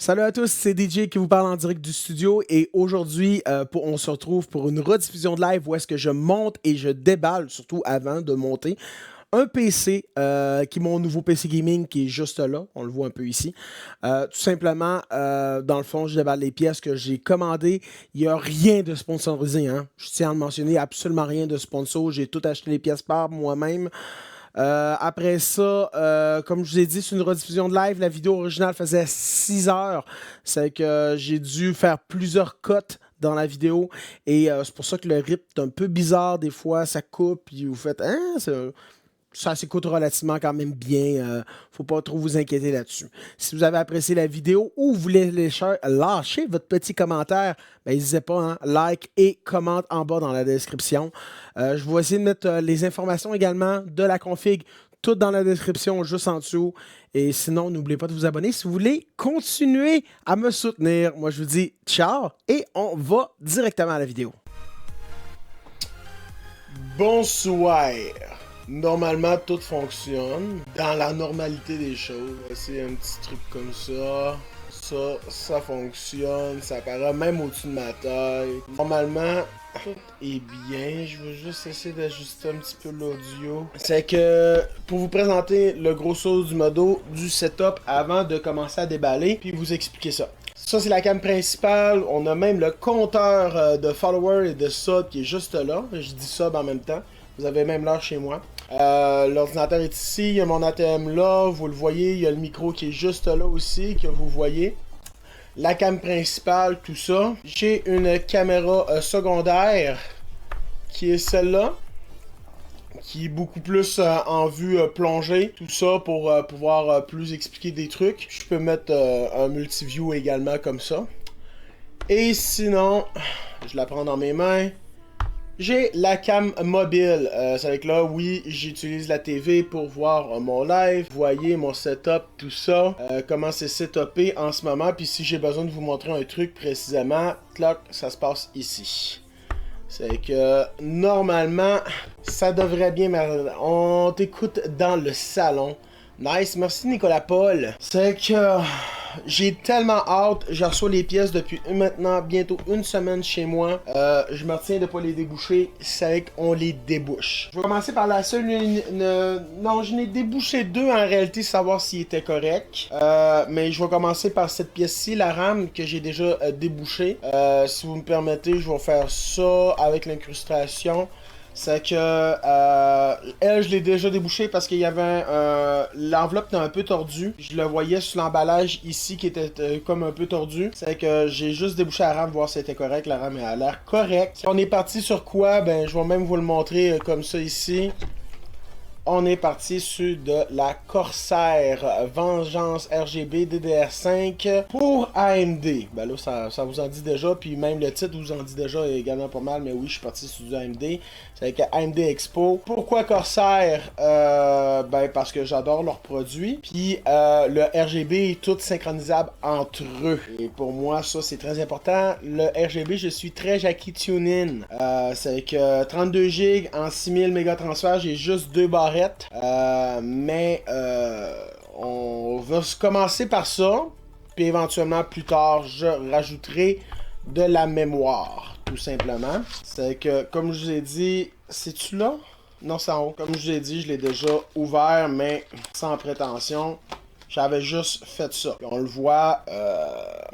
Salut à tous, c'est DJ qui vous parle en direct du studio et aujourd'hui, on se retrouve pour une rediffusion de live où est-ce que je monte et je déballe, surtout avant de monter, un PC qui est mon nouveau PC gaming qui est juste là, on le voit un peu ici. Tout simplement, dans le fond, je déballe les pièces que j'ai commandées. Il n'y a rien de sponsorisé, hein. Je tiens à le mentionner, absolument rien de sponsor. J'ai tout acheté les pièces par moi-même. Après ça, comme je vous ai dit, c'est une rediffusion de live. La vidéo originale faisait 6 heures. C'est que j'ai dû faire plusieurs cuts dans la vidéo. Et c'est pour ça que le rythme est un peu bizarre. Des fois, ça coupe. Puis vous faites, hein, ça s'écoute relativement quand même bien. Faut pas trop vous inquiéter là-dessus. Si vous avez apprécié la vidéo ou vous voulez lâcher votre petit commentaire, ben, n'hésitez pas, hein, like et commente en bas dans la description. Je vais essayer de mettre les informations également de la config toutes dans la description juste en dessous. Et sinon, n'oubliez pas de vous abonner si vous voulez continuer à me soutenir. Moi, je vous dis ciao et on va directement à la vidéo. Bonsoir. Normalement, tout fonctionne dans la normalité des choses. C'est un petit truc comme ça. Ça fonctionne. Ça apparaît même au-dessus de ma taille. Normalement, tout est bien. Je veux juste essayer d'ajuster un petit peu l'audio. C'est que pour vous présenter le gros sauce du modo du setup avant de commencer à déballer, puis vous expliquer ça. Ça, c'est la cam principale. On a même le compteur de followers et de subs qui est juste là. Je dis sub en même temps. Vous avez même l'heure chez moi. L'ordinateur est ici, il y a mon ATM là, vous le voyez, il y a le micro qui est juste là aussi, que vous voyez. La cam principale, tout ça. J'ai une caméra secondaire, qui est celle-là, qui est beaucoup plus en vue plongée, tout ça pour pouvoir plus expliquer des trucs. Je peux mettre un multiview également comme ça. Et sinon, je la prends dans mes mains. J'ai la cam mobile, c'est avec là, oui, j'utilise la TV pour voir mon live, vous voyez mon setup, tout ça, comment c'est setupé en ce moment, puis si j'ai besoin de vous montrer un truc précisément, clac, ça se passe ici. C'est que, normalement, ça devrait bien marcher. On t'écoute dans le salon. Nice, merci Nicolas Paul. C'est que j'ai tellement hâte, je reçois les pièces depuis maintenant bientôt une semaine chez moi. Je me retiens de pas les déboucher, c'est qu'on les débouche. Je vais commencer par la seule, non, je n'ai débouché deux en réalité, savoir s'il était correct. Mais je vais commencer par cette pièce-ci, la RAM que j'ai déjà débouchée. Si vous me permettez, je vais faire ça avec l'incrustation. C'est que elle, je l'ai déjà débouché parce qu'il y avait l'enveloppe était un peu tordue. Je le voyais sur l'emballage ici qui était comme un peu tordu. C'est que j'ai juste débouché la RAM voir si c'était correct. La RAM a l'air correcte. On est parti sur quoi? Ben, je vais même vous le montrer comme ça ici. On est parti sur de la Corsair Vengeance RGB DDR5 pour AMD. Ben là, ça vous en dit déjà, puis même le titre vous en dit déjà également pas mal, mais oui, je suis parti sur du AMD. C'est avec AMD Expo. Pourquoi Corsair? Ben parce que j'adore leurs produits, puis le RGB est tout synchronisable entre eux. Et pour moi, ça, c'est très important. Le RGB, je suis très Jackie TuneIn. C'est avec 32 GB en 6000 mégas transfert, j'ai juste 2 barres. Mais on va commencer par ça, puis éventuellement plus tard je rajouterai de la mémoire, tout simplement. C'est que, comme je vous ai dit, c'est-tu là? Non, c'est en haut. Comme je vous ai dit, je l'ai déjà ouvert, mais sans prétention. J'avais juste fait ça. Puis on le voit,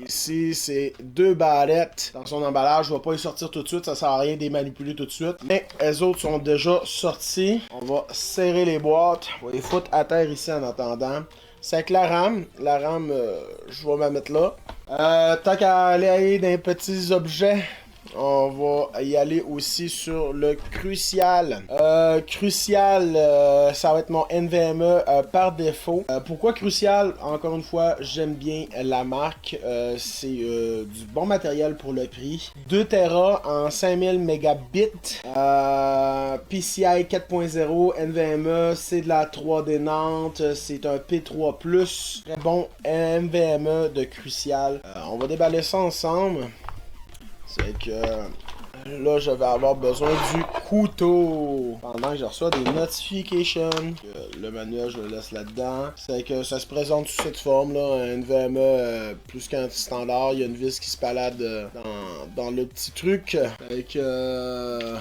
ici, c'est 2 barrettes dans son emballage. Je ne vais pas les sortir tout de suite, ça sert à rien de les manipuler tout de suite. Mais les autres sont déjà sortis. On va serrer les boîtes. On va les foutre à terre ici en attendant. C'est avec la RAM. La RAM, je vais la mettre là. Tant qu'à aller dans les petits objets, on va y aller aussi sur le Crucial. Crucial, ça va être mon NVMe par défaut. Pourquoi Crucial? Encore une fois, j'aime bien la marque. C'est du bon matériel pour le prix. 2 Tera en 5000 mégabits. PCI 4.0 NVMe, c'est de la 3D Nantes. C'est un P3+. Très bon NVMe de Crucial. On va déballer ça ensemble. C'est que Là, je vais avoir besoin du couteau. Pendant que je reçois des notifications. Le manuel, je le laisse là-dedans. C'est que ça se présente sous cette forme-là. Un NVMe plus qu'un standard. Il y a une vis qui se balade dans le petit truc. Avec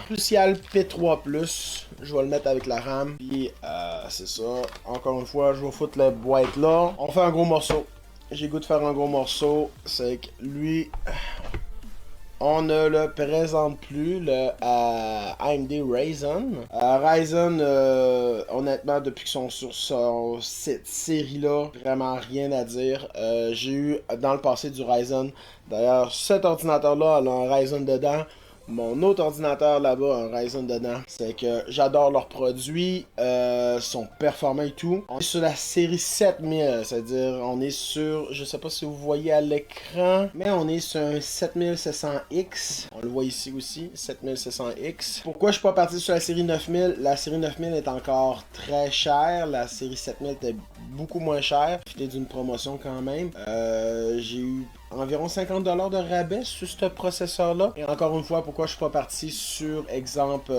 Crucial P3+. Je vais le mettre avec la RAM. Puis, c'est ça. Encore une fois, je vais foutre la boîte là. On fait un gros morceau. J'ai goût de faire un gros morceau. C'est que lui... On ne le présente plus, le AMD Ryzen. Ryzen, honnêtement, depuis qu'ils sont sur cette série-là, vraiment rien à dire. J'ai eu dans le passé du Ryzen. D'ailleurs, cet ordinateur-là a un Ryzen dedans. Mon autre ordinateur là-bas a un Ryzen dedans. C'est que j'adore leurs produits, sont performants et tout. On est sur la série 7000, c'est-à-dire on est sur, je sais pas si vous voyez à l'écran, mais on est sur un 7700X. On le voit ici aussi, 7700X. Pourquoi je suis pas parti sur la série 9000? La série 9000 est encore très chère. La série 7000 était beaucoup moins chère. C'était d'une promotion quand même. J'ai eu environ 50$ de rabais sur ce processeur-là. Et encore une fois, pourquoi je suis pas parti sur, exemple,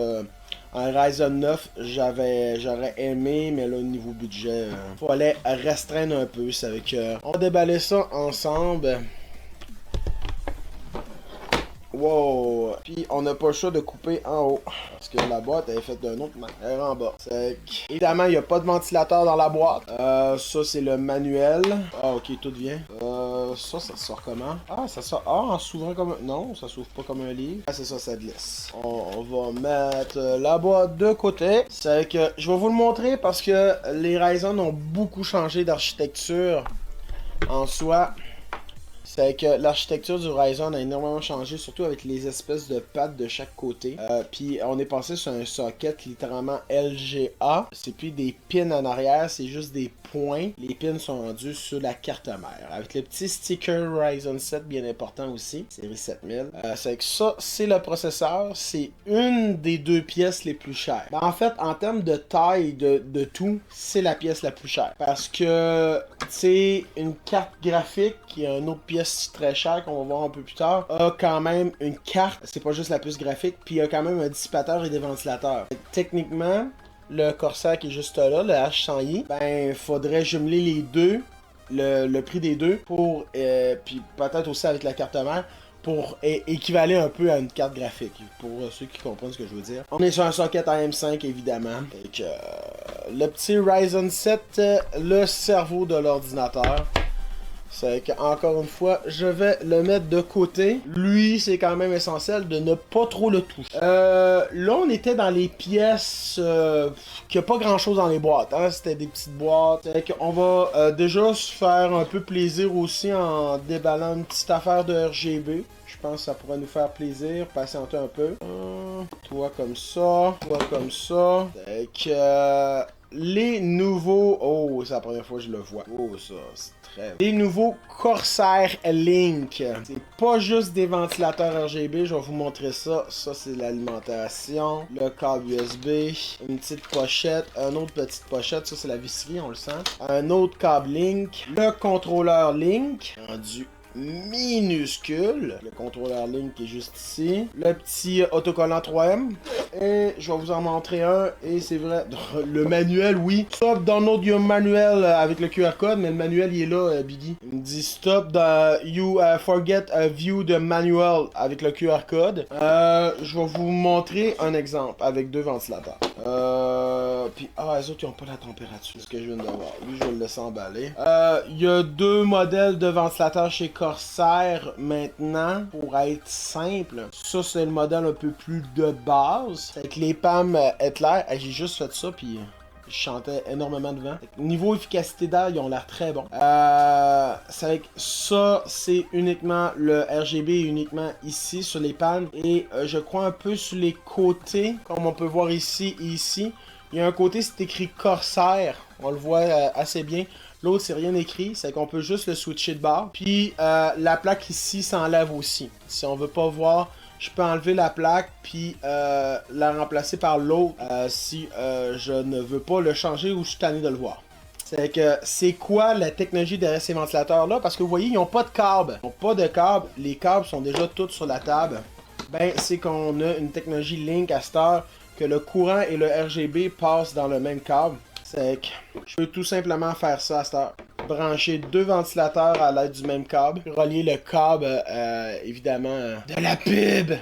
un Ryzen 9, j'aurais aimé, mais là, au niveau budget, fallait restreindre un peu. C'est avec, on va déballer ça ensemble. Wow! Puis on n'a pas le choix de couper en haut. Parce que la boîte elle est faite d'un autre manière en bas. Évidemment, il n'y a pas de ventilateur dans la boîte. Ça, c'est le manuel. Ah, ok, tout vient. Ça sort comment? Ah, ça sort. Ah, en s'ouvrant comme un. Non, ça s'ouvre pas comme un livre. Ah, c'est ça, ça glisse. On va mettre la boîte de côté. C'est que je vais vous le montrer parce que les Ryzen ont beaucoup changé d'architecture en soi. C'est que l'architecture du Ryzen a énormément changé, surtout avec les espèces de pattes de chaque côté. Puis on est passé sur un socket littéralement LGA. C'est plus des pins en arrière, c'est juste des points. Les pins sont rendus sur la carte mère. Avec le petit sticker Ryzen 7 bien important aussi, série 7000. C'est que ça, c'est le processeur. C'est une des deux pièces les plus chères. Ben, en fait, en termes de taille de tout, c'est la pièce la plus chère. Parce que c'est une carte graphique qui a une autre pièce très chère qu'on va voir un peu plus tard, a quand même une carte, c'est pas juste la puce graphique, puis il y a quand même un dissipateur et des ventilateurs. Techniquement, le Corsair qui est juste là, le H100i, ben faudrait jumeler les deux, le prix des deux, pour, puis peut-être aussi avec la carte mère, pour équivaler un peu à une carte graphique, pour ceux qui comprennent ce que je veux dire. On est sur un socket AM5 évidemment, avec le petit Ryzen 7, le cerveau de l'ordinateur. C'est qu'encore une fois, je vais le mettre de côté. Lui, c'est quand même essentiel de ne pas trop le toucher. Là, on était dans les pièces qu'il n'y a pas grand chose dans les boîtes. Hein? C'était des petites boîtes. C'est qu'on va déjà se faire un peu plaisir aussi en déballant une petite affaire de RGB. Je pense que ça pourrait nous faire plaisir. Patienter un peu. Toi comme ça. Toi comme ça. C'est que les nouveaux... Oh, c'est la première fois que je le vois. Oh, ça, c'est très... Les nouveaux Corsair Link. C'est pas juste des ventilateurs RGB, je vais vous montrer ça. Ça, c'est l'alimentation. Le câble USB. Une petite pochette. Une autre petite pochette. Ça, c'est la visserie, on le sent. Un autre câble Link. Le contrôleur Link. Rendu minuscule. Le contrôleur Link qui est juste ici. Le petit autocollant 3M. Et je vais vous en montrer un. Et c'est vrai, le manuel, oui. Stop, download your manuel avec le QR code. Mais le manuel, il est là, Biggie. Il me dit stop, you forget a view the manual avec le QR code. Je vais vous montrer un exemple avec deux ventilateurs. Puis, les autres, ils n'ont pas la température. C'est ce que je viens de voir. Lui, je vais le laisser emballer. Il y a deux modèles de ventilateurs chez Corsair maintenant, pour être simple. Ça, c'est le modèle un peu plus de base. Avec les PAM Etler, j'ai juste fait ça, puis je chantais énormément devant. Niveau efficacité d'air, ils ont l'air très bons. Ça, c'est uniquement le RGB, uniquement ici, sur les pannes. Et je crois un peu sur les côtés, comme on peut voir ici et ici. Il y a un côté, c'est écrit Corsair. On le voit assez bien. L'autre, c'est rien écrit. C'est qu'on peut juste le switcher de bord. Puis, la plaque ici s'enlève aussi. Si on veut pas voir, je peux enlever la plaque puis la remplacer par l'autre si je ne veux pas le changer ou je suis tanné de le voir. C'est que c'est quoi la technologie derrière ces ventilateurs-là? Parce que vous voyez, ils n'ont pas de câble. Ils n'ont pas de câble. Les câbles sont déjà tous sur la table. ben c'est qu'on a une technologie Link à cette heure que le courant et le RGB passent dans le même câble. C'est que je peux tout simplement faire ça à cette heure. Brancher deux ventilateurs à l'aide du même câble. Relier le câble, évidemment, de la pub!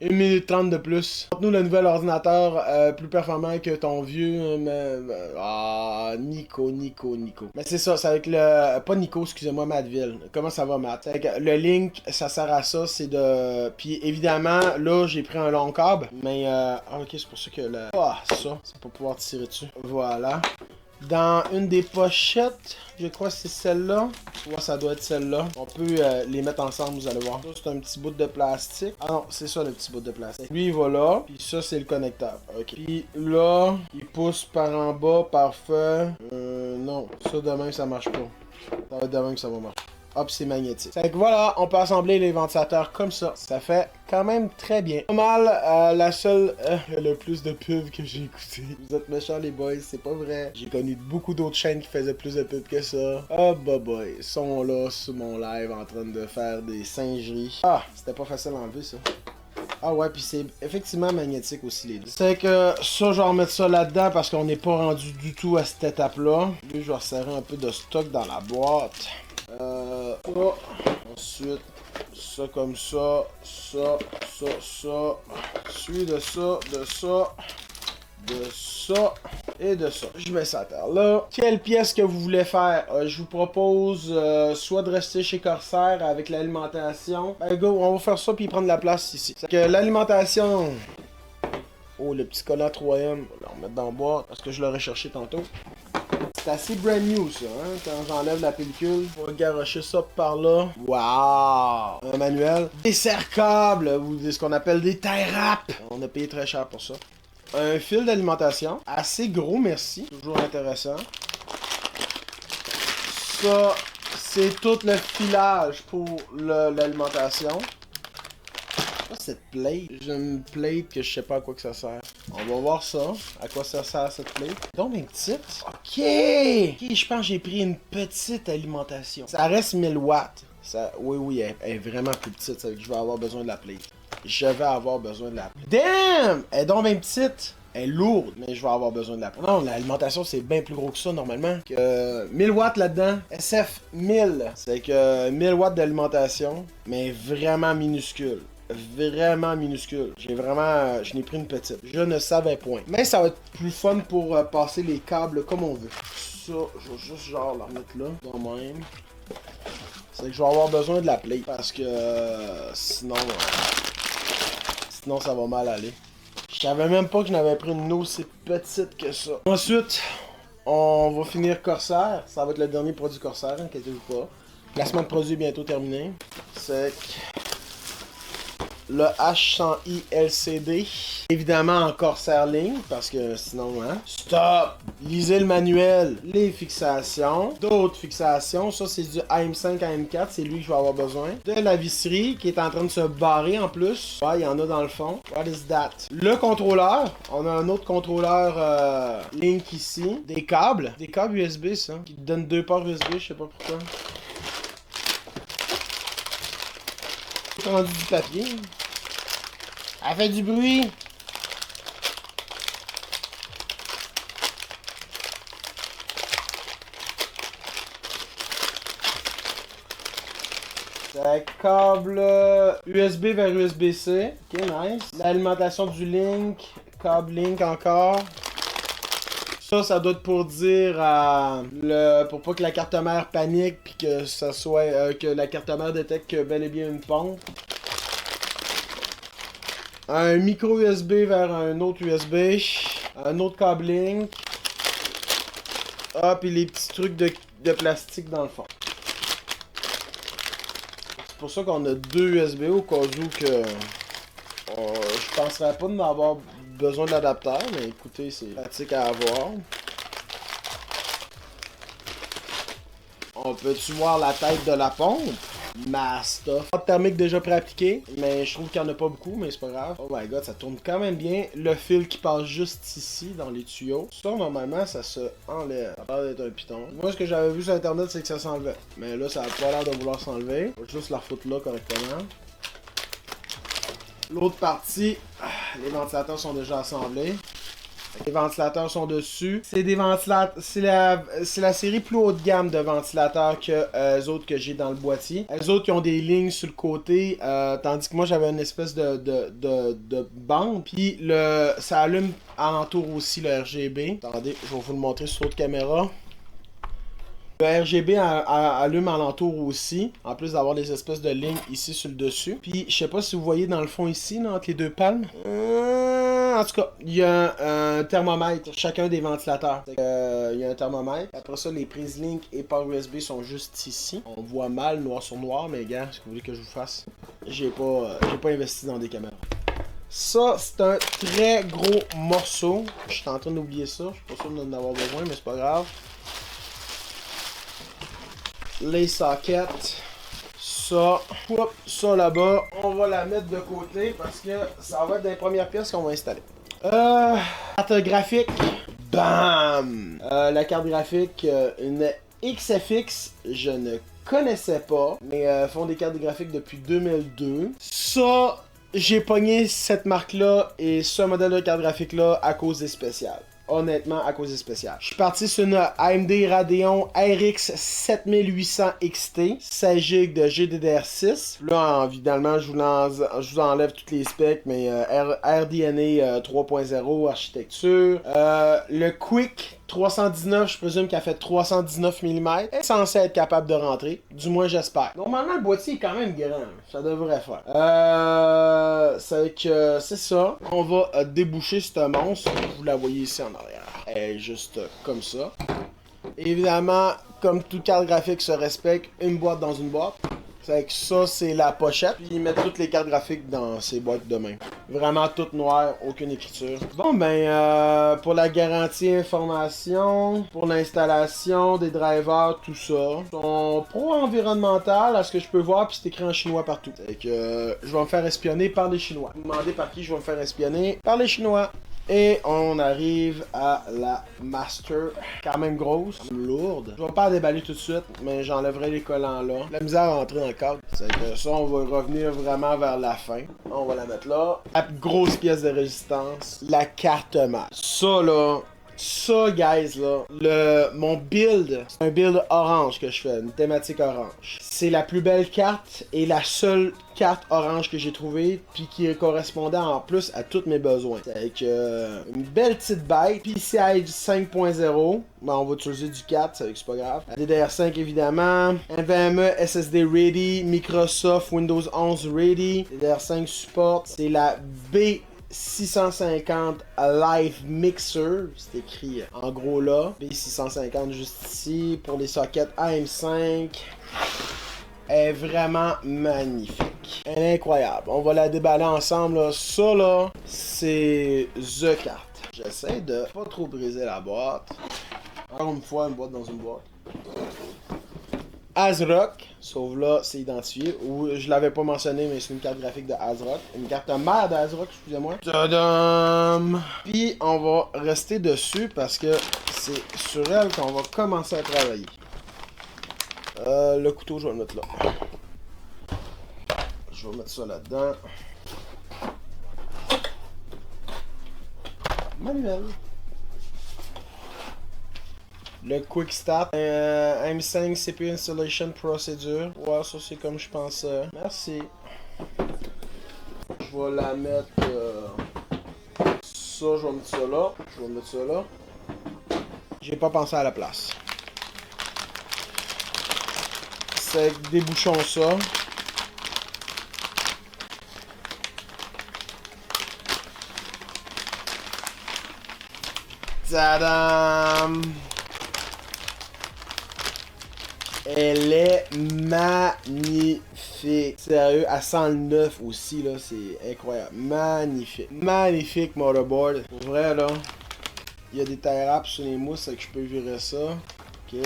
1 minute 30 de plus. Montre-nous le nouvel ordinateur plus performant que ton vieux... Nico. Mais c'est ça, c'est avec le... Pas Nico, excusez-moi, Matville. Comment ça va, Matt? C'est que le Link, ça sert à ça, c'est de... Puis évidemment, là, j'ai pris un long câble. Mais, ok, c'est pour ça que le... ça, c'est pour pouvoir tirer dessus. Voilà. Dans une des pochettes, je crois que c'est celle-là. Ouais, ça doit être celle-là. On peut les mettre ensemble, vous allez voir. Ça, c'est un petit bout de plastique. Ah non, c'est ça le petit bout de plastique. Lui, il va là. Puis ça, c'est le connecteur. Ok. Puis là, il pousse par en bas, parfait. Non, ça de même, ça marche pas. Ça va être de même que ça va marcher. Hop, c'est magnétique. C'est que voilà, on peut assembler les ventilateurs comme ça. Ça fait quand même très bien. Pas mal, la seule... le plus de pubs que j'ai écouté. Vous êtes méchants les boys, c'est pas vrai. J'ai connu beaucoup d'autres chaînes qui faisaient plus de pubs que ça. Oh bah boy, ils sont là sur mon live en train de faire des singeries. Ah, c'était pas facile à enlever ça. Ah ouais, puis c'est effectivement magnétique aussi les deux. C'est que ça, je vais remettre ça là-dedans parce qu'on n'est pas rendu du tout à cette étape-là. Lui, je vais resserrer un peu de stock dans la boîte. Ça. Ensuite, ça comme ça. Ça. Suivi de ça, et de ça. Je mets ça à terre là. Quelle pièce que vous voulez faire? Je vous propose soit de rester chez Corsair avec l'alimentation. Ben go, on va faire ça puis prendre la place ici. C'est que l'alimentation... Oh, le petit collant 3M. On va le remettre dans la boîte parce que je l'aurais cherché tantôt. C'est assez brand new ça, hein? Quand j'enlève la pellicule, on va garocher ça par là. Waouh! Un manuel. Des serre-câbles, ou ce qu'on appelle des tie wraps. On a payé très cher pour ça. Un fil d'alimentation. Assez gros, merci. Toujours intéressant. Ça, c'est tout le filage pour l'alimentation. Cette plate, j'ai une plate que je sais pas à quoi que ça sert. On va voir ça, à quoi ça sert cette plate. Donc une petite. Ok, je pense que j'ai pris une petite alimentation. Ça reste 1000 watts. Ça, oui, elle est vraiment plus petite, ça veut dire que je vais avoir besoin de la plate. Je vais avoir besoin de la plate. Damn! Elle est donc bien petite. Elle est lourde, mais je vais avoir besoin de la plate. Non, l'alimentation c'est bien plus gros que ça normalement. 1000 watts là-dedans. SF 1000. C'est que 1000 watts d'alimentation, mais vraiment minuscule. Vraiment minuscule. Je n'ai pris une petite. Je ne savais point. Mais ça va être plus fun pour passer les câbles comme on veut. Ça, je vais juste genre la remettre là, quand même. C'est que je vais avoir besoin de la plate parce que sinon ça va mal aller. Je savais même pas que je n'avais pris une aussi petite que ça. Ensuite, on va finir Corsair. Ça va être le dernier produit Corsair, inquiétez-vous pas. Placement de produit bientôt terminé. C'est le H100i LCD. Évidemment en Corsair Link, parce que sinon, hein. Stop! Lisez le manuel. Les fixations. D'autres fixations. Ça, c'est du AM5 AM4. C'est lui que je vais avoir besoin. De la visserie qui est en train de se barrer en plus. Ouais, il y en a dans le fond. What is that? Le contrôleur. On a un autre contrôleur Link ici. Des câbles. Des câbles USB, ça. Qui donnent 2 ports USB, je sais pas pourquoi. Rendu du papier. Elle fait du bruit. C'est câble USB vers USB-C. Ok, nice. L'alimentation du Link. Câble Link encore. Ça doit être pour dire pour pas que la carte mère panique puis que ça soit que la carte mère détecte bel et bien une pompe. Un micro USB vers un autre USB, un autre câble Link. Ah, puis les petits trucs de plastique dans le fond. C'est pour ça qu'on a 2 USB au cas où que je penserais pas d'en avoir besoin d'adapteur, mais écoutez, c'est pratique à avoir. On peut-tu voir la tête de la pompe? Master. Pas de thermique déjà pré-appliqué, mais je trouve qu'il n'y en a pas beaucoup, mais c'est pas grave. Oh my god, ça tourne quand même bien. Le fil qui passe juste ici, dans les tuyaux. Ça, normalement, ça se enlève. Ça a l'air d'être un piton. Moi, ce que j'avais vu sur internet, c'est que ça s'enlevait. Mais là, ça a pas l'air de vouloir s'enlever. On va juste la refoutre là correctement. L'autre partie, les ventilateurs sont déjà assemblés. Les ventilateurs sont dessus. C'est des ventilateurs. C'est la série plus haut de gamme de ventilateurs que les autres que j'ai dans le boîtier. Les autres qui ont des lignes sur le côté, tandis que moi j'avais une espèce de bande. Puis ça allume alentour aussi le RGB. Attendez, je vais vous le montrer sur l'autre caméra. Le RGB allume alentour aussi, en plus d'avoir des espèces de lignes ici sur le dessus. Puis, je sais pas si vous voyez dans le fond ici, là, entre les deux palmes. En tout cas, il y a un thermomètre, chacun des ventilateurs. Il y a un thermomètre. Après ça, les prises Link et port USB sont juste ici. On voit mal, noir sur noir, mais gars, ce que vous voulez que je vous fasse? J'ai pas investi dans des caméras. Ça, c'est un très gros morceau. Je suis en train d'oublier ça, je suis pas sûr d'en avoir besoin, mais c'est pas grave. Les sockets, ça là-bas, on va la mettre de côté parce que ça va être des premières pièces qu'on va installer. Carte graphique, bam! La carte graphique, une XFX, je ne connaissais pas, mais font des cartes graphiques depuis 2002. Ça, j'ai pogné cette marque-là et ce modèle de carte graphique-là à cause des spéciales. Honnêtement, à cause des spéciales. Je suis parti sur une AMD Radeon RX 7800 XT, 16 GB de GDDR6. Là, évidemment, je vous enlève toutes les specs, mais RDNA 3.0, architecture. Le Quick 319, je présume qu'il a fait 319 mm. Est censé être capable de rentrer. Du moins, j'espère. Normalement, le boîtier est quand même grand. Ça devrait faire. C'est ça. On va déboucher ce monstre. Vous la voyez ici en arrière. Elle est juste comme ça. Évidemment, comme toute carte graphique se respecte, une boîte dans une boîte. Fait que ça, c'est la pochette. Puis ils mettent toutes les cartes graphiques dans ces boîtes de main. Vraiment toutes noires, aucune écriture. Bon, ben, pour la garantie information, pour l'installation des drivers, tout ça. Ils sont pro-environnemental, à ce que je peux voir, puis c'est écrit en chinois partout. Fait que je vais me faire espionner par les Chinois. Vous me demandez par qui je vais me faire espionner? Par les Chinois. Et on arrive à la Master, quand même grosse, lourde. Je vais pas la déballer tout de suite, mais j'enlèverai les collants là. La misère à rentrer dans le cadre. C'est que ça, on va revenir vraiment vers la fin. On va la mettre là. La grosse pièce de résistance, la carte mère. Ça, guys, là, mon build, c'est un build orange que je fais, une thématique orange. C'est la plus belle carte et la seule carte orange que j'ai trouvée, puis qui correspondait en plus à tous mes besoins. C'est avec une belle petite bête, PCI 5.0, ben, on va utiliser du 4, c'est pas grave. DDR5 évidemment, NVMe SSD ready, Microsoft Windows 11 ready, DDR5 support, c'est la B650 Live Mixer, c'est écrit en gros là, B650 juste ici, pour les sockets AM5, elle est vraiment magnifique, elle est incroyable, on va la déballer ensemble là. Ça là, c'est The carte, j'essaie de pas trop briser la boîte, encore une fois une boîte dans une boîte. ASRock, sauf là, c'est identifié. Ou je l'avais pas mentionné, mais c'est une carte graphique de ASRock. Une carte mère d'ASRock, excusez-moi. Tadam! Puis on va rester dessus parce que c'est sur elle qu'on va commencer à travailler. Le couteau, je vais le mettre là. Je vais mettre ça là-dedans. Manuel. Le Quick Start, M5 CPU Installation Procedure. Ouais, ça c'est comme je pensais. Merci. Je vais la mettre. Ça, je vais mettre ça là. Je vais mettre ça là. J'ai pas pensé à la place. C'est débouchons ça. Tadam! Elle est magnifique. Sérieux, elle sent le neuf aussi, là. C'est incroyable. Magnifique. Magnifique motherboard. Pour vrai, là. Il y a des tie wraps sur les mousses, fait que je peux virer ça. Ok.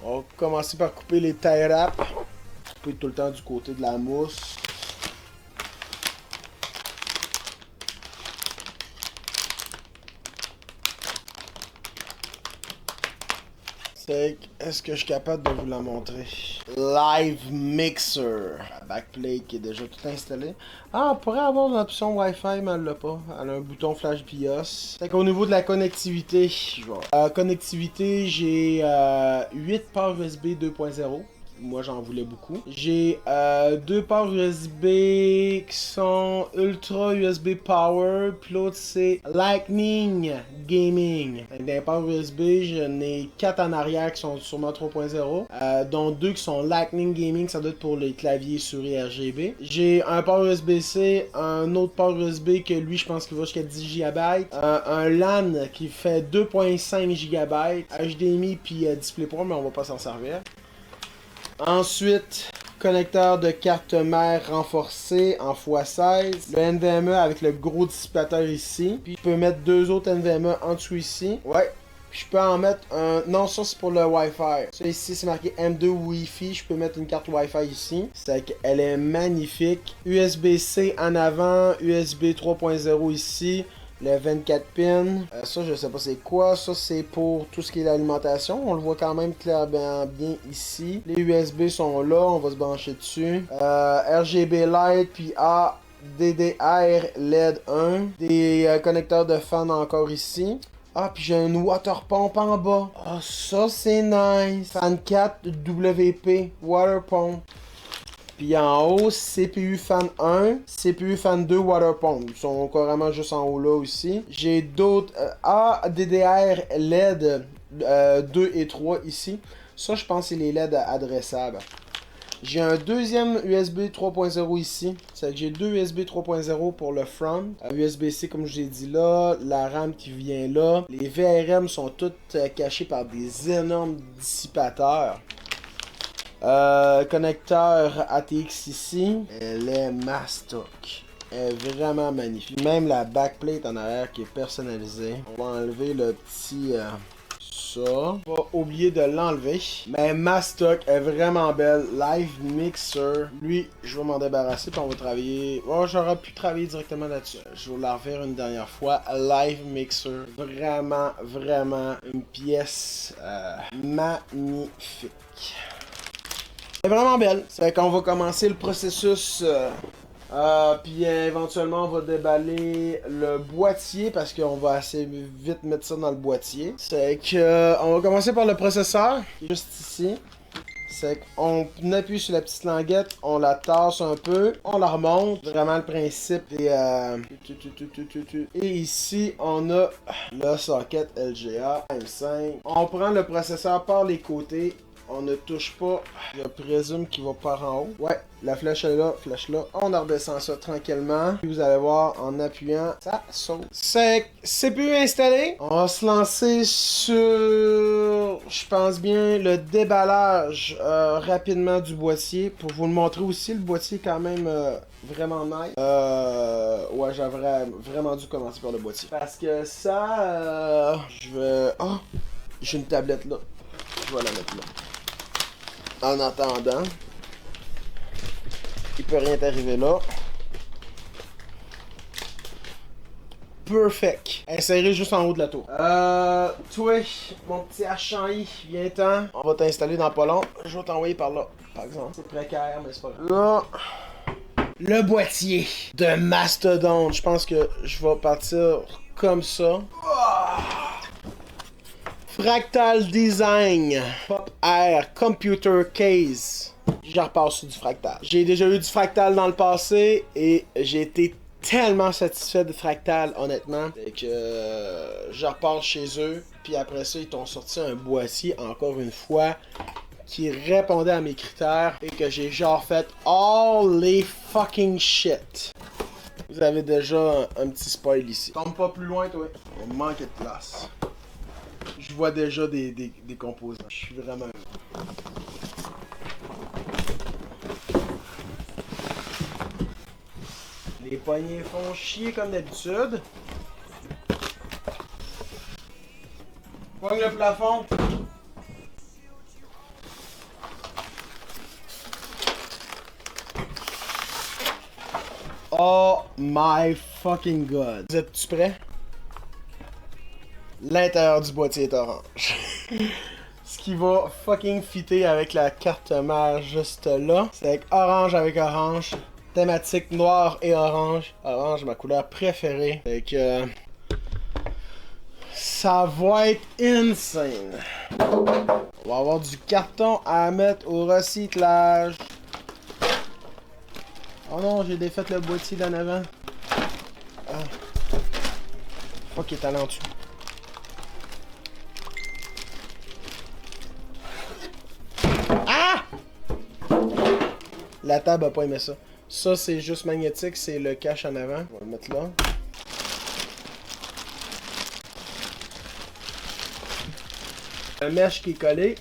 On va commencer par couper les tie wraps. Couper tout le temps du côté de la mousse. C'est est-ce que je suis capable de vous la montrer? Live Mixer. La backplate qui est déjà tout installée. Ah, on pourrait avoir une option Wi-Fi, mais elle l'a pas. Elle a un bouton flash BIOS. Fait qu'au niveau de la connectivité, connectivité, j'ai 8 ports USB 2.0. Moi, j'en voulais beaucoup. J'ai 2 ports USB qui sont Ultra USB Power. Puis l'autre, c'est Lightning Gaming. Dans les ports USB, j'en ai 4 en arrière qui sont sûrement 3.0. Dont 2 qui sont Lightning Gaming. Ça doit être pour les claviers souris RGB. J'ai un port USB-C, un autre port USB que lui, je pense qu'il va jusqu'à 10 GB. Un LAN qui fait 2.5 GB. HDMI puis DisplayPort, mais on va pas s'en servir. Ensuite, connecteur de carte mère renforcé en x16. Le NVMe avec le gros dissipateur ici. Puis je peux mettre 2 autres NVMe en dessous ici. Ouais. Puis je peux en mettre un... Non, ça c'est pour le Wi-Fi. Ça ici c'est marqué M2 Wi-Fi. Je peux mettre une carte Wi-Fi ici. C'est qu'elle est magnifique. USB-C en avant. USB 3.0 ici. Le 24 pins, ça je sais pas c'est quoi, ça c'est pour tout ce qui est l'alimentation, on le voit quand même clairement bien ici. Les USB sont là, on va se brancher dessus. RGB Light puis DDR LED 1, des connecteurs de fan encore ici. Ah, puis j'ai une water pump en bas. Ah, ça c'est nice. Fan 4 WP, water pump. Puis en haut, CPU fan 1, CPU fan 2 water pump. Ils sont carrément juste en haut là aussi. J'ai d'autres DDR LED 2 et 3 ici. Ça, je pense que c'est les LED adressables. J'ai un deuxième USB 3.0 ici. C'est que j'ai deux USB 3.0 pour le front. USB-C comme je l'ai dit là. La RAM qui vient là. Les VRM sont toutes cachées par des énormes dissipateurs. Connecteur ATX ici. Elle est mastoc. Elle est vraiment magnifique. Même la backplate en arrière qui est personnalisée. On va enlever le petit... ça. On va oublier de l'enlever. Mais ma stock est vraiment belle. Live Mixer. Lui, je vais m'en débarrasser. Puis on va travailler. Oh, j'aurais pu travailler directement là-dessus. Je vais la refaire une dernière fois. Live Mixer. Vraiment, vraiment une pièce magnifique. Elle est vraiment belle. C'est qu'on va commencer le processus. Puis éventuellement on va déballer le boîtier parce qu'on va assez vite mettre ça dans le boîtier. C'est que on va commencer par le processeur qui est juste ici. C'est qu'on appuie sur la petite languette, on la tasse un peu, on la remonte. Vraiment le principe est et ici on a le socket LGA M5. On prend le processeur par les côtés. On ne touche pas. Je présume qu'il va par en haut. Ouais, la flèche est là, flèche là. On redescend ça tranquillement. Puis vous allez voir, en appuyant, ça saute. C'est CPU installé. On va se lancer sur, je pense bien, le déballage rapidement du boîtier. Pour vous le montrer aussi, le boîtier est quand même vraiment nice. Ouais, j'aurais vraiment dû commencer par le boîtier. Parce que ça, je vais... Oh, j'ai une tablette là. Je vais la mettre là. En attendant, il peut rien t'arriver là. Perfect. Inséré juste en haut de la tour. Toi, mon petit HI, viens-t'en. On va t'installer dans pas long. Je vais t'envoyer par là, par exemple. C'est précaire, mais c'est pas grave. Là, le boîtier de Mastodon. Je pense que je vais partir comme ça. Fractal Design, Pop Air Computer Case. Je repars sur du fractal. J'ai déjà eu du fractal dans le passé et j'ai été tellement satisfait de fractal, honnêtement. Et que je repars chez eux. Puis après ça, ils t'ont sorti un boîtier, encore une fois, qui répondait à mes critères et que j'ai genre fait all les fucking shit. Vous avez déjà un petit spoil ici. Tombe pas plus loin, toi. On manque de place. Je vois déjà des composants. Je suis vraiment... Les poignées font chier comme d'habitude. Poigne le plafond. Oh my fucking god. Vous êtes-tu prêts? L'intérieur du boîtier est orange. ce qui va fucking fitter avec la carte mère juste là. C'est avec orange. Thématique noir et orange. Orange, ma couleur préférée. Fait que... ça va être insane. On va avoir du carton à mettre au recyclage. Oh non, j'ai défait le boîtier d'en avant. Ah. Fuck, il est allé en dessous. Ah! La table a pas aimé ça. Ça, c'est juste magnétique, c'est le cache en avant. On va le mettre là. Un mèche qui est collé.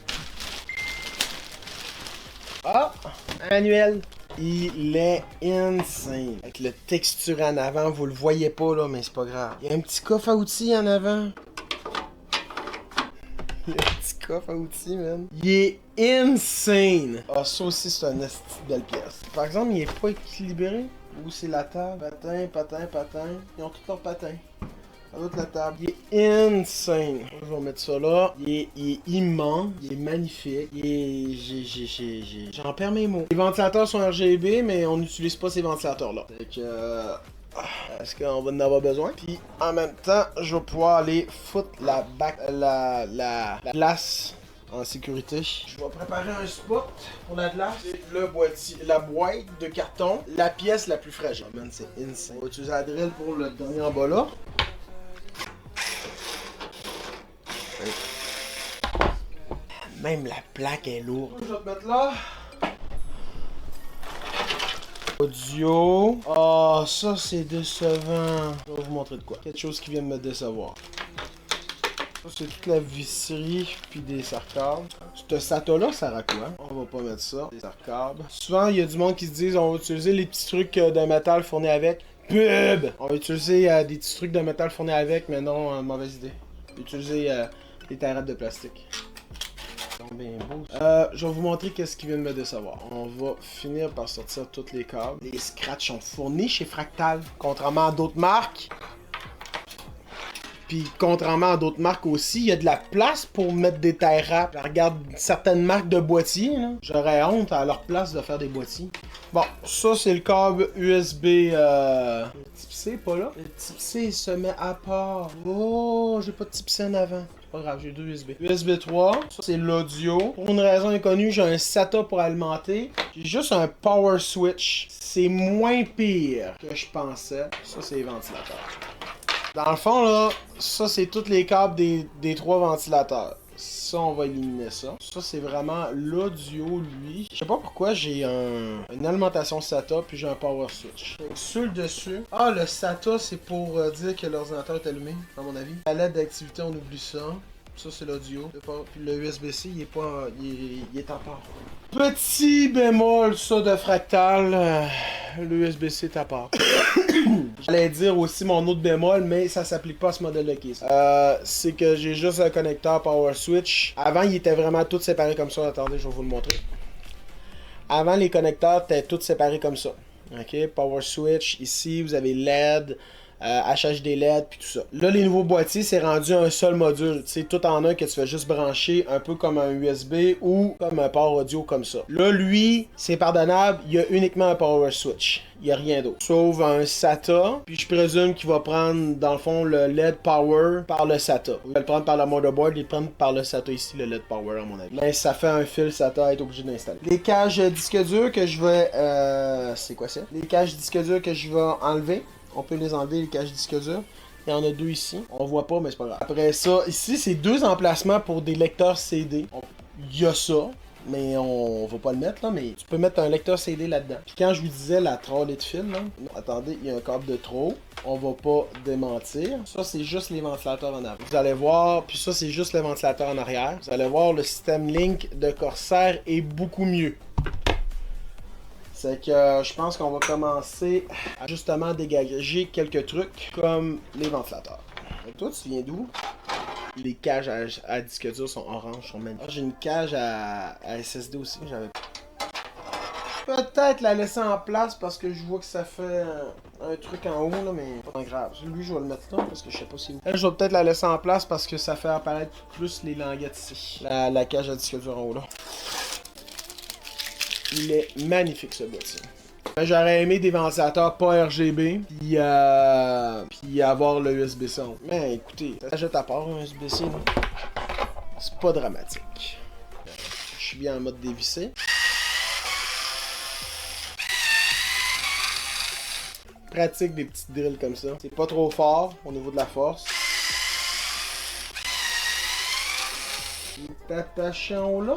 Ah! Manuel. Il est insane. Avec le texture en avant, vous le voyez pas là, mais c'est pas grave. Il y a un petit coffre à outils en avant. Il y a un petit coffre à outils, man. Il est insane. Ah, ça aussi, c'est une belle pièce. Par exemple, il est pas équilibré. Ou c'est la table. Patin. Ils ont tout leur patin. À l'autre, la table. Il est insane. Je vais mettre ça là. Il est immense. Il est magnifique. J'en perds mes mots. Les ventilateurs sont RGB, mais on n'utilise pas ces ventilateurs-là. Fait que... est-ce qu'on va en avoir besoin? Puis en même temps, je vais pouvoir aller foutre la glace en sécurité. Je vais préparer un spot pour la glace. C'est le boîtier, la boîte de carton, la pièce la plus fragile. Oh man, c'est insane. On va utiliser la drill pour le dernier en bas là. Même la plaque est lourde. Je vais te mettre là. Audio. Oh, ça c'est décevant. Je vais vous montrer de quoi. Quelque chose qui vient de me décevoir. Ça c'est toute la visserie puis des sarcades. Ce SATA là sert à quoi? On va pas mettre ça. Des sarcades. Souvent il y a du monde qui se disent on va utiliser les petits trucs de métal fournis avec. Pub! On va utiliser des petits trucs de métal fournis avec, mais non, mauvaise idée. On va utiliser des tarettes de plastique. Bien beau. Je vais vous montrer qu'est-ce qui vient de me décevoir. On va finir par sortir tous les câbles. Les scratchs sont fournis chez Fractal. Contrairement à d'autres marques. Puis contrairement à d'autres marques aussi, il y a de la place pour mettre des tie wraps. Je regarde certaines marques de boîtiers. J'aurais honte à leur place de faire des boîtiers. Bon, ça c'est le câble USB. Le type C pas là. Le type C se met à part. Oh, j'ai pas de type C en avant. Pas grave, j'ai deux USB. USB 3, ça c'est l'audio. Pour une raison inconnue, j'ai un SATA pour alimenter. J'ai juste un power switch. C'est moins pire que je pensais. Ça c'est les ventilateurs. Dans le fond là, ça c'est tous les câbles des trois ventilateurs. Ça on va éliminer ça. Ça c'est vraiment l'audio lui. Je sais pas pourquoi j'ai une alimentation SATA puis j'ai un power switch. Sur le dessus. Ah le SATA c'est pour dire que l'ordinateur est allumé, à mon avis. La LED d'activité on oublie ça. Ça c'est l'audio. Puis le USB-C il est pas. Il est en part. Petit bémol ça de Fractal. Le USB-C est à part. J'allais dire aussi mon autre bémol, mais ça s'applique pas à ce modèle de case. C'est que j'ai juste un connecteur power switch. Avant il était vraiment tout séparé comme ça. Attendez, je vais vous le montrer. Avant les connecteurs étaient tous séparés comme ça. Ok, power switch. Ici vous avez LED. HHD LED puis tout ça. Là les nouveaux boîtiers c'est rendu un seul module, c'est tout en un que tu fais juste brancher un peu comme un USB ou comme un port audio comme ça. Là lui c'est pardonnable, il y a uniquement un power switch, il y a rien d'autre. Sauf un SATA, puis je présume qu'il va prendre dans le fond le LED power par le SATA. Il va le prendre par le motherboard, il va le prendre par le SATA ici, le LED power à mon avis. Mais ça fait un fil SATA à être obligé d'installer. Les caches disque dur que je vais c'est quoi ça? Les caches disque dur que je vais enlever. On peut les enlever, les caches disque dur. Il y en a deux ici. On voit pas, mais c'est pas grave. Après ça, ici, c'est deux emplacements pour des lecteurs CD. Il y a ça, mais on va pas le mettre là. Mais tu peux mettre un lecteur CD là-dedans. Puis quand je vous disais la trolley de fil, là, non, attendez, il y a un câble de trop. On va pas démentir. Ça, c'est juste les ventilateurs en avant. Vous allez voir, puis ça, c'est juste les ventilateurs en arrière. Vous allez voir, le système Link de Corsair est beaucoup mieux. C'est que je pense qu'on va commencer à justement dégager quelques trucs comme les ventilateurs. Et toi, tu viens d'où? Les cages à disque dur sont orange, sont magnifiques. J'ai une cage à SSD aussi, j'avais. peut-être la laisser en place parce que je vois que ça fait un truc en haut, là, mais pas grave. Lui, je vais le mettre là parce que je sais pas si... Elle, je vais peut-être la laisser en place parce que ça fait apparaître plus les languettes ici. La cage à disque dur en haut, là. Il est magnifique, ce boîtier. J'aurais aimé des ventilateurs pas RGB, puis avoir le USB-C. Mais écoutez, ça s'achète à part un USB-C, là. C'est pas dramatique. Je suis bien en mode dévissé. Pratique des petites drills comme ça. C'est pas trop fort au niveau de la force. Il est attaché en haut là.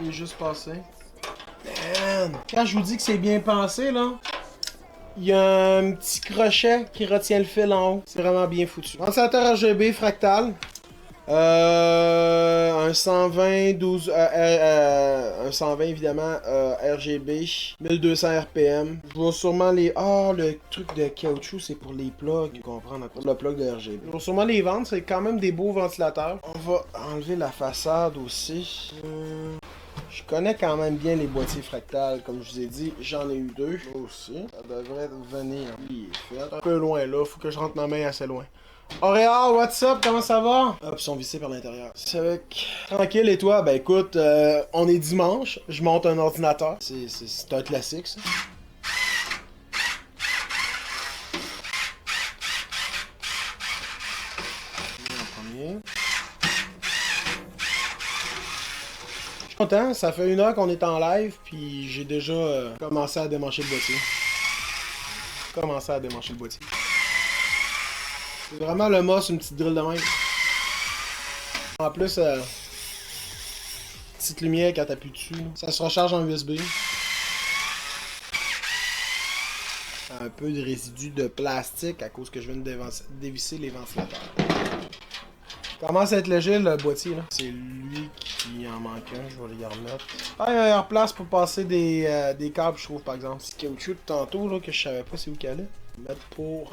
Il est juste passé. Man. Quand je vous dis que c'est bien pensé là, il y a un petit crochet qui retient le fil en haut. C'est vraiment bien foutu. Ventilateur RGB fractal. Un 120, 12, un 120 évidemment, RGB, 1200 RPM. Je vais sûrement les... Ah, le truc de caoutchouc, c'est pour les plugs, comprendre, le plug de RGB. Je vais sûrement les vendre, c'est quand même des beaux ventilateurs. On va enlever la façade aussi. Je connais quand même bien les boîtiers fractales, comme je vous ai dit, j'en ai eu deux. Aussi, ça devrait venir. Il est fait. Un peu loin là, faut que je rentre ma main assez loin. Auréal, what's up? Comment ça va? Hop, ils sont vissés par l'intérieur. C'est avec... Tranquille, et toi? Ben écoute, on est dimanche, je monte un ordinateur. C'est un classique, ça. En premier. Je suis content, ça fait 1 heure qu'on est en live, puis j'ai déjà commencé à démancher le boîtier. C'est vraiment le mot, c'est une petite drill de même. En plus, petite lumière quand t'appuies dessus. Ça se recharge en USB. Un peu de résidus de plastique à cause que je viens de dévisser les ventilateurs. Commence à être léger le boîtier là. C'est lui qui en manque un, je vais les remettre. Ah, il y a une meilleure place pour passer des câbles, je trouve par exemple. C'est caoutchouc de tantôt là que je savais pas c'est où qu'elle allait. Mettre pour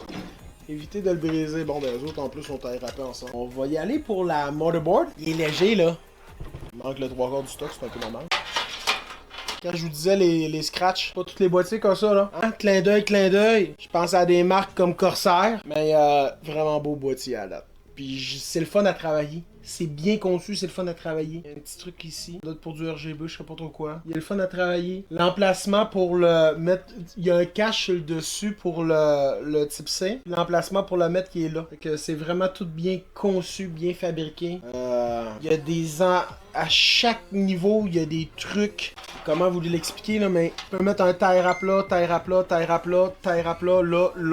éviter de le briser. Bon, ben, les autres, en plus, on taille râpé ensemble. On va y aller pour la motherboard. Il est léger, là. Il manque le 3/4 du stock, c'est un peu normal. Quand je vous disais les scratchs, pas tous les boîtiers comme ça, là. Hein? Clin d'œil. Je pense à des marques comme Corsair. Mais vraiment beau boîtier à date. Puis c'est le fun à travailler. C'est bien conçu, c'est le fun à travailler. Il y a un petit truc ici, d'autres pour du RGB, je sais pas trop quoi. Il y a le fun à travailler. L'emplacement pour le mettre... Il y a un cache sur le dessus pour le type C. L'emplacement pour le mettre qui est là. Fait que c'est vraiment tout bien conçu, bien fabriqué. Il y a des... À chaque niveau, il y a des trucs. Comment vous l'expliquer là, mais je peux mettre un taille à plat, taille à plat, taille à plat, taille à plat, là. Tu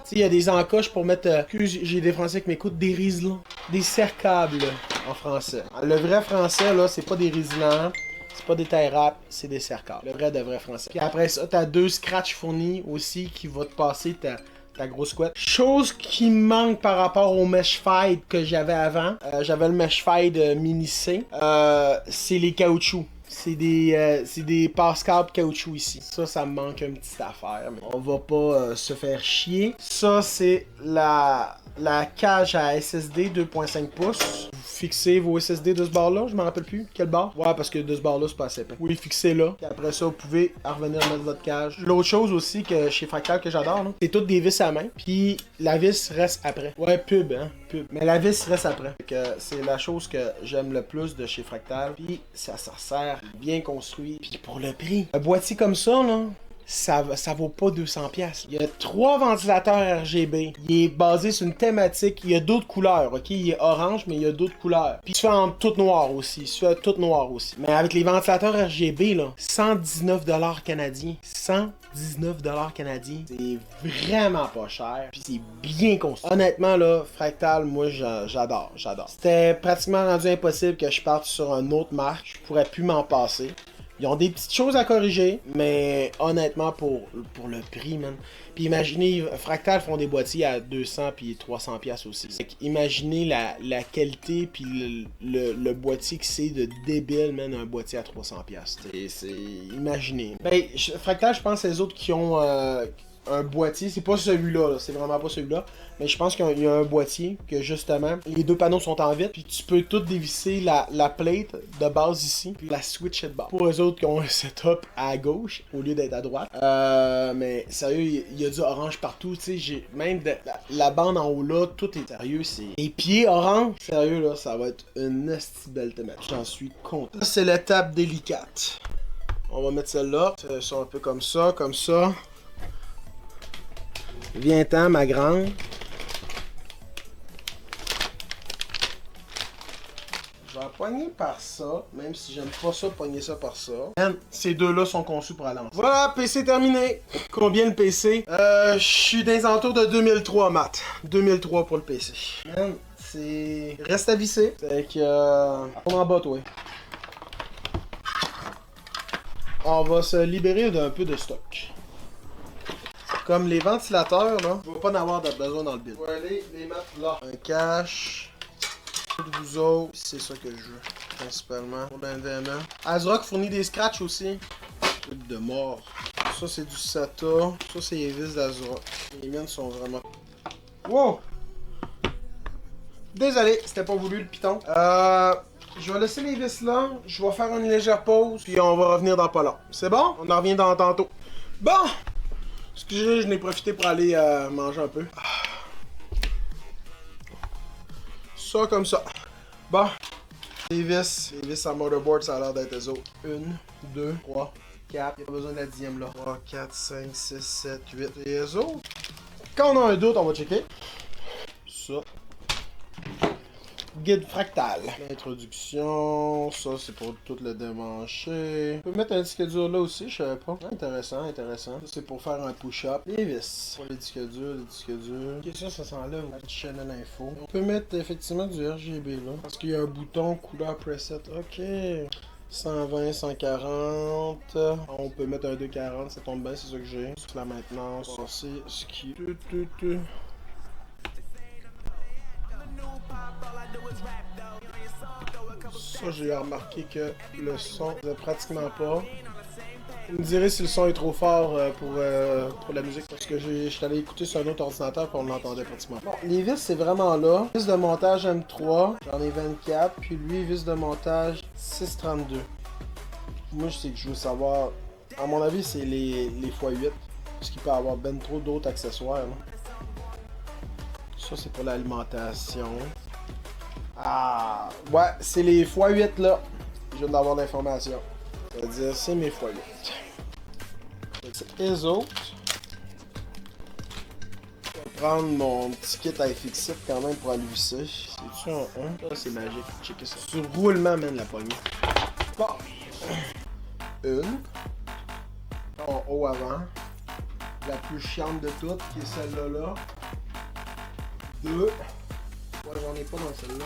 sais, il y a des encoches pour mettre... j'ai des français qui m'écoutent, des riselants. Des cercables en français. Le vrai français, là, c'est pas des riselants. C'est pas des tie wraps, c'est des cercables. Le vrai de vrai français. Puis après ça, t'as 2 scratchs fournis aussi qui vont te passer ta grosse couette. Chose qui me manque par rapport au mesh fide que j'avais avant. J'avais le mesh fide mini C. C'est les caoutchoucs. C'est des passe-câbles caoutchouc ici. Ça me manque une petite affaire. Mais on va pas se faire chier. Ça, c'est la cage à SSD 2.5 pouces. Vous fixez vos SSD de ce bord-là. Je me rappelle plus. Quel bord? Ouais, parce que de ce bord-là, c'est pas assez épais. Oui, fixez là. Et après ça, vous pouvez revenir mettre votre cage. L'autre chose aussi que chez Fractal que j'adore, c'est toutes des vis à main. Puis la vis reste après. Ouais, pub, hein. Pub. Mais la vis reste après. C'est la chose que j'aime le plus de chez Fractal. Puis ça sert bien construit. Puis pour le prix, un boîtier comme ça, là, ça vaut pas 200$. Il y a 3 ventilateurs RGB. Il est basé sur une thématique. Il y a d'autres couleurs, ok? Il est orange, mais il y a d'autres couleurs. Puis il se fait en tout noir aussi. Il se fait tout noir aussi. Mais avec les ventilateurs RGB, là, 119$ canadiens. 119$ canadiens. C'est vraiment pas cher. Puis c'est bien construit. Honnêtement, là, Fractal, moi, j'adore. C'était pratiquement rendu impossible que je parte sur une autre marque. Je pourrais plus m'en passer. Ils ont des petites choses à corriger, mais honnêtement, pour le prix, man. Puis imaginez, Fractal font des boîtiers à 200 puis 300$ aussi. Imaginez la qualité puis le boîtier que c'est de débile, man, un boîtier à 300$. Imaginez. Ben, Fractal, je pense, c'est les autres qui ont un boîtier. C'est pas celui-là, -là. C'est vraiment pas celui-là. Mais je pense qu'il y a un boîtier que justement, les deux panneaux sont en vitre. Puis tu peux tout dévisser la plate de base ici. Puis la switch de base. Pour eux autres qui ont un setup à gauche au lieu d'être à droite. Mais sérieux, il y a du orange partout. Tu sais, j'ai même la bande en haut là, tout est sérieux. C'est les pieds orange. Sérieux là, ça va être une esti belle thématique. J'en suis content. C'est l'étape délicate. On va mettre celle-là. Ça sont un peu comme ça, comme ça. Viens-t'en, ma grande. Je vais pogner par ça, même si j'aime pas ça, pogner ça par ça. Man, ces deux-là sont conçus pour aller ensemble. Voilà, PC terminé. Combien le PC? Je suis dans les alentours de 2003, Matt. 2003 pour le PC. Man, c'est... Reste à visser. Fait que... On en bas, toi. On va se libérer d'un peu de stock. Comme les ventilateurs, là, je vais pas en avoir besoin dans le build. Je vais aller les mettre là. Un cache. De vous autres, c'est ça que je veux, principalement. Pour l'NVMe. ASRock fournit des scratchs aussi. Truc de mort. Ça, c'est du SATA. Ça, c'est les vis d'ASRock. Les miennes sont vraiment... Wow! Désolé, c'était pas voulu le piton. Je vais laisser les vis là. Je vais faire une légère pause. Puis on va revenir dans pas long. C'est bon? On en revient dans tantôt. Bon! Excusez, je n'ai profité pour aller manger un peu. Ça comme ça. Bon. Les vis à motherboard, ça a l'air d'être les autres. 1, 2, 3, 4. Il n'y a pas besoin de la 10e là. 3, 4, 5, 6, 7, 8. Et les autres. Quand on a un doute, on va checker. Ça. Guide fractal. L'introduction, ça c'est pour tout le démancher. On peut mettre un disque dur là aussi, je savais pas. Intéressant, intéressant. Ça c'est pour faire un push-up. Les vis. Pour les disques durs, Ok, ça s'enlève au channel info. On peut mettre effectivement du RGB là. Parce qu'il y a un bouton couleur preset. Ok. 120, 140. On peut mettre un 240, ça tombe bien, c'est ça que j'ai. Sur la maintenance, ça c'est ce qui... Ça, j'ai remarqué que le son ne pratiquement pas. Vous me direz si le son est trop fort pour la musique. Parce que je suis allé écouter sur un autre ordinateur et on l'entendait pratiquement pas. Bon, les vis, c'est vraiment là. Vis de montage M3, j'en ai 24. Puis lui, vis de montage 632. Moi, je sais que je veux savoir. À mon avis, c'est les x8. Parce qu'il peut y avoir ben trop d'autres accessoires. Là. Ça, c'est pour l'alimentation. Ah, ouais, c'est les x8 là. Je viens d'avoir l'information. C'est-à-dire, c'est mes x8. C'est les autres. Je vais prendre mon petit kit à FX7 quand même pour aller visser. C'est-tu un 1? Ça, c'est magique. Checker ça. Sur roulement, même la poignée. Bon. Une. En haut avant. La plus chiante de toutes, qui est celle-là là. 2. Ouais, j'en ai pas dans celle-là.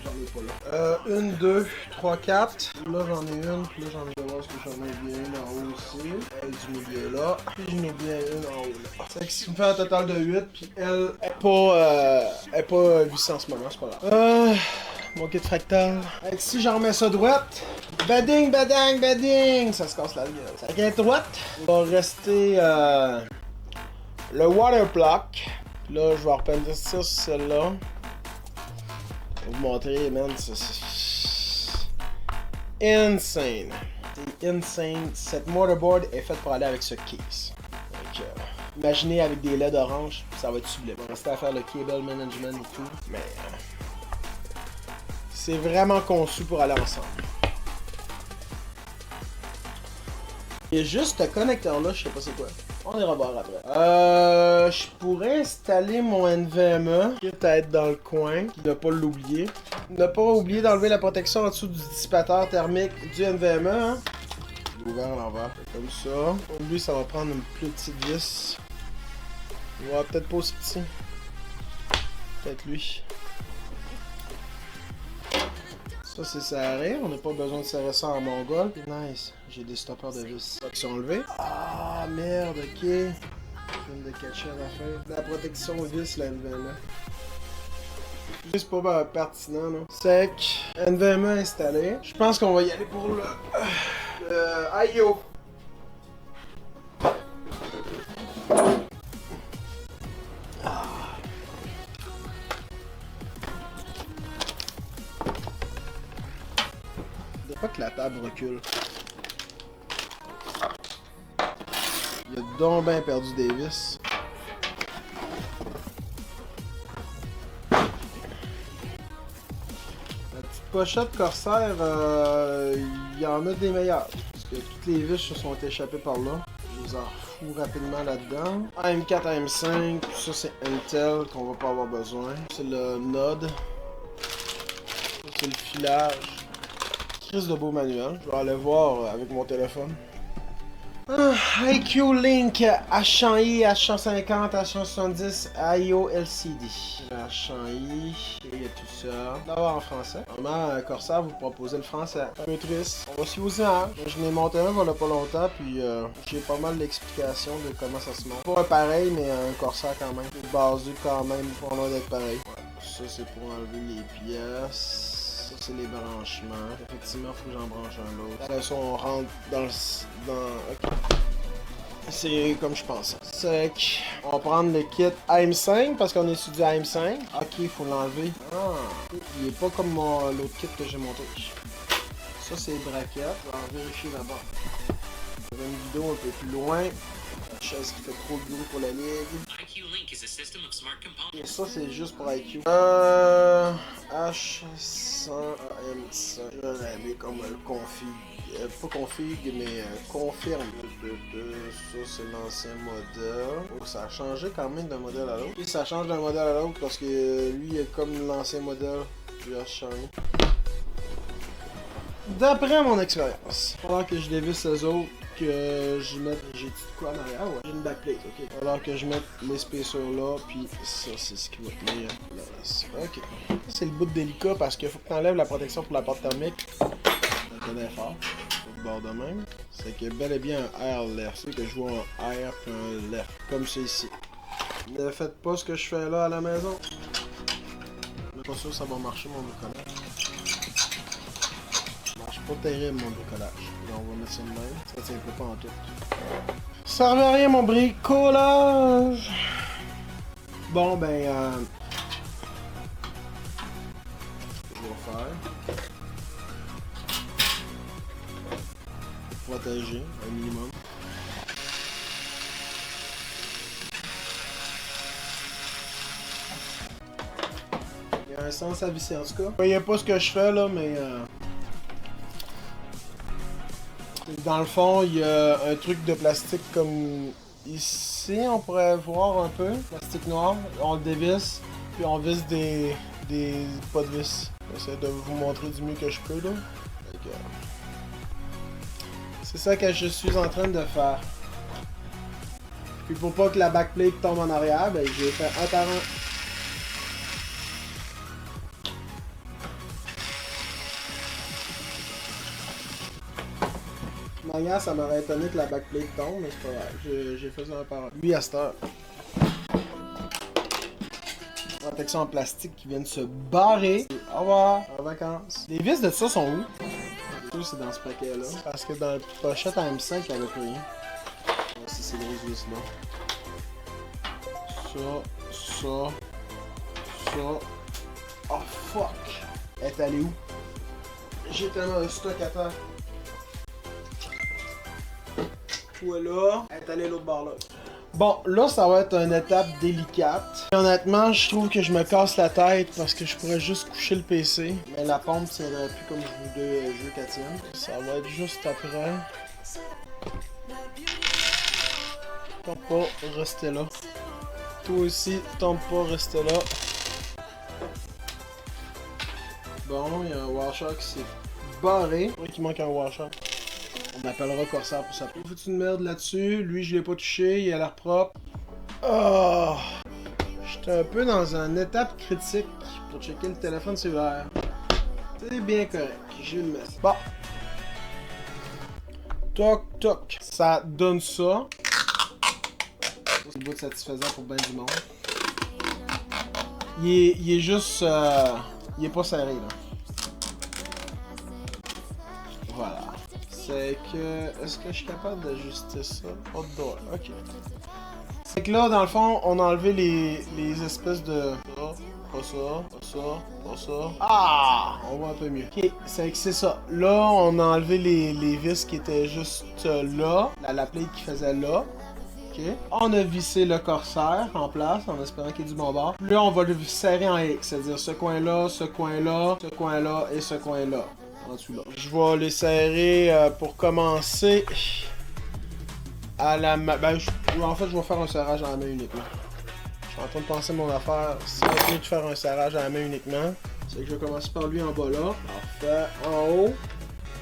J'en ai pas là. 1, 2, 3, 4. Là, j'en ai une. Puis là, j'en ai voir ce que j'en ai bien une en haut aussi. Elle du milieu là. Puis j'en ai bien une en haut là. C'est ce qui me fait un total de 8. Puis elle est pas vissée en ce moment, c'est pas grave. Mon kit fractal. Et si j'en remets ça droite. Bading, badang, bading. Ça se casse la gueule. Ça va être droite. Il va rester le water block. Là, je vais repeindre ça sur celle-là. Pour vous montrer, man, c'est insane. C'est insane. Cette motherboard est faite pour aller avec ce case. Donc, imaginez avec des LED orange, ça va être sublime. On va rester à faire le cable management et tout, mais c'est vraiment conçu pour aller ensemble. Il y a juste ce connecteur-là, je sais pas c'est quoi. On ira voir après. Je pourrais installer mon NVMe, quitte à être dans le coin, ne pas l'oublier. Ne pas oublier d'enlever la protection en dessous du dissipateur thermique du NVMe. Hein? Ouvert à l'envers, comme ça. Pour lui, ça va prendre une plus petite vis. Ouais, peut-être pas aussi petit. Peut-être lui. Ça, c'est serré. On n'a pas besoin de serrer ça en mongol. Nice. J'ai des stoppers de vis qui sont enlevés. Ah, merde, ok. Je viens de catcher à la fin. La protection vis, la NVMe. C'est pas pertinent, non. Sec. NVMe installé. Je pense qu'on va y aller pour le IO. pas que la table recule. Il a donc bien perdu des vis. La petite pochette Corsair, il y en a des meilleures. Parce que toutes les vis se sont échappées par là. Je les en fous rapidement là-dedans. AM4, AM5, ça c'est Intel qu'on va pas avoir besoin. C'est le Node. Ça c'est le filage. Crise de beau manuel. Je vais aller voir avec mon téléphone. IQ Link H100i, H150, H170, IO LCD. H100i, il y a tout ça. D'abord en français. Normalement, Corsair vous proposez le français. Un peu triste. On va s'y vous dire. Je n'ai monté un il y a pas longtemps, puis j'ai pas mal d'explications de comment ça se monte. Pas un pareil, mais un Corsair quand même. Basé quand même, pas loin d'être pareil. Ouais. Ça, c'est pour enlever les pièces. Ça, c'est les branchements. Effectivement, faut que j'en branche un autre. De toute façon, on rentre dans le... Ok. C'est comme je pensais. C'est que... On va prendre le kit AM5 parce qu'on est sur du AM5. Ok, il faut l'enlever. Ah, il est pas comme l'autre kit que j'ai monté. Ça, c'est les braquettes. On va en vérifier d'abord. J'avais une vidéo un peu plus loin. La chaise qui fait trop de bruit pour la ligue. Et ça, c'est juste pour IQ. H100 AM5. Je vais aller comme le config. Pas config, mais confirme. Ça, c'est l'ancien modèle. Oh, ça a changé quand même d'un modèle à l'autre. Et ça change d'un modèle à l'autre parce que lui, il est comme l'ancien modèle du H100. D'après mon expérience, pendant que je dévisse les autres, que je mette. J'ai dit quoi en arrière? Ouais, j'ai une backplate, ok. Alors que je mette les spacers là, puis ça, c'est ce qui va tenir là. Ok. C'est le bout délicat parce qu'il faut que tu enlèves la protection pour la porte thermique. Ça tenait fort. Sur le bord de même. C'est qu'il y a bel et bien un air left. C'est que je vois un air puis un left. Comme ça ici. Ne faites pas ce que je fais là à la maison. Je suis pas sûr que ça va marcher mon bricolage. Pas terrible mon bricolage. Là, on va mettre ça de même. Ça tient pas en tout. Ça servait à rien mon bricolage. Bon ben je vais faire. Protéger un minimum. Il y a un sens à visser en tout cas. Vous voyez pas ce que je fais là, mais dans le fond, il y a un truc de plastique comme ici, on pourrait voir un peu. Plastique noir, on le dévisse, puis on visse des pas de vis. J'essaie de vous montrer du mieux que je peux là. C'est ça que je suis en train de faire. Puis pour pas que la backplate tombe en arrière, ben je vais faire un par un. Manière, ça m'aurait étonné que la backplate tombe, mais c'est pas grave. J'ai fait ça un par un. Lui, à cette heure. Protection en plastique qui vient de se barrer. Au revoir, en vacances. Les vis de ça sont où? C'est dans ce paquet-là. Parce que dans la pochette AM5, il n'y avait plus rien. C'est ces grosses vis-là. Ça. Oh fuck! Elle est allée où? J'ai tellement de stock à terre. Voilà. Elle est allée l'autre bord là. Bon, là, ça va être une étape délicate. Et honnêtement, je trouve que je me casse la tête parce que je pourrais juste coucher le PC. Mais la pompe tiendrait plus comme je veux qu'elle tienne. Ça va être juste après. Tombe pas, restez là. Toi aussi, tombe pas, restez là. Bon, il y a un washer qui s'est barré. Oui, qu'il manque un washer. On appellera Corsair pour ça. Il faut une merde là-dessus. Lui, je l'ai pas touché. Il a l'air propre. Oh! J'étais un peu dans une étape critique pour checker le téléphone cellulaire. C'est bien correct. Je vais le mettre. Bon. Toc, toc. Ça donne ça. C'est le bout de satisfaisant pour ben du monde. Il est juste... il est pas serré, là. Voilà. C'est que... Est-ce que je suis capable d'ajuster ça? Outdoor, ok. C'est que là, dans le fond, on a enlevé les espèces de... Pas ça, pas ça, pas ça. Ah! On voit un peu mieux. Ok, c'est ça. Là, on a enlevé les vis qui étaient juste là. La plate qui faisait là. Ok. On a vissé le corsaire en place en espérant qu'il y ait du bon bord. Là, on va le serrer en X, c'est-à-dire ce coin-là, ce coin-là, ce coin-là et ce coin-là. En dessous là. Je vais les serrer pour commencer à la main. Ben, en fait, je vais faire un serrage à la main uniquement. Je suis en train de penser mon affaire. Si on mieux de faire un serrage à la main uniquement, c'est que je vais commencer par lui en bas là. Parfait. En haut.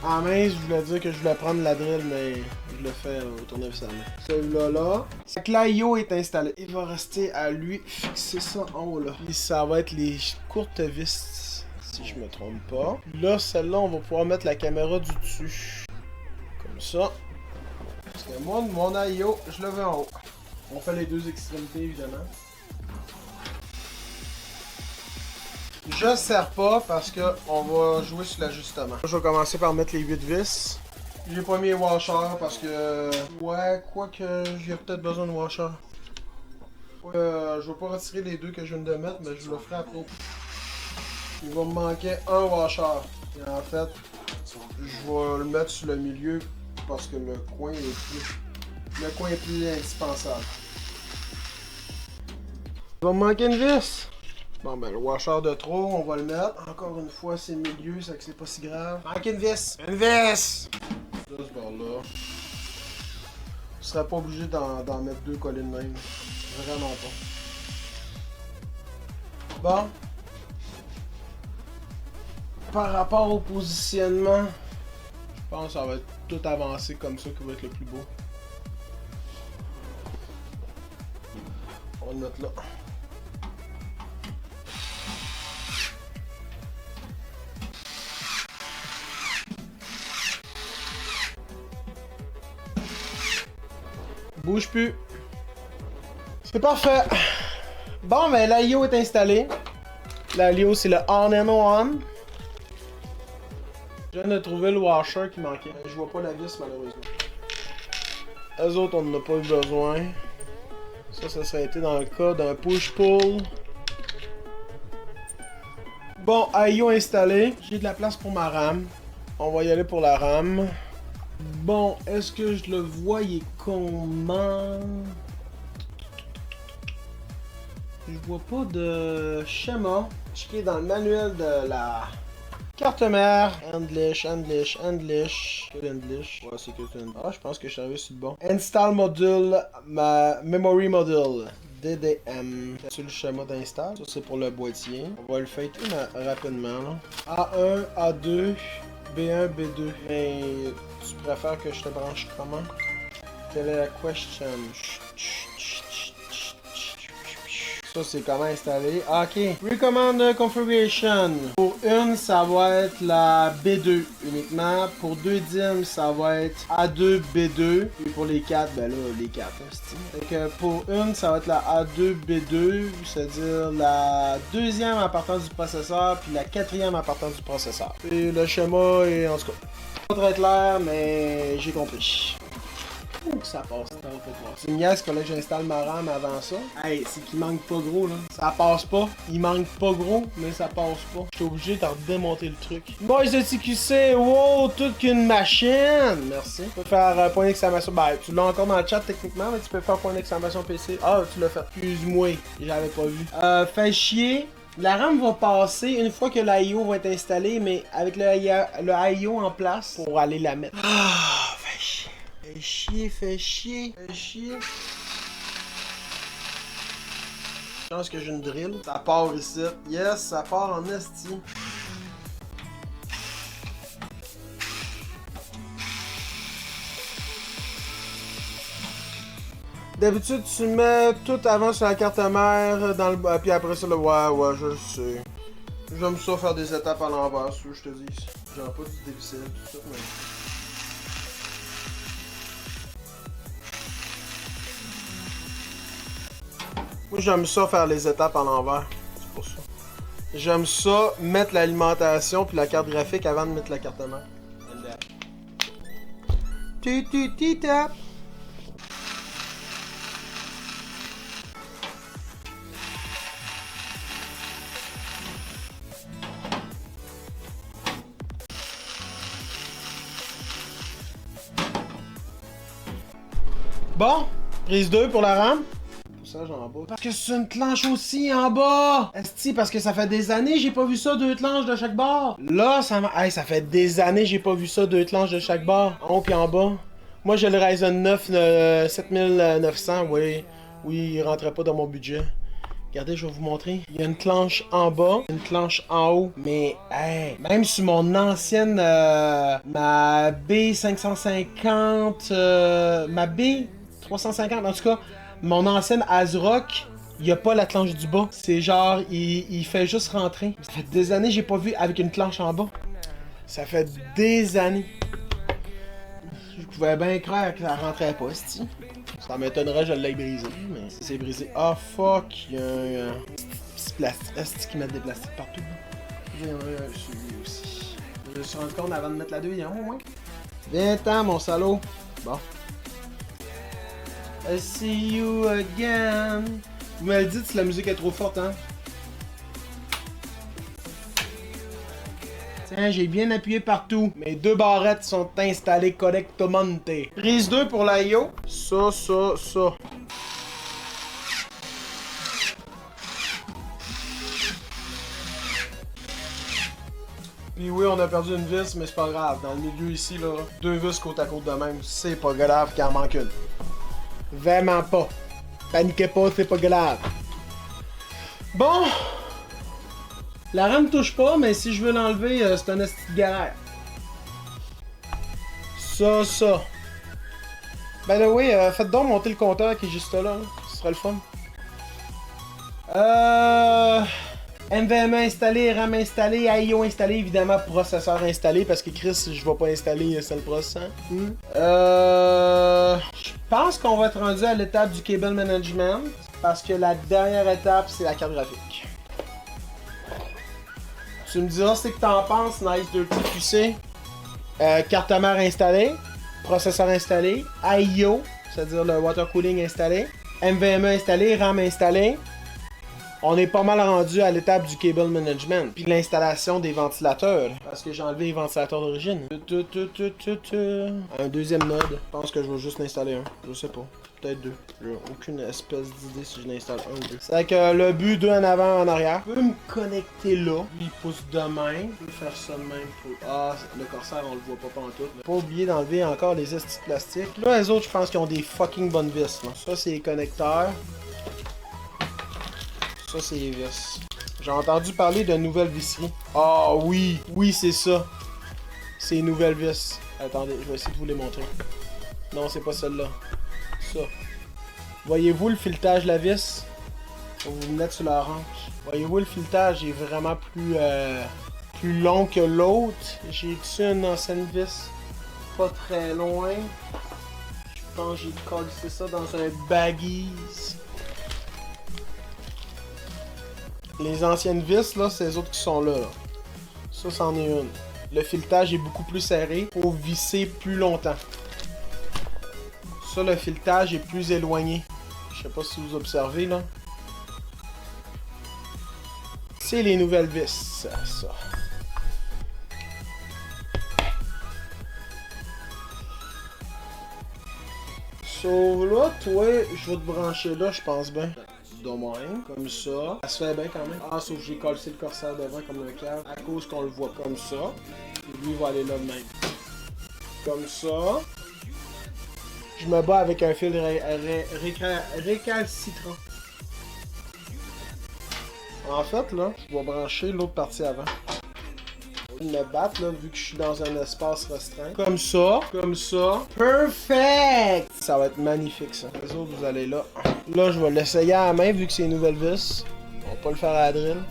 En main, je voulais dire que je voulais prendre la drill, mais je le fais au tournevis à la main. Celui-là, là. C'est que l'IO est installé. Il va rester à lui fixer ça en haut là. Puis ça va être les courtes vis, si je me trompe pas. Là, celle-là, on va pouvoir mettre la caméra du dessus. Comme ça. Parce que moi, mon IO, je le veux en haut. On fait les deux extrémités, évidemment. Je serre pas parce que on va jouer sur l'ajustement. Je vais commencer par mettre les 8 vis. J'ai pas mis les washers parce que... Ouais, quoique j'ai peut-être besoin de washers. Je vais pas retirer les deux que je viens de mettre, mais je le ferai après. Il va me manquer un washer. Et en fait, je vais le mettre sur le milieu parce que le coin est plus indispensable. Il va me manquer une vis. Bon ben le washer de trop, on va le mettre. Encore une fois, c'est milieu, ça que c'est pas si grave. Manque une vis! Une vis! Là, ce bord-là. Je serais pas obligé d'en mettre deux collés de même. Vraiment pas. Bon. Par rapport au positionnement, je pense que ça va être tout avancé comme ça qui va être le plus beau. On va le mettre là. Bouge plus. C'est parfait. Bon, ben l'IO est installé. L'IO, c'est le on and on. Je viens de trouver le washer qui manquait. Je vois pas la vis, malheureusement. Eux autres, on n'en a pas eu besoin. Ça serait été dans le cas d'un push-pull. Bon, IO installé. J'ai de la place pour ma RAM. On va y aller pour la RAM. Bon, est-ce que je le voyais comment? Je vois pas de schéma. Checker dans le manuel de la carte mère. Handlish. Ouais, c'est que c'est une... Ah, je pense que je suis arrivé sur le bon. Install module, memory module. DDM. C'est le schéma d'install. Ça, c'est pour le boîtier. On va le faire tout rapidement. Là. A1, A2, B1, B2. Mais tu préfères que je te branche comment? Quelle est la question? Ça, c'est comment installer. Ah, ok. Recommend configuration. Pour une, ça va être la B2 uniquement. Pour 2 DIMM, ça va être A2, B2. Et pour les 4, ben là, les 4. Fait que pour une, ça va être la A2, B2. C'est-à-dire la deuxième en partant du processeur, puis la quatrième en partant du processeur. Et le schéma est, en tout cas, pas très clair, mais j'ai compris. Ça passe tant pour voir. C'est une niaise que là j'installe ma RAM avant ça. Hey, c'est qu'il manque pas gros là. Ça passe pas. Il manque pas gros, mais ça passe pas. J'étais obligé de redémonter le truc. Boys de TQC, wow, toute qu'une machine! Merci. Tu peux faire point d'exclamation. Ben, tu l'as encore dans le chat techniquement, mais tu peux faire point d'exclamation PC. Ah, tu l'as fait. Excuse-moi, j'avais pas vu. Fait chier. La RAM va passer une fois que l'IO va être installé, mais avec le IO en place pour aller la mettre. Ah, fait chier. Fais chier. Je pense que j'ai une drill. Ça part ici. Yes, ça part en esti. D'habitude, tu mets tout avant sur la carte mère, dans le... puis après ça, le... Ouais, je sais. J'aime ça faire des étapes à l'envers, si je te dis. J'aurais pas du dévisser tout ça, mais... Moi, j'aime ça faire les étapes à l'envers. C'est pour ça. J'aime ça mettre l'alimentation puis la carte graphique avant de mettre la carte mère. Tap. Bon, prise 2 pour la rame. Poussage en bas. Parce que c'est une planche aussi en bas! Esti, parce que ça fait des années j'ai pas vu ça, 2 planches de chaque bord. Là, ça m'a... Hey, ça fait des années j'ai pas vu ça, 2 planches de chaque bord. En haut pis en bas. Moi j'ai le Ryzen 9 7900, oui. Oui, il rentrait pas dans mon budget. Regardez, je vais vous montrer. Il y a une planche en bas, une planche en haut. Mais, hey, même sur mon ancienne, ma B550, ma B350, en tout cas, mon ancienne ASRock, il n'y a pas la planche du bas. C'est genre, il fait juste rentrer. Ça fait des années que j'ai pas vu avec une planche en bas. Ça fait des années. Je pouvais bien croire que ça rentrait pas, c'ti. Ça m'étonnerait que je l'ai brisé, mais c'est brisé. Ah fuck, il y a un petit plastique. Est-ce qu'ils mettent des plastiques partout? Il y en a celui aussi. Je me suis rendu compte avant de mettre la deuxième au moins. Viens-t'en mon salaud. Bon. I see you again. Vous me le dites si la musique est trop forte, hein? Tiens, j'ai bien appuyé partout. Mes 2 barrettes sont installées correctement. Prise 2 pour la IO. Ça. Puis oui, on a perdu une vis, mais c'est pas grave. Dans le milieu ici, là, 2 vis côte à côte de même, c'est pas grave qu'il en manque une. Vraiment pas. Paniquez pas, c'est pas grave. Bon. La rame touche pas, mais si je veux l'enlever, c'est un esti de galère. Ça. Ben là, oui, faites donc monter le compteur qui est juste là. Ce sera le fun. NVMe installé, RAM installé, IO installé, évidemment processeur installé parce que Chris, je vais pas installer seul processeur. Je pense qu'on va être rendu à l'étape du cable management parce que la dernière étape c'est la carte graphique. Tu me diras ce que t'en penses, Nice de QC. Carte mère installée, processeur installé, IO, c'est-à-dire le water cooling installé, NVMe installé, RAM installé. On est pas mal rendu à l'étape du cable management, puis l'installation des ventilateurs, parce que j'ai enlevé les ventilateurs d'origine. Un deuxième node, je pense que je vais juste l'installer un, je sais pas. Peut-être 2. J'ai aucune espèce d'idée si je l'installe 1 ou 2. C'est que le but 2 en avant, en arrière. Je peux me connecter là. Il pousse de même. Je peux faire ça de même. Ah, le Corsair, on le voit pas pantoute. Pas oublier d'enlever encore les estis plastiques. Là, les autres, je pense qu'ils ont des fucking bonnes vis. Là. Ça, c'est les connecteurs. Ça, c'est les vis. J'ai entendu parler de nouvelles visseries. Ah oui, oui, c'est ça. C'est les nouvelles vis. Attendez, je vais essayer de vous les montrer. Non, c'est pas celle-là. Ça. Voyez-vous le filetage de la vis? On va vous mettre sur la hanche. Voyez-vous le filetage est vraiment plus long que l'autre. J'ai dessus une ancienne vis pas très loin. Je pense que j'ai collé ça dans un baggies. Les anciennes vis là, c'est les autres qui sont là. Ça, c'en est une. Le filetage est beaucoup plus serré pour visser plus longtemps. Ça, le filetage est plus éloigné. Je sais pas si vous observez, là. C'est les nouvelles vis, ça. So, là, toi, je vais te brancher là, je pense bien. De même, comme ça. Ça se fait bien quand même. Ah, sauf que j'ai collé le Corsair devant comme un câble. À cause qu'on le voit comme ça. Et lui, il va aller là de même. Comme ça. Je me bats avec un fil récalcitrant. En fait, là, je vais brancher l'autre partie avant. Je vais me battre, là, vu que je suis dans un espace restreint. Comme ça, comme ça. Perfect! Ça va être magnifique, ça. Les autres, vous allez là. Là, je vais l'essayer à la main, vu que c'est une nouvelle vis. On va pas le faire à la drill.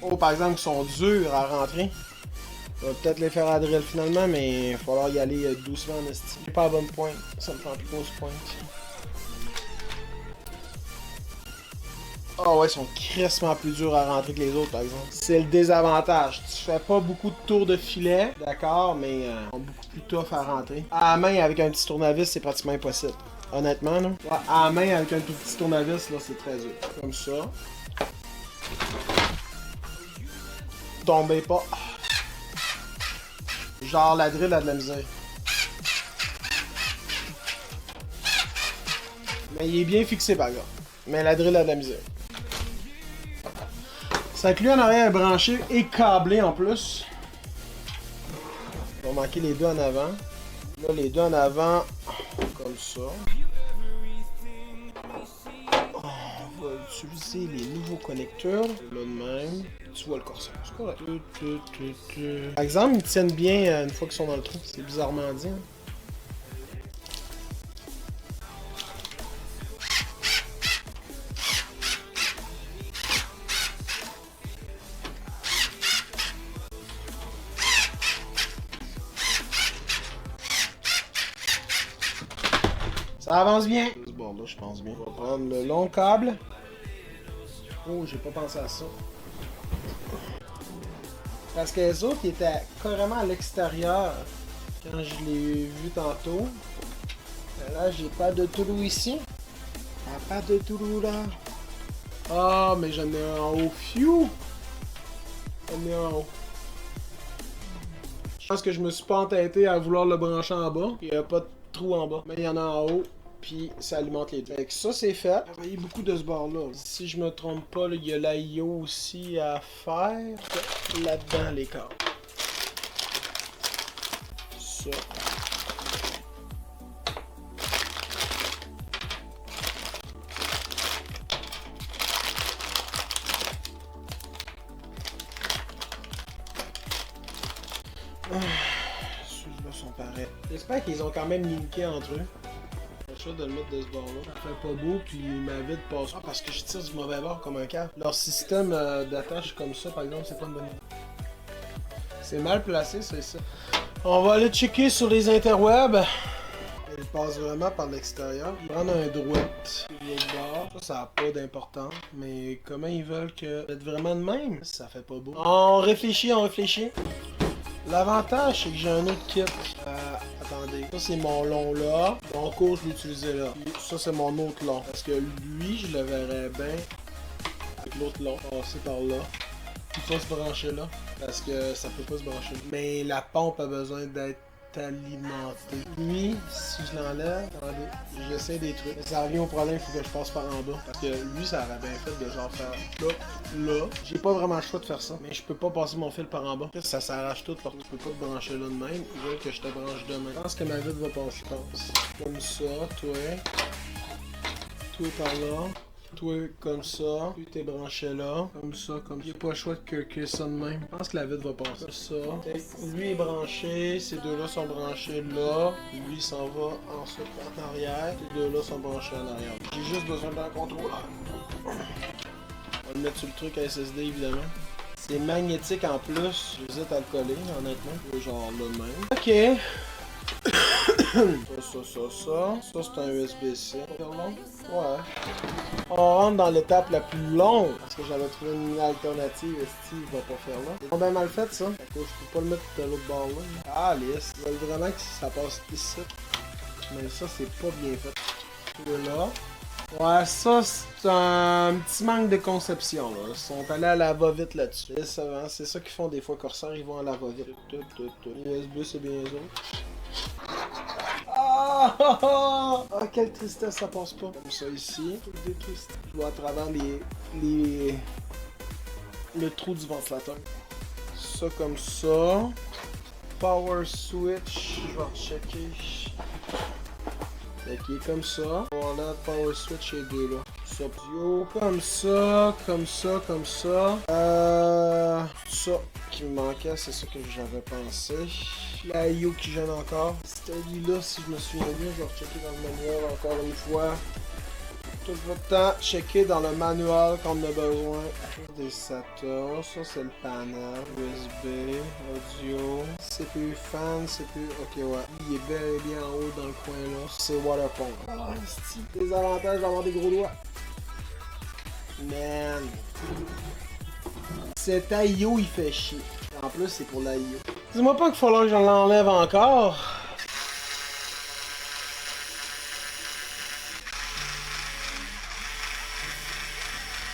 Oh, par exemple, ils sont durs à rentrer. On va peut-être les faire à drill finalement, mais il va falloir y aller doucement en esti. J'ai pas la bonne pointe, ça me prend plus grosse pointe. Oh ouais, ils sont crissement plus durs à rentrer que les autres par exemple. C'est le désavantage. Tu fais pas beaucoup de tours de filet, d'accord, mais ils sont beaucoup plus tough à rentrer. À la main avec un petit tournevis, c'est pratiquement impossible. Honnêtement, là. Ouais, à la main avec un tout petit tournevis, là, c'est très dur. Comme ça. Tombez pas. Genre la drill a de la misère. Mais il est bien fixé par contre. Mais la drill a de la misère. Ça que lui en arrière est branché et câblé en plus. On va manquer les deux en avant. Là, les deux en avant, comme ça. On va utiliser les nouveaux connecteurs. Là de même. Tu vois le corsaire. C'est correct. Par exemple, ils tiennent bien une fois qu'ils sont dans le trou. C'est bizarrement dit. Hein? Ça avance bien. Ce bord-là, je pense bien. On va prendre le long câble. Oh, j'ai pas pensé à ça. Parce que les autres, ils étaient carrément à l'extérieur quand je l'ai vu tantôt. Là, j'ai pas de trou ici. Pas de trou là. Ah, mais j'en ai un en haut. Phew! J'en ai un en haut. Je pense que je me suis pas entêté à vouloir le brancher en bas. Il n'y a pas de trou en bas. Mais il y en a en haut. Puis ça alimente les deux. Fait que ça, c'est fait. Il y a beaucoup de ce bord-là. Si je me trompe pas, il y a l'IO aussi à faire. Là-dedans, les câbles. Ça. Ceux-là sont pareils. J'espère qu'ils ont quand même linké entre eux. De le mettre de ce bord-là. Ça fait pas beau, puis ma vie passe. Ah, parce que je tire du mauvais bord comme un câble. Leur système d'attache comme ça, par exemple, c'est pas une bonne idée. C'est mal placé, c'est ça. On va aller checker sur les interwebs. Il passe vraiment par l'extérieur. Prendre un droite. Ça n'a pas d'importance. Mais comment ils veulent que être vraiment de même? Ça fait pas beau. On réfléchit, on réfléchit. L'avantage, c'est que j'ai un autre kit. Attendez, ça c'est mon long là. Mon court, je l'utilisais là. Puis ça c'est mon autre long. Parce que lui, je le verrais bien avec l'autre long. Passer par là. Il faut se brancher là. Parce que ça peut pas se brancher. Mais la pompe a besoin d'être alimentée. Lui, si je l'enlève, attendez, j'essaie des trucs. Mais ça revient au problème, il faut que je passe par en bas. Parce que lui, ça aurait bien fait de genre faire là. J'ai pas vraiment le choix de faire ça. Mais je peux pas passer mon fil par en bas. Ça s'arrache tout parce que je peux pas te brancher là de même. Ils veulent que je te branche de même. Je pense que ma vitre va passer, je pense. Comme ça, toi par là. Toi comme ça, puis t'es branché là, comme ça, comme ça. Y'a pas le choix de que ça de même. Je pense que la vitre va passer. Ça. Lui est branché, ces deux-là sont branchés là. Lui s'en va ensuite en arrière. Ces deux-là sont branchés en arrière. J'ai juste besoin d'un contrôleur. On va le mettre sur le truc à SSD évidemment. C'est magnétique en plus. J'hésite à le coller honnêtement. Genre là de même. Ok. Ça c'est un USB-C. Ouais. On rentre dans l'étape la plus longue. Parce que j'avais trouvé une alternative. Steve va pas faire là. C'est bien mal fait ça. Je peux pas le mettre de l'autre bord là. Ah, lisse. Ils veulent vraiment que ça passe ici. Mais ça, c'est pas bien fait. Là. Ouais, ça, c'est un petit manque de conception, là. Ils sont allés à la va-vite là-dessus. C'est ça qu'ils font des fois, Corsair, ils vont à la va-vite. USB, c'est bien les autres. Ah, quelle tristesse, ça passe pas. Comme ça ici. Je vois à travers le trou du ventilateur. Ça comme ça. Power switch. Je vais rechecker. Fait qu'il est comme ça. Voilà, power switch et deux là. Ça, comme ça, comme ça, comme ça. Ça qui me manquait, c'est ça que j'avais pensé. La IO qui gêne encore. C'était lui-là, si je me souviens bien, je vais rechecker dans le manuel encore une fois. Tout le temps, checker dans le manuel quand on a besoin. Des SATA, ça c'est le panel, USB, audio, CPU fan, CPU, ok ouais. Il est bel et bien en haut dans le coin là. C'est water pump. Ah, c'est des avantages d'avoir des gros doigts. Man. Cet IO il fait chier. En plus c'est pour l'IO. Dis-moi pas qu'il faut que j'en l'enlève encore.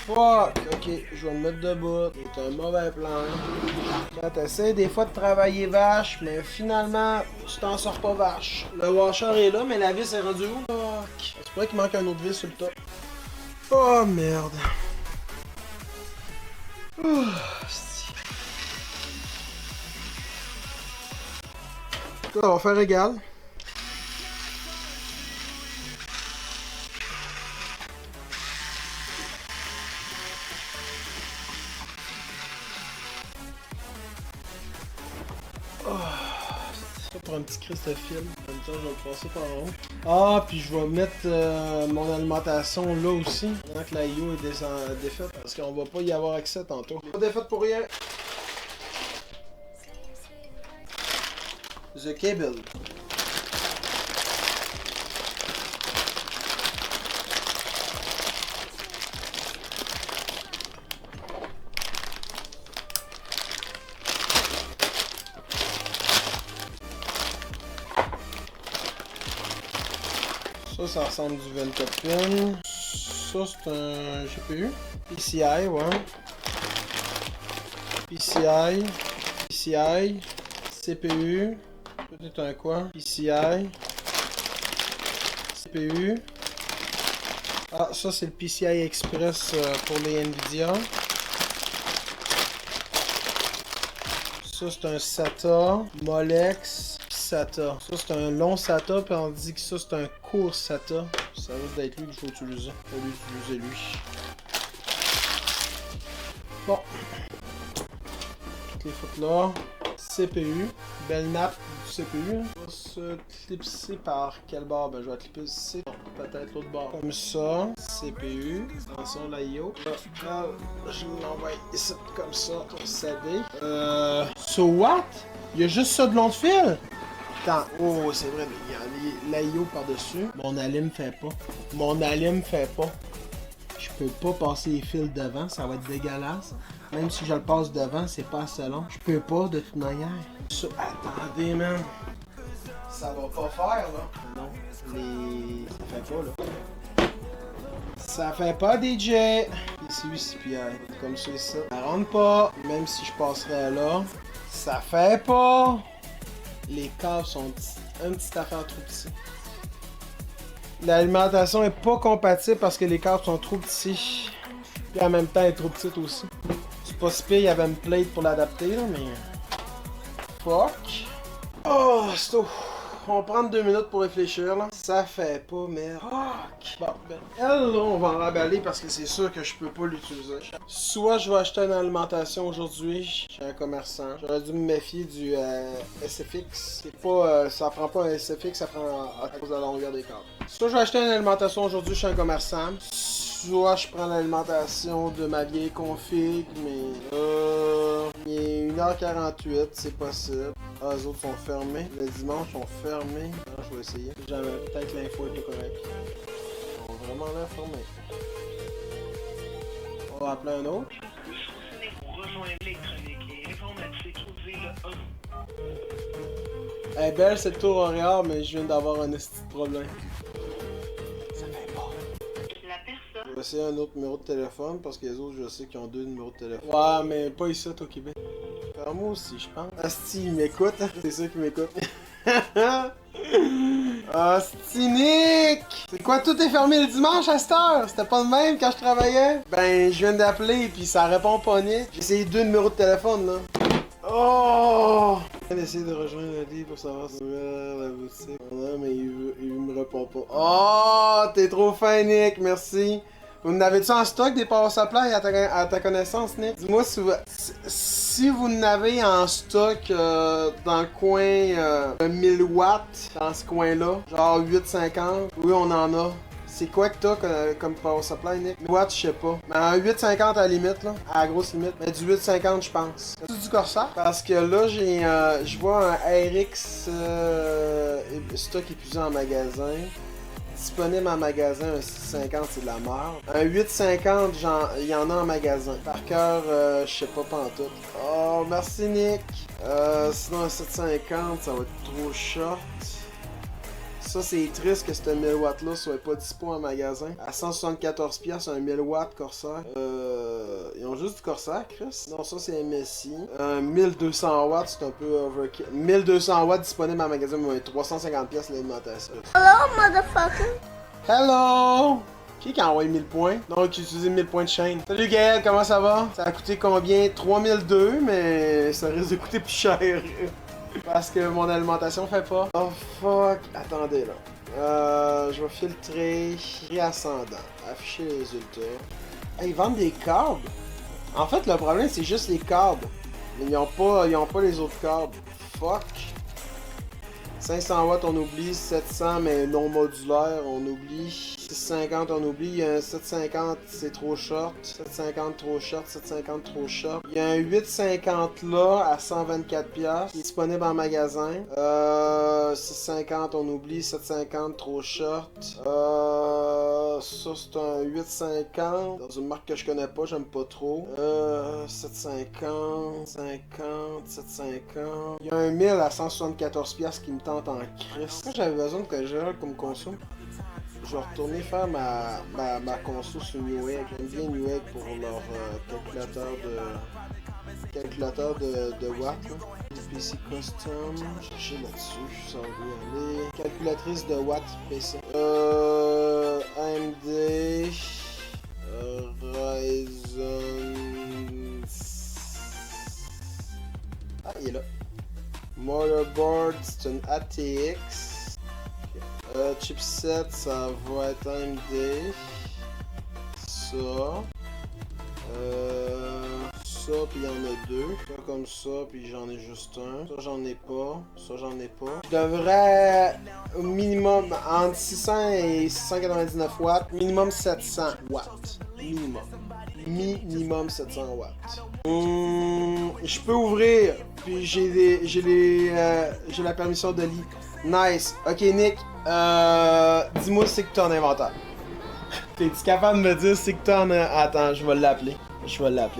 Fuck, ok, je vais me mettre debout. C'est un mauvais plan. Quand t'essaies des fois de travailler vache, mais finalement, tu t'en sors pas vache. Le washer est là, mais la vis est rendue où? C'est vrai qu'il manque un autre vis sur le top. Oh merde. Oh, on va faire égal. Pour un petit Christ de fil. En même temps, je vais le passer par en haut. Ah, puis je vais mettre mon alimentation là aussi. Pendant que la IO est défaite. Parce qu'on va pas y avoir accès tantôt. Pas défaite pour rien. The cable. Ça ressemble du 24 pins. Ça, c'est un GPU. PCI, ouais. PCI. CPU. Peut-être un quoi? PCI. CPU. Ah, ça, c'est le PCI Express pour les Nvidia. Ça, c'est un SATA. Molex. SATA. Ça, c'est un long SATA, puis on dit que ça, c'est un court SATA. Ça risque d'être lui qu'il faut utiliser. Faut utiliser lui. Bon. Toutes les fautes là. CPU. Belle nappe du CPU. On va se clipser par quel bord? Ben, je vais clipser ici. Peut-être l'autre bord. Comme ça. CPU. Attention, la IO. Là, je l'envoie ici comme ça pour s'aider. So what? Il y a juste ça de long de fil? Attends, oh c'est vrai, mais il y a l'IO par-dessus. Mon alim fait pas. Je peux pas passer les fils devant, ça va être dégueulasse. Même si je le passe devant, c'est pas assez long. Je peux pas de toute manière. Ça, attendez, man. Ça va pas faire, là. Non, ça fait pas, là. Ça fait pas, DJ. Ici, puis comme ça, ici. Ça rentre pas, même si je passerais là. Ça fait pas. Les câbles sont un petit affaire trop petit. L'alimentation est pas compatible parce que les câbles sont trop petits. Puis en même temps, elle est trop petite aussi. C'est pas si pire, il y avait une plate pour l'adapter, là, mais... Fuck. Oh, c'est tout. On va prendre 2 minutes pour réfléchir, là. Ça fait pas, merde. Fuck. Bon, ben, elle, là, on va en remballer parce que c'est sûr que je peux pas l'utiliser. Soit je vais acheter une alimentation aujourd'hui chez un commerçant. J'aurais dû me méfier du SFX. C'est pas... ça prend pas un SFX, ça prend à cause de la longueur des câbles. Soit je vais acheter une alimentation aujourd'hui chez un commerçant. Soit je prends l'alimentation de ma vieille config, mais il est 1h48, c'est possible. Ah, les autres sont fermés. Les dimanches sont fermés. Ah, je vais essayer. Peut-être l'info est pas correcte. Ils sont vraiment là fermés. On va appeler un autre. Hey, belle, c'est le tour horaire, mais je viens d'avoir un petit problème. Je vais essayer un autre numéro de téléphone parce que les autres, je sais qu'ils ont 2 numéros de téléphone. Ouais, mais pas ici au Québec. Par moi aussi, je pense. Asti, il m'écoute. C'est sûr qu'il m'écoute. Asti, Nick! C'est quoi, tout est fermé le dimanche à cette heure? C'était pas le même quand je travaillais? Ben, je viens d'appeler puis ça répond pas, Nick. J'ai essayé 2 numéros de téléphone, là. Oh! Je viens d'essayer de rejoindre le livre pour savoir si la boutique. Non, mais il me répond pas. Oh! T'es trop fin, Nick, merci. Vous n'avez-tu en stock des power supply à ta connaissance, Nick? Dis-moi si vous n'avez en stock dans le coin 1000 watts, dans ce coin-là, genre 850, oui, on en a. C'est quoi que t'as comme power supply, Nick? 1000 watts, je sais pas. Mais un 850 à la limite, là, à la grosse limite. Mais du 850, je pense. C'est du Corsair? Parce que là, je vois un RX stock épuisé en magasin. Disponible en magasin, un 650 c'est de la merde. Un 850, il y en a en magasin. Par cœur, je sais pas pantoute. Oh, merci Nick. Sinon un 750, ça va être trop short. Ça c'est triste que ce 1000 watts là soit pas dispo en magasin. À 174$, un 1000 watts Corsair. Ils ont juste du Corsair, Chris. Non, ça c'est MSI. 1200 watts, c'est un peu overkill. 1200 watts disponible en magasin, mais 350$ l'alimentation. Hello, motherfucker! Hello! Qui a envoyé 1000 points? Donc, j'ai utilisé 1000 points de chaîne. Salut Gaël, comment ça va? Ça a coûté combien? 3002, mais ça risque de coûter plus cher. Parce que mon alimentation fait pas. Oh fuck, attendez là. Je vais filtrer. Prix ascendant. Afficher les résultats. Hey, ils vendent des câbles? En fait, le problème, c'est juste les câbles. Mais ils ont pas les autres câbles. Fuck. 500 watts, on oublie. 700, mais non modulaire, on oublie. 650, on oublie. Il y a un 750, c'est trop short. 750, trop short. 750, trop short. Il y a un 850 là, à 124$, qui est disponible en magasin. 650, on oublie. 750, trop short. Ça, c'est un 850. Dans une marque que je connais pas, j'aime pas trop. 750, 50, 750. Il y a un 1000 à 174$ qui me tente en crise. Quand j'avais besoin de que je comme conso, je vais retourner faire ma conso sur Newegg. J'aime bien Newegg pour leur calculateur de watts. Là. PC Custom, chercher là-dessus, ça va aller. Calculatrice de watts PC. AMD Ryzen. Ah, il est là. Motherboard, c'est une ATX. Chipset, ça va être AMD. Ça, puis il y en a deux. Ça comme ça, puis j'en ai juste un. Ça, j'en ai pas. Ça, j'en ai pas. Je devrais au minimum entre 600 et 699 watts. Minimum 700 watts. Minimum 700 watts. Je peux ouvrir, puis j'ai la permission de lit. Nice. Ok, Nick. Dis-moi c'est que t'as en inventaire. T'es-tu capable de me dire c'est que t'as en... Attends, je vais l'appeler. Ça va être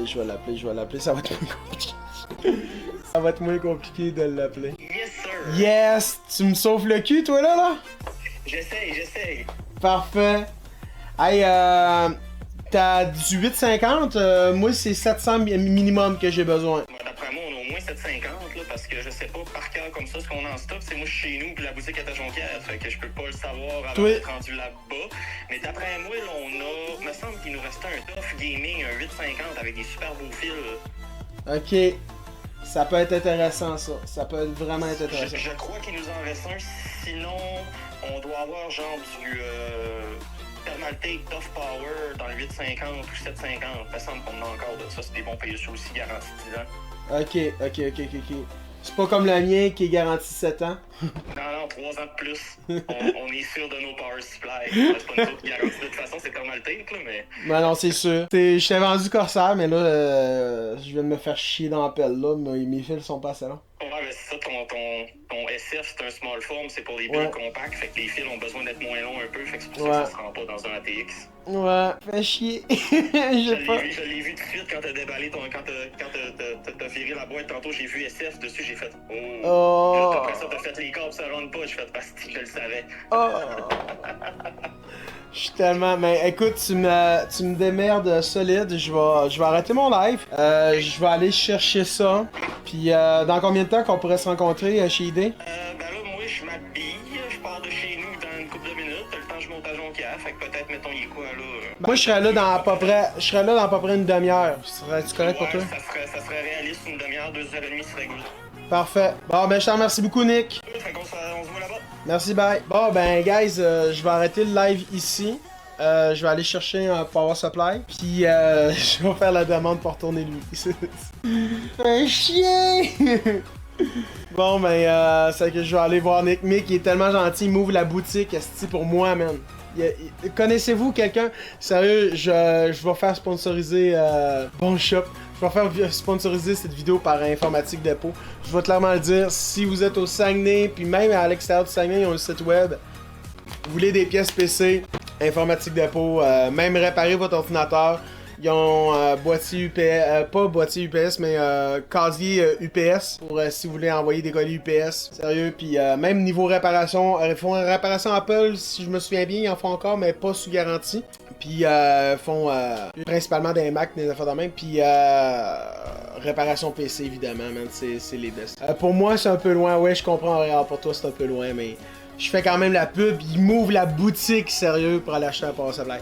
moins compliqué. Ça va être moins compliqué de l'appeler. Yes, sir. Yes! Tu me sauves le cul, toi, là? J'essaye. Parfait. Hey, t'as 1850? Moi, c'est 700 minimum que j'ai besoin. D'après moi, on a au moins 750, là, parce que je sais pas par cœur comme ça ce qu'on a en stock. C'est moi, je suis chez nous, puis la boutique est à Jonquière. Fait que je peux pas le savoir avant d'être rendu là-bas. Mais d'après moi, là, me semble qu'il nous restait un Tough Gaming, un 850 avec des super beaux fils. Ok. Ça peut être intéressant, ça. Ça peut vraiment être intéressant. Je crois qu'il nous en reste un. Sinon, on doit avoir genre du Thermaltake Tough Power dans le 850 ou 750. Il me semble qu'on en a encore de ça. C'est des bons PSU aussi, garantis 10 ans. Ok. C'est pas comme le mien qui est garanti 7 ans. Non, 3 ans de plus. On est sûr de nos power supply. C'est pas nous autres qui garantissent. De toute façon, c'est Thermaltake, là, mais... Ben non, c'est sûr. Je t'ai vendu Corsair, mais là, je viens de me faire chier dans la pelle, là. Mes fils sont pas assez longs. Ouais, mais c'est ça, ton SF, c'est un small form, c'est pour les builds compacts, fait que les fils ont besoin d'être moins longs un peu, fait que c'est pour ça que ça se rend pas dans un ATX. Ouais, fais chier. Je l'ai vu tout de suite quand t'as déballé quand t'as viré la boîte tantôt, j'ai vu SF dessus, j'ai fait oh. Après ça, t'as fait les câbles, ça rentre pas, j'ai fait bastille, je le savais. Oh. Je suis tellement... Mais écoute, tu me démerdes solide. Je vais arrêter mon live. Je vais aller chercher ça. Puis dans combien de temps qu'on pourrait se rencontrer chez ID? Ben là, moi, je m'habille. Je pars de chez nous dans une couple de minutes. Le temps que je monte à Jonquière. Fait que peut-être, mettons, il est quoi, là? Moi, je serais là dans à peu près une demi-heure. Serais-tu correct pour toi? Ça serait réaliste, une demi-heure, 2h30 serait good. Parfait. Bon, ben, je te remercie beaucoup, Nick. Fait qu'on se voit là-bas. Merci, bye. Bon, ben, guys, je vais arrêter le live ici. Je vais aller chercher un power supply. Puis, je vais faire la demande pour retourner lui. Un chien! Bon, ben, c'est que je vais aller voir Nick. Mick, il est tellement gentil. Il m'ouvre la boutique, esti, pour moi, man. Connaissez-vous quelqu'un? Sérieux, je vais faire sponsoriser Bon Shop. Je vais faire sponsoriser cette vidéo par Informatique Dépôt. Je vais clairement le dire, si vous êtes au Saguenay, puis même à l'extérieur du Saguenay, ils ont un site web. Vous voulez des pièces PC, Informatique Dépôt, même réparer votre ordinateur. Ils ont boîtier UPS, pas boîtier UPS, mais casier UPS pour si vous voulez envoyer des colis UPS. Sérieux, puis même niveau réparation, ils font une réparation Apple, si je me souviens bien, ils en font encore, mais pas sous garantie. Puis font principalement des Mac, des affaires de même, puis réparation PC évidemment, man, c'est les best. Pour moi, c'est un peu loin, ouais, je comprends, pour toi c'est un peu loin, mais je fais quand même la pub. Il m'ouvre la boutique, sérieux, pour aller acheter un Power Supply.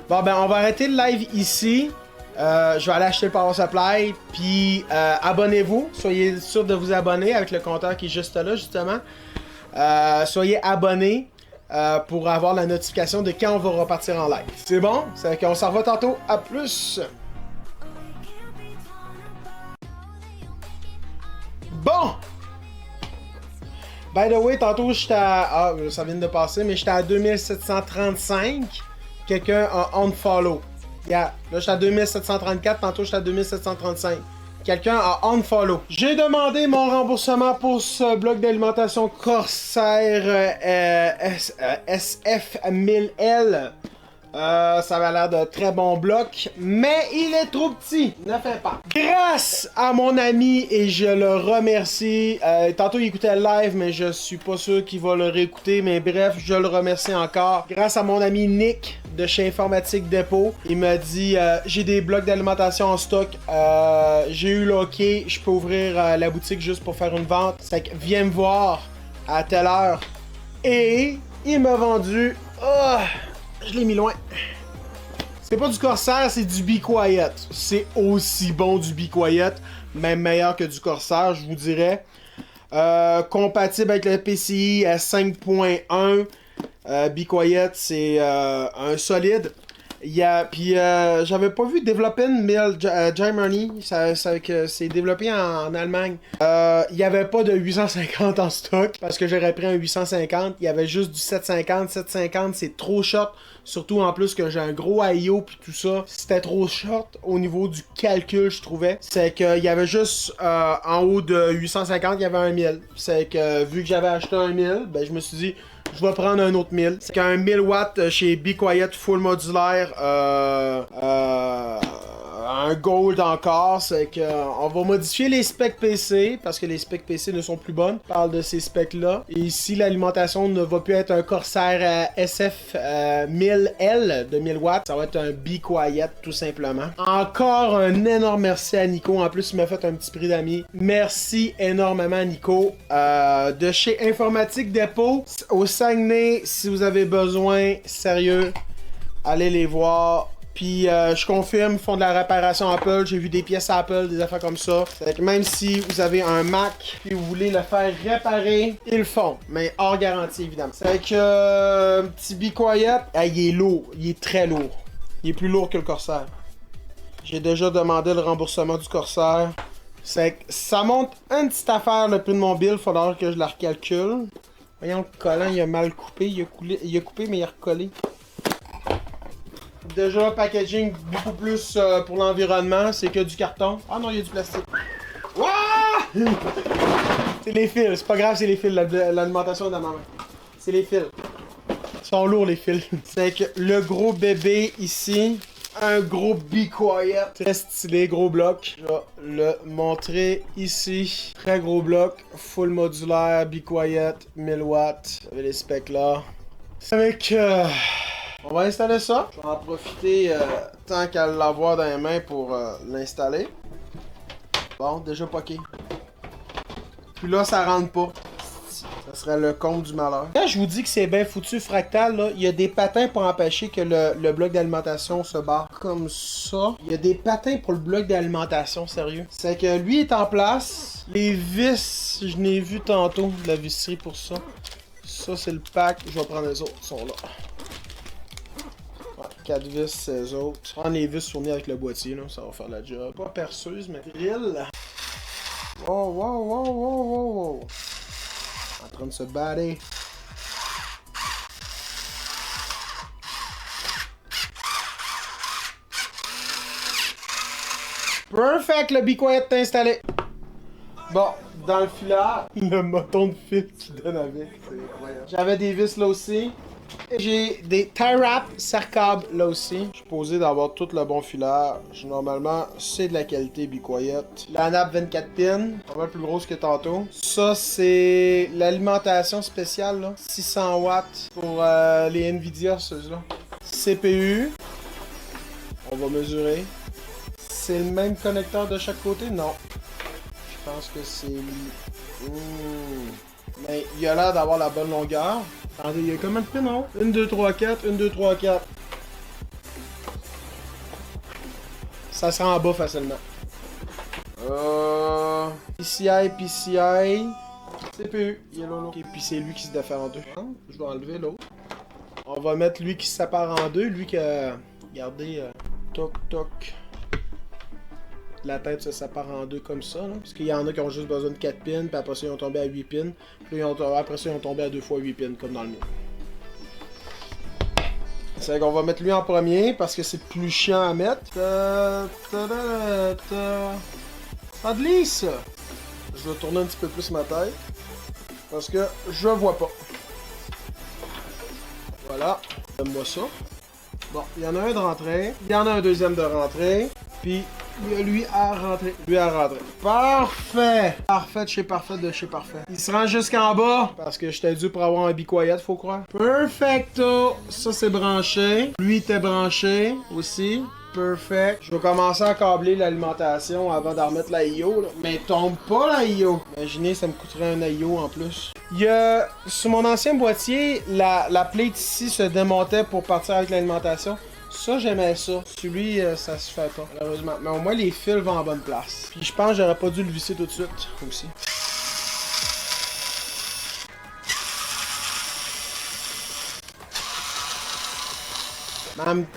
Bon, ben, on va arrêter le live ici. Je vais aller acheter le Power Supply. Puis, abonnez-vous. Soyez sûr de vous abonner avec le compteur qui est juste là, justement. Soyez abonnés pour avoir la notification de quand on va repartir en live. C'est bon? C'est qu'on s'en revoit tantôt. À plus! Bon! By the way, tantôt j'étais à... Ah, ça vient de passer, mais j'étais à 2735. Quelqu'un a unfollow. Yeah. Là, j'étais à 2734, tantôt j'étais à 2735. Quelqu'un a unfollow. J'ai demandé mon remboursement pour ce bloc d'alimentation Corsair SF1000L. Ça avait l'air de très bon bloc, mais il est trop petit. Ne fait pas. Grâce à mon ami, et je le remercie. Tantôt il écoutait le live, mais je suis pas sûr qu'il va le réécouter. Mais bref, je le remercie encore. Grâce à mon ami Nick de chez Informatique Dépôt, il m'a dit j'ai des blocs d'alimentation en stock. J'ai eu l'ok, je peux ouvrir la boutique juste pour faire une vente. C'est que viens me voir à telle heure. Et il m'a vendu. Je l'ai mis loin. C'est pas du Corsair, c'est du Be Quiet. C'est aussi bon du Be Quiet, même meilleur que du Corsair, je vous dirais. Compatible avec le PCI à 5.1. Be Quiet, c'est un solide. Puis j'avais pas vu Developing Mill Germany, c'est développé en Allemagne. Il y avait pas de 850 en stock parce que j'aurais pris un 850. Il y avait juste du 750. 750 c'est trop short, surtout en plus que j'ai un gros IO puis tout ça. C'était trop short au niveau du calcul, je trouvais. C'est qu'il y avait juste en haut de 850, il y avait un 1000. C'est que vu que j'avais acheté un 1000, ben je me suis dit je vais prendre un autre 1000. C'est qu'un 1000 watts chez Be Quiet full modulaire, un gold encore. C'est qu'on va modifier les specs PC parce que les specs PC ne sont plus bonnes. On parle de ces specs là. Et ici, l'alimentation ne va plus être un Corsair SF 1000L de 1000 watts. Ça va être un Be Quiet tout simplement. Encore un énorme merci à Nico. En plus, il m'a fait un petit prix d'amis. Merci énormément Nico. De chez Informatique Dépôt au Saguenay, si vous avez besoin, sérieux, allez les voir. Puis je confirme, ils font de la réparation Apple. J'ai vu des pièces Apple, des affaires comme ça. C'est que même si vous avez un Mac et vous voulez le faire réparer, ils le font. Mais hors garantie, évidemment. C'est que petit Be Quiet, il est lourd. Il est très lourd. Il est plus lourd que le Corsair. J'ai déjà demandé le remboursement du Corsair. C'est que ça monte une petite affaire le prix de mon bill. Faudra que je la recalcule. Voyons, le collant, il a mal coupé. Il a coupé, mais il a recollé. Déjà, packaging beaucoup plus pour l'environnement. C'est que du carton. Ah non, il y a du plastique. Wouah! C'est les fils. C'est pas grave, c'est les fils. L'alimentation de ma main. C'est les fils. Ils sont lourds, les fils. C'est que le gros bébé ici. Un gros Be Quiet. Très stylé, gros bloc. Je vais le montrer ici. Très gros bloc. Full modulaire, Be Quiet, 1000 watts. Vous avez les specs là. Avec... on va installer ça. Je vais en profiter tant qu'à l'avoir dans les mains pour l'installer. Bon, déjà poqué. Puis là, ça rentre pas. Ça serait le comble du malheur. Quand je vous dis que c'est bien foutu Fractal, là, il y a des patins pour empêcher que le bloc d'alimentation se barre comme ça. Il y a des patins pour le bloc d'alimentation, sérieux. C'est que lui est en place. Les vis, je n'ai vu tantôt de la visserie pour ça. Ça, c'est le pack. Je vais prendre les autres, ils sont là. 4 vis, 16 autres. Prendre les vis fournies avec le boîtier, là, ça va faire la job. Pas perceuse, mais drill. Wow, wow, wow, wow, wow, wow. En train de se battre. Perfect, le Be Quiet est installé. Bon, dans le filard, le moton de fil qui donne avec, c'est incroyable. J'avais des vis là aussi. J'ai des tie wraps Sercab là aussi. Je suis posé d'avoir tout le bon filaire. Normalement, c'est de la qualité Be Quiet. La nappe 24 pins, pas mal plus grosse que tantôt. Ça, c'est l'alimentation spéciale, là. 600 watts pour les Nvidia, ceux-là. CPU. On va mesurer. C'est le même connecteur de chaque côté? Non. Je pense que c'est... Mais il a l'air d'avoir la bonne longueur. Attendez, il y a combien de pins, non? 1, 2, 3, 4, 1, 2, 3, 4. Ça se rend en bas facilement. PCI, PCI. CPU, il est là, là. Ok, puis c'est lui qui se défait en deux. Je vais enlever l'autre. On va mettre lui qui se sépare en deux. Lui qui a... Regardez, toc, toc. La tête se sépare en deux comme ça, là. Parce qu'il y en a qui ont juste besoin de 4 pins, puis après ça, ils ont tombé à 8 pins. Puis après ça, ils ont tombé à 2 fois 8 pins, comme dans le mien. C'est qu'on va mettre lui en premier, parce que c'est plus chiant à mettre. Pas de lisse! Je vais tourner un petit peu plus ma tête. Parce que je vois pas. Voilà. Donne-moi ça. Bon, il y en a un de rentrée. Il y en a un deuxième de rentrée. Puis, il y a lui à rentrer. Lui à rentrer. Parfait! Parfait de chez parfait de chez parfait. Il se rend jusqu'en bas. Parce que j'étais dû pour avoir un be quiet, faut croire. Perfecto! Ça, c'est branché. Lui était branché aussi. Perfect. Je vais commencer à câbler l'alimentation avant d'en remettre la IO. Là. Mais tombe pas la IO. Imaginez, ça me coûterait un IO en plus. Il y a... Sur mon ancien boîtier, la plate ici se démontait pour partir avec l'alimentation. Ça, j'aimais ça. Celui, ça se fait pas, malheureusement. Mais au moins, les fils vont en bonne place. Puis je pense que j'aurais pas dû le visser tout de suite, aussi.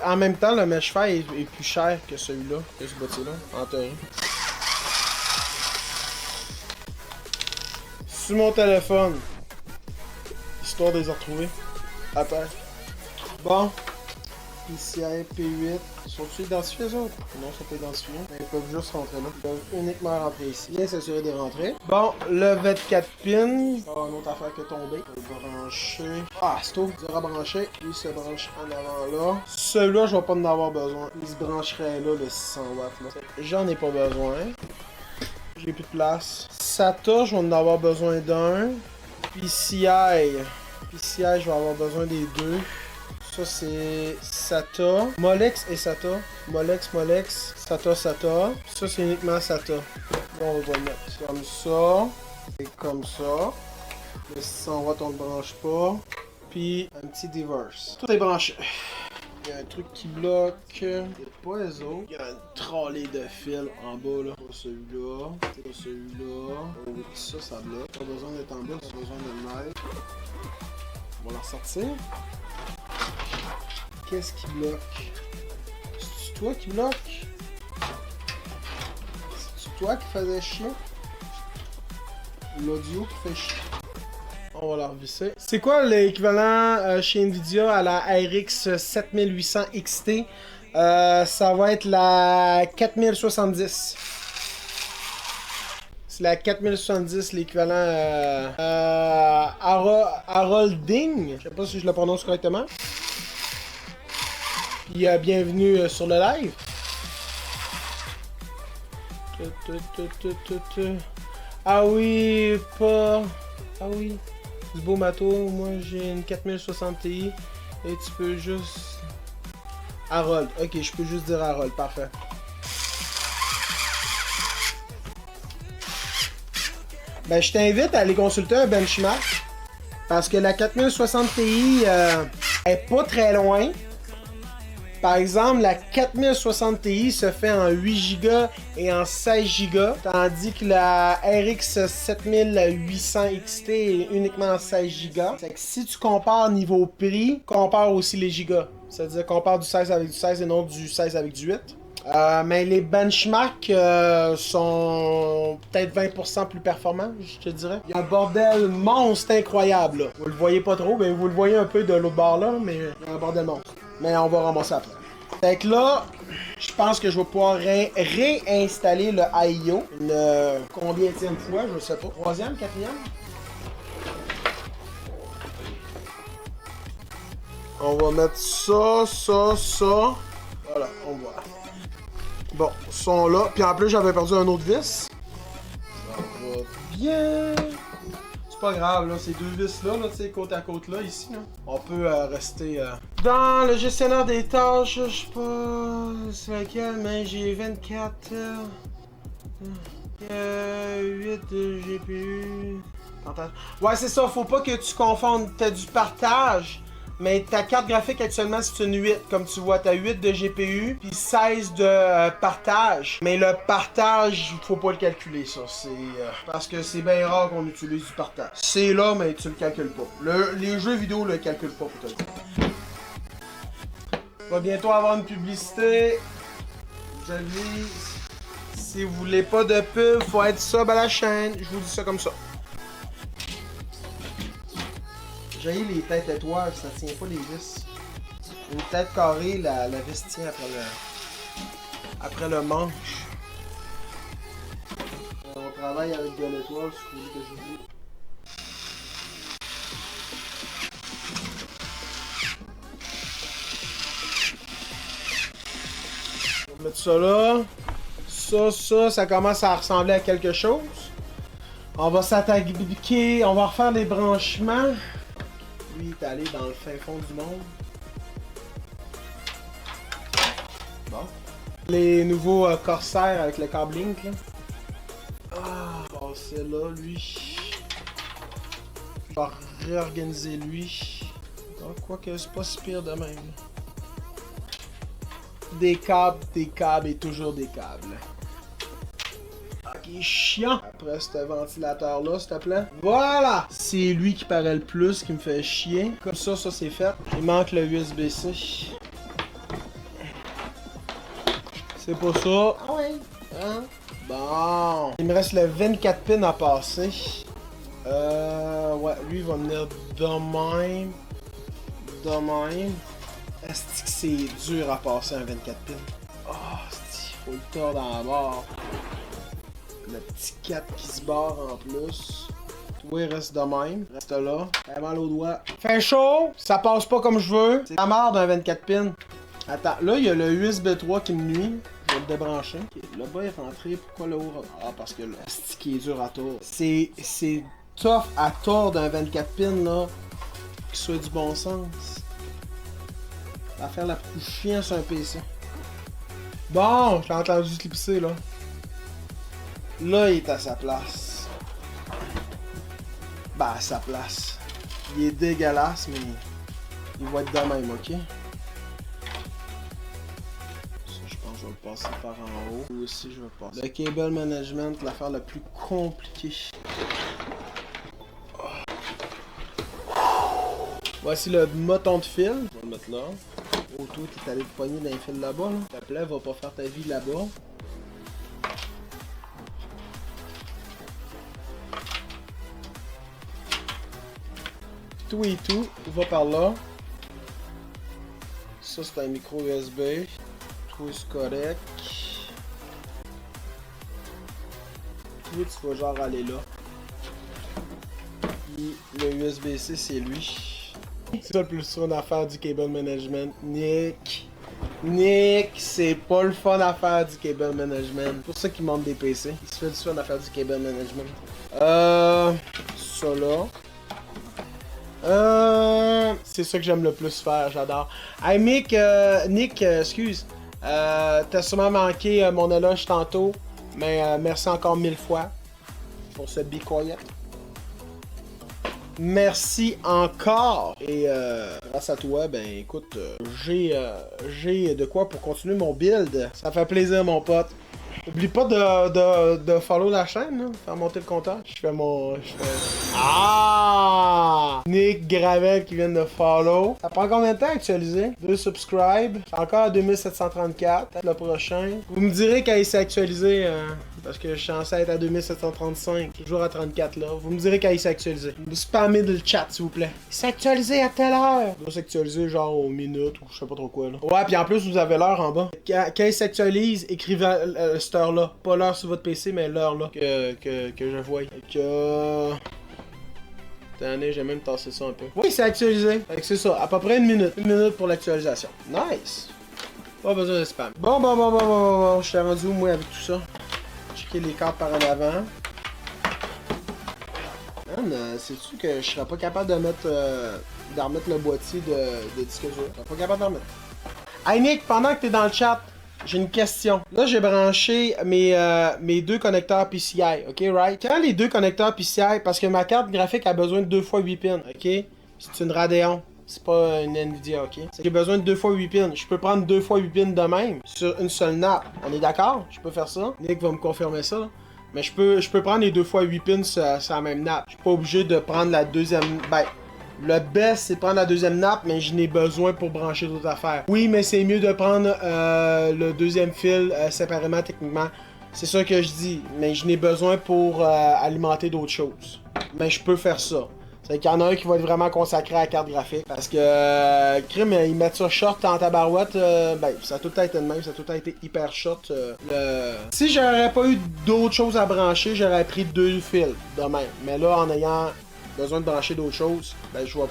En même temps, le mesh fer est plus cher que celui-là, que ce boîtier-là, en théorie. Sur mon téléphone, histoire de les retrouver à terre. Bon, PCI, P8, sont-ils identifiés les autres? Non, ils sont pas identifiés, mais ils peuvent juste rentrer là. Ils peuvent uniquement rentrer ici. Bien s'assurer des rentrées. Bon, le 24 pins. Oh, une autre affaire que tomber. On va brancher. Ah, c'est tout. Il sera branché. Lui se branche en avant là. Celui-là, je vais pas en avoir besoin. Il se brancherait là, le 600 watts là. J'en ai pas besoin. J'ai plus de place. SATA, je vais en avoir besoin d'un. PCI. PCI, je vais avoir besoin des deux. Ça, c'est SATA. Molex et SATA. Molex, SATA. Ça, c'est uniquement SATA. Bon, on va le mettre comme ça. Et comme ça. Le 600 watts, on le branche pas. Puis, un petit diverse. Tout est branché. Il y a un truc qui bloque. C'est pas les autres. Il y a une trolley de fils en bas, là. Pas celui-là. Pas celui-là. Oh oui, ça bloque. Pas besoin d'être en bas, pas besoin de le mettre. On va la ressortir. Qu'est-ce qui bloque? C'est-tu toi qui bloque? C'est-tu toi qui faisais chier? L'audio qui fait chier. On va la revisser. C'est quoi l'équivalent chez Nvidia à la RX 7800 XT? Ça va être la 4070. C'est la 4070, l'équivalent Harolding. Je sais pas si je le prononce correctement. Puis bienvenue sur le live. Ah oui, pas... Ah oui, du beau matos. Moi j'ai une 4060 Ti. Et tu peux juste... Harold. Ok, je peux juste dire Harold, parfait. Ben je t'invite à aller consulter un benchmark. Parce que la 4060 Ti est pas très loin. Par exemple, la 4060 Ti se fait en 8 Go et en 16 Go, tandis que la RX 7800 XT est uniquement en 16 Go. C'est que si tu compares niveau prix, compare aussi les gigas. C'est-à-dire compare du 16 avec du 16 et non du 16 avec du 8. Mais les benchmarks sont peut-être 20% plus performants, je te dirais. Il y a un bordel monstre incroyable là. Vous le voyez pas trop, mais vous le voyez un peu de l'autre bord là, mais il y a un bordel monstre. Mais on va ramasser après. Fait que là, je pense que je vais pouvoir réinstaller le IO. Une combienième fois, je sais pas. 3e, 4e? On va mettre ça, ça, ça. Voilà, on voit. Bon, ils sont là. Puis en plus, j'avais perdu un autre vis. Ça va bien. C'est pas grave, là. Ces deux vis-là, là, tu sais, côte à côte, là, ici, là. On peut rester... Dans le gestionnaire des tâches, je sais pas c'est lequel, mais j'ai 24... 8 de GPU... Ouais, c'est ça, faut pas que tu confondes. T'as du partage, mais ta carte graphique actuellement c'est une 8. Comme tu vois, t'as 8 de GPU, puis 16 de partage. Mais le partage, faut pas le calculer, ça. C'est parce que c'est bien rare qu'on utilise du partage. C'est là, mais tu le calcules pas. Les jeux vidéo le calculent pas, pour te le dire. On va bientôt avoir une publicité. Je le dis. Si vous voulez pas de pub, faut être sub à la chaîne. Je vous dis ça comme ça. J'ai les têtes étoiles, ça tient pas les vis. Une tête carrée, la vis tient après le manche. On travaille avec de l'étoile, c'est ce que je vous dis. On va mettre ça là. Ça commence à ressembler à quelque chose. On va s'attaquer, on va refaire des branchements. Lui, il est allé dans le fin fond du monde. Bon. Les nouveaux corsaires avec le câble Link, là. Ah, bon, c'est là, lui. Je vais réorganiser lui. Donc, quoique c'est pas si pire de même. Des câbles et toujours des câbles. Ok, chiant. Après ce ventilateur-là, s'il te plaît. Voilà! C'est lui qui paraît le plus, qui me fait chier. Comme ça c'est fait. Il manque le USB-C. C'est pas ça. Ah ouais. Hein? Bon. Il me reste le 24 pins à passer. Ouais, lui il va venir de même. De même. Est-ce que c'est dur à passer un 24 pins? Oh, faut le tordre dans la barre. Le petit 4 qui se barre en plus. Toi, il reste de même. Reste là. T'as mal au doigt. Fait chaud. Ça passe pas comme je veux. C'est la merde d'un 24 pins. Attends, là, il y a le USB 3 qui me nuit. Je vais le débrancher. Okay. Le bas est rentré. Pourquoi le haut? Ah, parce que le stick est dur à tordre. C'est tough à tordre d'un 24 pins, là. Qui soit du bon sens. Ça va faire la plus chiante sur un PC. Bon, je l'ai entendu clipser, là. Là, il est à sa place. Bah, à sa place. Il est dégueulasse, mais il va être de même, ok? Ça, je pense que je vais le passer par en haut. Ou aussi, je vais le passer. Le cable management, l'affaire la plus compliquée. Voici le moton de fil. Je vais le mettre là. Oh, toi, t'es allé te pogner dans les fils là-bas, là. S'il te plaît, va pas faire ta vie là-bas. Tout et tout va par là. Ça, c'est un micro USB. Tout est correct. Tout, tu vas genre aller là. Puis le USB-C, c'est lui. C'est ça le plus fun à faire du cable management. Nick, c'est pas le fun à faire du cable management. C'est pour ça qu'il monte des PC. Il se fait du fun à faire du cable management. Ça là. C'est ça que j'aime le plus faire, j'adore. Hey Nick, excuse. T'as sûrement manqué mon éloge tantôt. Mais merci encore 1000 fois pour ce Be Quiet. Merci encore. Et grâce à toi, ben écoute, j'ai de quoi pour continuer mon build. Ça fait plaisir mon pote. Oublie pas de follow la chaîne, là, faire monter le compteur. Je fais Ah! Nick Gravel qui vient de follow. Ça prend combien de temps à actualiser? 2 subscribe. Encore à 2734. Peut-être le prochain. Vous me direz quand il s'est actualisé, parce que je suis censé être à 2735. Toujours à 34 là. Vous me direz quand il s'est actualisé. Vous spammez le chat s'il vous plaît. Il s'est actualisé à telle heure. Il doit s'actualiser genre aux minutes ou je sais pas trop quoi là. Ouais, puis en plus vous avez l'heure en bas. Quand il s'actualise, écrivez cette heure là. Pas l'heure sur votre PC, mais l'heure là que je vois. Attendez, j'ai même tassé ça un peu. Oui, c'est actualisé. Fait que c'est ça, à peu près une minute. Une minute pour l'actualisation. Nice. Pas besoin de spam. Bon. Je suis rendu où moi avec tout ça? Checker les cartes par en avant. Man, sais-tu que je serais pas capable de mettre d'en remettre le boîtier de disque dur? Je serais pas capable d'en remettre. Hey Nick, pendant que t'es dans le chat, j'ai une question. Là, j'ai branché mes deux connecteurs PCI, ok, right? Quand les deux connecteurs PCI, parce que ma carte graphique a besoin de 2 fois 8 pins, ok? C'est une Radeon. C'est pas une Nvidia, ok? J'ai besoin de 2 fois 8 pins. Je peux prendre 2 fois 8 pins de même sur une seule nappe. On est d'accord? Je peux faire ça? Nick va me confirmer ça. Là. Mais je peux prendre les 2 fois 8 pins sur la même nappe. Je suis pas obligé de prendre la deuxième... Ben, le best, c'est de prendre la deuxième nappe, mais je n'ai besoin pour brancher d'autres affaires. Oui, mais c'est mieux de prendre le deuxième fil séparément, techniquement. C'est ça que je dis. Mais je n'ai besoin pour alimenter d'autres choses. Mais je peux faire ça. C'est qu'il y en a un qui va être vraiment consacré à la carte graphique. Parce que, crime, ils mettent ça short en tabarouette. Ben, ça a tout le temps été de même. Ça a tout le temps été hyper short. Si j'aurais pas eu d'autres choses à brancher, j'aurais pris 2 fils de même. Mais là, en ayant besoin de brancher d'autres choses, ben, je vais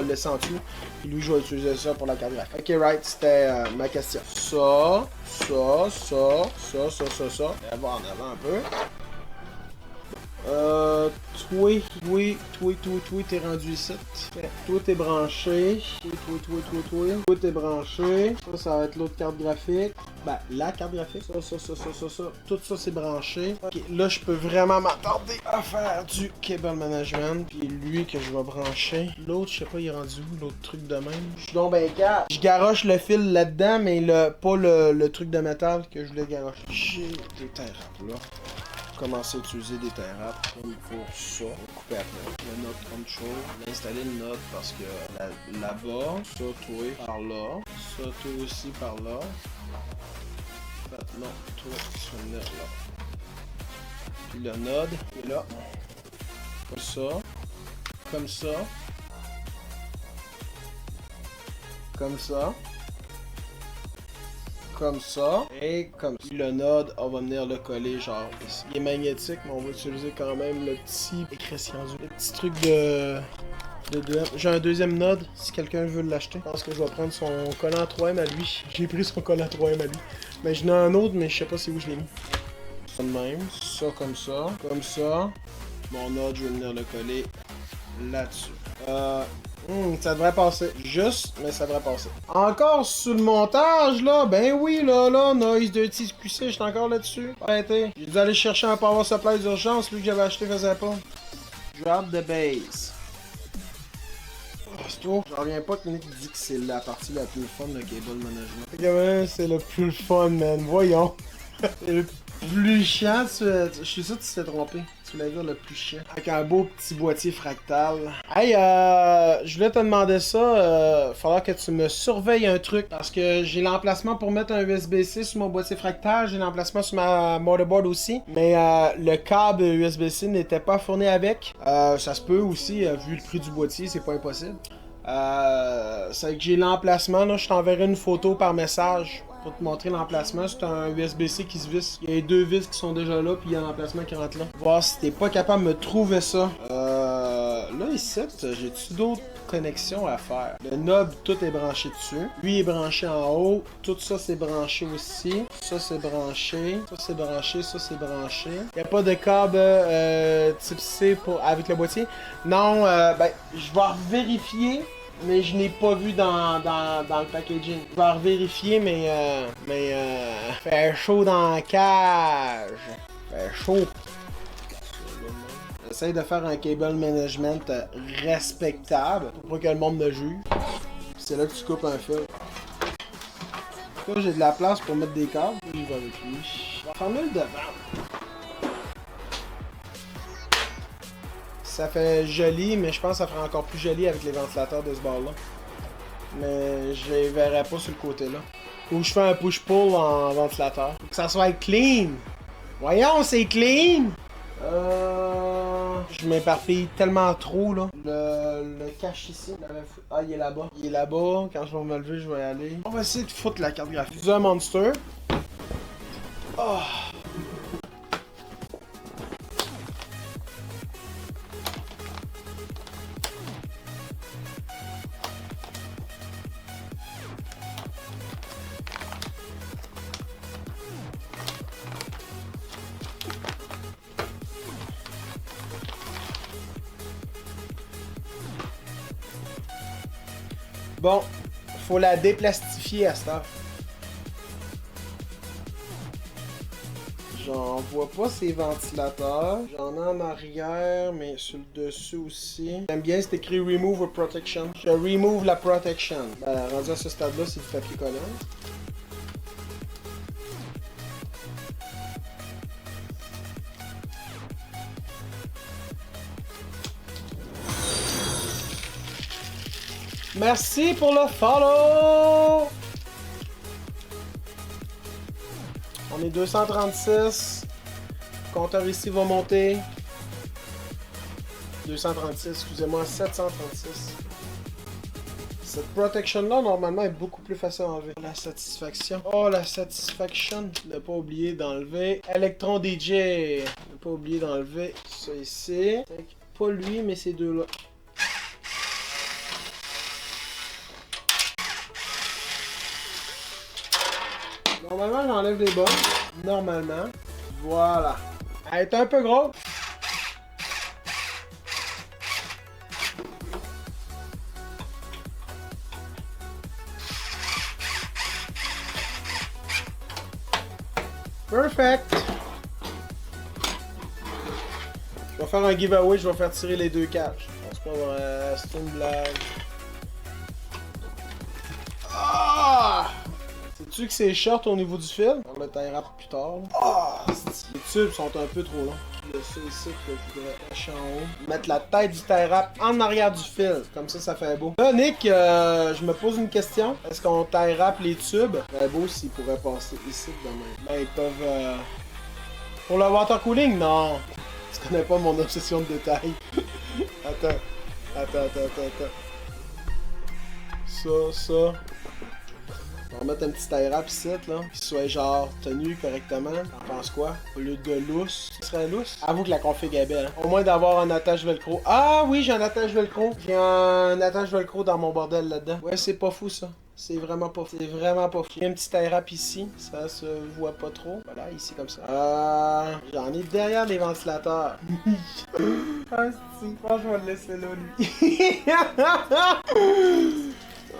le laisser en dessous. Et lui, je vais utiliser ça pour la carte graphique. Ok, right, c'était ma question. Ça. On va en avant un peu. Toi, t'es rendu ici. Toi, t'es branché. Toi, t'es branché. Ça va être l'autre carte graphique. Ben, la carte graphique. Ça. Tout ça, c'est branché. Ok, là, je peux vraiment m'attarder à faire du cable management. Puis lui, que je vais brancher. L'autre, je sais pas, il est rendu où, l'autre truc de même. Je suis donc ben calme. Je garoche le fil là-dedans, mais pas le truc de métal que je voulais garocher. J'ai des terres là. Commencer à utiliser des terraps comme pour ça. On va couper après. Le node control. L'installer le node parce que là-bas, ça toi par là. Ça toi aussi par là. En fait, non, toi tu vas venir là. Puis le node est là. Comme ça. Comme ça. Comme ça. Comme ça, et comme ça. Le node, on va venir le coller genre ici. Il est magnétique, mais on va utiliser quand même le petit le petit truc de 2M. J'ai un deuxième node, si quelqu'un veut l'acheter. Je pense que je vais prendre son collant 3M à lui. J'ai pris son collant 3M à lui. Mais j'en ai un autre, mais je sais pas c'est où je l'ai mis. Ça de même, ça comme ça, comme ça. Mon node, je vais venir le coller là-dessus. Ça devrait passer. Juste, mais ça devrait passer. Encore sous le montage, là. Ben oui, là. Noise de TQC, j'étais encore là-dessus. Arrêtez. J'ai dû aller chercher un power supply d'urgence. Lui que j'avais acheté faisait pas. Drop the base. Oh, c'est tout. J'en reviens pas que Nick dit que c'est la partie la plus fun de cable management. C'est le plus fun, man. Voyons. C'est le plus chiant. Je suis sûr que tu t'es trompé. Tu voulais dire le plus chiant. Avec un beau petit boîtier fractal. Hey, je voulais te demander ça. Falloir que tu me surveilles un truc. Parce que j'ai l'emplacement pour mettre un USB-C sur mon boîtier fractal. J'ai l'emplacement sur ma motherboard aussi. Mais le câble USB-C n'était pas fourni avec. Ça se peut aussi, vu le prix du boîtier, c'est pas impossible. C'est que j'ai l'emplacement. Là, je t'enverrai une photo par message. Pour te montrer l'emplacement, c'est un USB-C qui se visse. Il y a les 2 vis qui sont déjà là, puis il y a l'emplacement qui rentre là. Voir si t'es pas capable de me trouver ça. Là, ici, j'ai-tu d'autres connexions à faire? Le knob, tout est branché dessus. Lui est branché en haut. Tout ça, c'est branché aussi. Ça, c'est branché. Ça, c'est branché. Ça, c'est branché. Il n'y a pas de câble type C avec le boîtier. Non, ben, je vais vérifier. Mais je n'ai pas vu dans le packaging. Je vais vérifier, mais fait chaud dans la cage. Fait chaud. J'essaie de faire un cable management respectable pour pas que le monde me juge. C'est là que tu coupes un fil. Là, j'ai de la place pour mettre des câbles. Je vais avec lui. Je vais fermer le devant. Ça fait joli, mais je pense que ça ferait encore plus joli avec les ventilateurs de ce bord-là. Mais je les verrai pas sur le côté-là. Ou je fais un push-pull en ventilateur. Faut que ça soit clean. Voyons, c'est clean! Je m'éparpille tellement trop, là. Le cache ici. Ah, il est là-bas. Il est là-bas. Quand je vais me lever, je vais y aller. On va essayer de foutre la carte graphique. C'est un monster. Oh. Bon, faut la déplastifier à cette heure. J'en vois pas ces ventilateurs. J'en ai en arrière, mais sur le dessus aussi. J'aime bien, c'est écrit Remove a Protection. Je remove la protection. Ben, rendu à ce stade-là, c'est du papier collant. Merci pour le follow! On est 236. Le compteur ici va monter. 236, excusez-moi, 736. Cette protection-là, normalement, est beaucoup plus facile à enlever. La satisfaction. Oh, la satisfaction. Je n'ai pas oublié d'enlever. Electron DJ. Je n'ai pas oublié d'enlever ça ici. Pas lui, mais ces deux-là. Normalement, j'enlève les bonnes. Normalement. Voilà. Elle est un peu grosse. Perfect. Je vais faire un giveaway, je vais faire tirer les deux cages. C'est pas vrai, c'est une blague. Ah! Sais-tu que c'est short au niveau du fil? On va le tie wrap plus tard. Ah! Les tubes sont un peu trop longs. Le ça ici que je voudrais lâcher en haut. Mettre la tête du tie wrap en arrière du fil. Comme ça fait beau. Là, Nick, je me pose une question. Est-ce qu'on tie wrap les tubes? Ça serait beau s'ils pourraient passer ici demain. Là, ils peuvent... Pour le water cooling? Non. Tu connais pas mon obsession de détail. Attends. Ça. On va mettre un petit tie wrap ici, là. Qu'il soit genre tenu correctement. T'en penses quoi? Au lieu de lousse. Ce serait lousse? Avoue que la config est belle. Hein? Au moins d'avoir un attache velcro. Ah oui, j'ai un attache velcro. J'ai un attache velcro dans mon bordel là-dedans. Ouais, c'est pas fou ça. C'est vraiment pas fou. C'est vraiment pas fou. J'ai un petit tie wrap ici. Ça se voit pas trop. Voilà, ici comme ça. J'en ai derrière les ventilateurs. Ah, si. Je pense que je vais le laisser là, lui.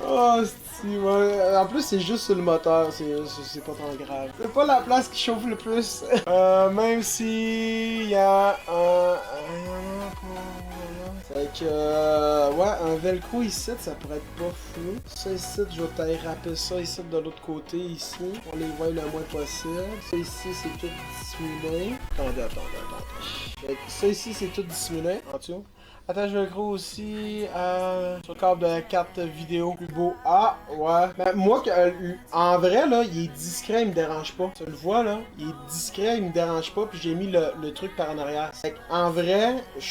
Oh, ouais. En plus, c'est juste sur le moteur, c'est pas trop grave. C'est pas la place qui chauffe le plus. Même si il y a un... Fait que, ouais, un velcro ici, ça pourrait être pas fou. Ça ici, je vais tailler rapper ça ici de l'autre côté, ici. On les voit le moins possible. Ça ici, c'est tout dissimulé. Attendez. Fait que ça ici, c'est tout dissimulé, en dessous. Attache velcro aussi sur le câble de la carte vidéo plus beau. Ah, ouais. Ben, moi, en vrai, là, il est discret, il me dérange pas. Tu le vois, là? Il est discret, il me dérange pas, puis j'ai mis le truc par en arrière. Fait en vrai, je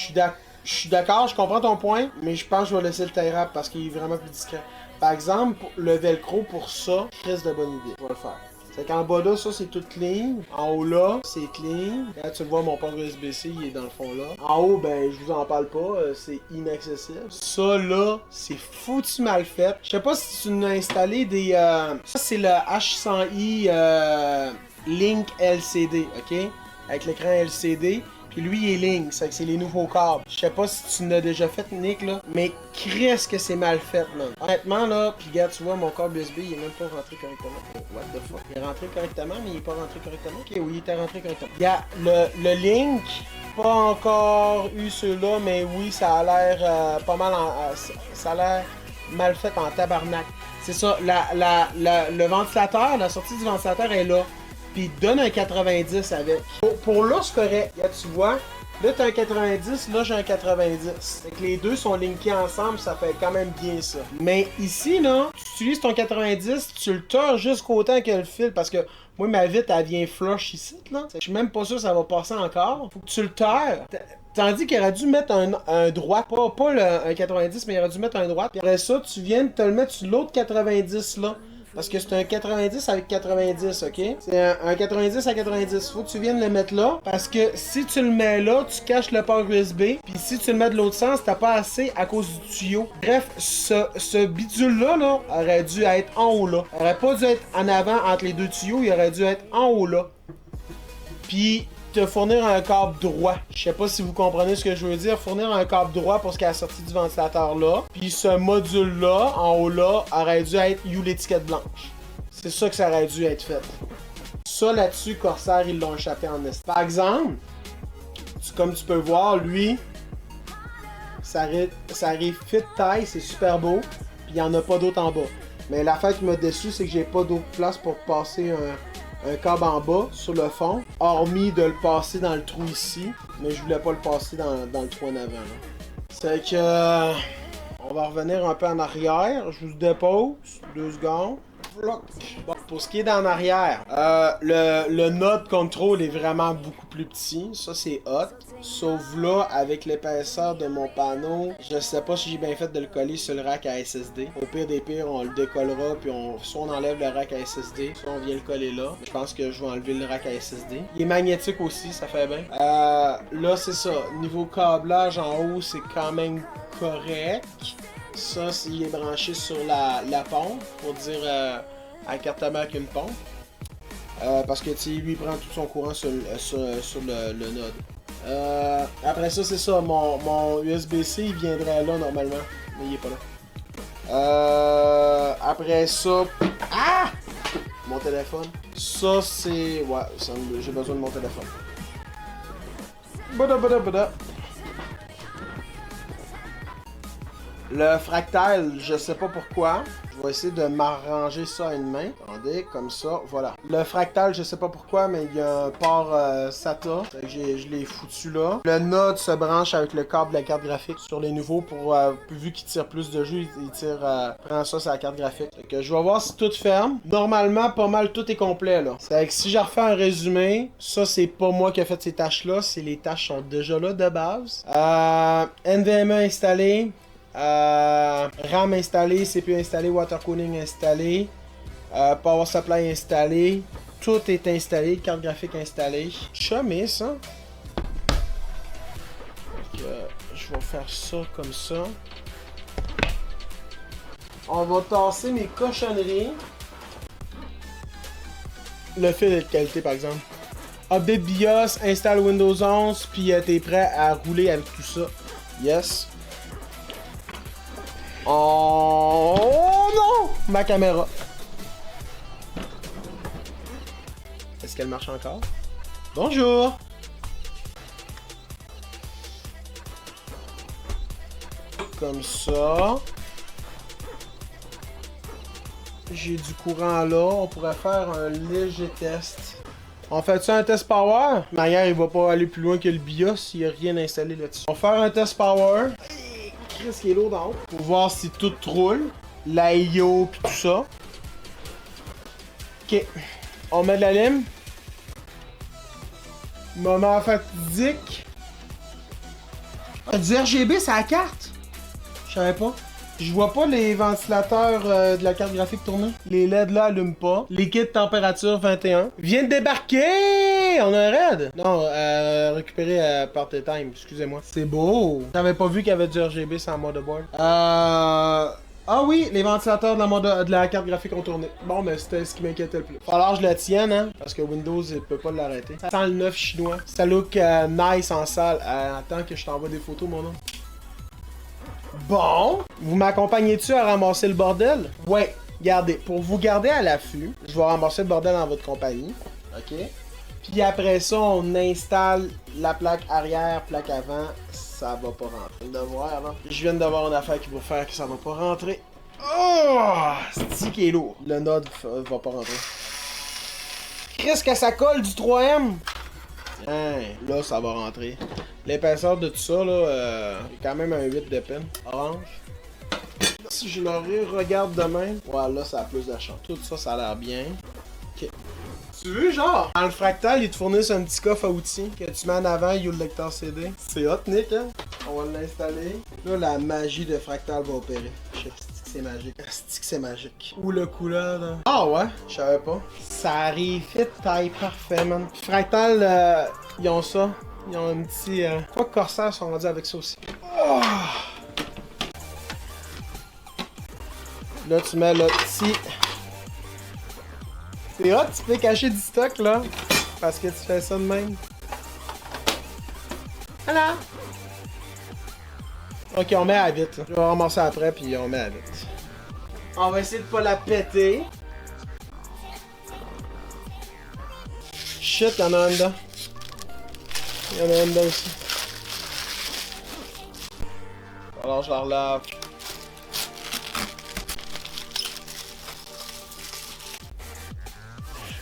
suis d'accord, je comprends ton point, mais je pense que je vais laisser le tie wrap parce qu'il est vraiment plus discret. Par exemple, le velcro pour ça, crise de bonne idée. Je vais le faire. Fait qu'en bas là, ça c'est tout clean. En haut là, c'est clean. Là, tu le vois, mon port USB-C, il est dans le fond là. En haut, ben, je vous en parle pas, c'est inaccessible. Ça là, c'est foutu mal fait. Je sais pas si tu nous as installé des... Ça c'est le H100i Link LCD, ok? Avec l'écran LCD. Puis lui, il est ligne, c'est que c'est les nouveaux câbles. Je sais pas si tu l'as déjà fait, Nick, là, mais qu'est-ce que c'est mal fait, man. Honnêtement, là, puis regarde, tu vois, mon câble USB, il est même pas rentré correctement. Oh, what the fuck? Il est rentré correctement, mais il est pas rentré correctement. Ok, oui, il était rentré correctement. Il y a le Link, pas encore eu ceux-là, mais oui, ça a l'air pas mal ça a l'air mal fait en tabarnak. C'est ça, le ventilateur, la sortie du ventilateur est là. Puis il donne un 90 avec. Pour là, c'est correct. Là, tu vois, là, t'as un 90, là, j'ai un 90. Fait que les deux sont linkés ensemble, ça fait quand même bien ça. Mais ici, là, tu utilises ton 90, tu le tords jusqu'au temps que le fil, parce que moi, ma vitre, elle vient flush ici, là. Je suis même pas sûr que ça va passer encore. Faut que tu le tords. Tandis qu'il aurait dû mettre un droit, pas un 90, mais il aurait dû mettre un droit. Puis après ça, tu viens de te le mettre sur l'autre 90, là. Parce que c'est un 90 avec 90, ok? C'est un 90 à 90. Faut que tu viennes le mettre là. Parce que si tu le mets là, tu caches le port USB. Puis si tu le mets de l'autre sens, t'as pas assez à cause du tuyau. Bref, ce bidule-là, là, aurait dû être en haut là. Il aurait pas dû être en avant entre les deux tuyaux. Il aurait dû être en haut là. Puis te fournir un câble droit. Je sais pas si vous comprenez ce que je veux dire. Fournir un câble droit pour ce qui est la sortie du ventilateur là. Puis ce module là, en haut là, aurait dû être l'étiquette blanche. C'est ça que ça aurait dû être fait. Ça, là-dessus, Corsair, ils l'ont échappé en est. Par exemple, comme tu peux voir, lui, ça arrive fit taille, c'est super beau. Puis il n'y en a pas d'autre en bas. Mais l'affaire qui m'a déçu, c'est que j'ai pas d'autre place pour passer un câble en bas sur le fond. Hormis de le passer dans le trou ici. Mais je voulais pas le passer dans le trou en avant. C'est que... on va revenir un peu en arrière. Je vous dépose. 2 secondes. Bon, pour ce qui est d'en arrière, le node control est vraiment beaucoup plus petit. Ça, c'est hot. Sauf là, avec l'épaisseur de mon panneau, je sais pas si j'ai bien fait de le coller sur le rack à SSD. Au pire des pires, on le décollera, puis soit on enlève le rack à SSD, soit on vient le coller là. Je pense que je vais enlever le rack à SSD. Il est magnétique aussi, ça fait bien. Là, c'est ça. Niveau câblage en haut, c'est quand même correct. Ça, il est branché sur la pompe, pour dire à carte mère qu'une pompe. Parce que lui, il prend tout son courant sur le node. Après ça, c'est ça. Mon USB-C, il viendrait là normalement. Mais il est pas là. Après ça... Ah! Mon téléphone. Ça, c'est... Ouais, j'ai besoin de mon téléphone. Bada. Le fractal, je sais pas pourquoi. Je vais essayer de m'arranger ça à une main. Attendez, comme ça, voilà. Le fractal, je sais pas pourquoi, mais il y a un port SATA. Je l'ai foutu là. Le node se branche avec le câble de la carte graphique sur les nouveaux pour, vu qu'il tire plus de jus, il tire, prend ça sur la carte graphique. Fait que je vais voir si tout ferme. Normalement, pas mal tout est complet là. C'est que si je refais un résumé, ça c'est pas moi qui ai fait ces tâches là, c'est les tâches sont déjà là de base. NVMe installé. RAM installé, CPU installé, water cooling installé, power supply installé, tout est installé, carte graphique installée. Chumé ça. Je vais faire ça comme ça. On va tasser mes cochonneries. Le fil est de qualité par exemple. Update BIOS, installe Windows 11, puis t'es prêt à rouler avec tout ça. Yes. Oh non! Ma caméra. Est-ce qu'elle marche encore? Bonjour! Comme ça. J'ai du courant là. On pourrait faire un léger test. On fait ça un test power? Manière, il va pas aller plus loin que le BIOS. Il n'y a rien installé là-dessus. On va faire un test power. Qu'est-ce qui est lourd d'en haut? Pour voir si tout roule. L'IO pis tout ça. Ok. On met de la lime. Moment fatidique. Du RGB, c'est la carte? Je savais pas. Je vois pas les ventilateurs de la carte graphique tourner. Les LED là allument pas. Liquide température 21. Vient de débarquer! On a un raid! Non, récupéré par T-Time, excusez-moi. C'est beau! T'avais pas vu qu'il y avait du RGB sur la motherboard? Ah oui, les ventilateurs de la carte graphique ont tourné. Bon, mais c'était ce qui m'inquiétait le plus. Alors je le tienne, hein, parce que Windows il peut pas l'arrêter. Ça sent le 9 chinois. Ça look nice en salle. Attends que je t'envoie des photos, mon nom. Bon, vous m'accompagnez-tu à ramasser le bordel? Ouais, regardez, pour vous garder à l'affût, je vais ramasser le bordel dans votre compagnie, ok? Puis après ça, on installe la plaque arrière, plaque avant, ça va pas rentrer. Je viens de voir, là. Je viens d'avoir une affaire qui va faire que ça va pas rentrer. Oh! C'est qui est lourd. Le node va pas rentrer. Qu'est-ce que ça colle du 3M? Hein, là, ça va rentrer. L'épaisseur de tout ça, là, est quand même un 8 de peine. Orange. Si je le regarde de même, ouais, là, ça a plus de chance. Tout ça, ça a l'air bien. Ok. Tu veux, genre, dans le fractal, ils te fournissent un petit coffre à outils que tu mets en avant, il y a le lecteur CD. C'est hot, Nick, hein? On va l'installer. Là, la magie de fractal va opérer. C'est magique. C'est magique. Ou le couleur, là. Ah ouais? Je savais pas. Ça arrive fit taille parfait, man. Fractal, ils ont ça. Ils ont un petit... Quoi que Corsair sont rendus avec ça aussi. Oh! Là, tu mets le petit... C'est hot, tu peux cacher du stock, là. Parce que tu fais ça de même. Voilà! Ok, on met à vite. Je vais ramasser après, puis on met à vite. On va essayer de pas la péter. shit, y'en a un dedans. Y'en a un dedans aussi. Alors je la relave.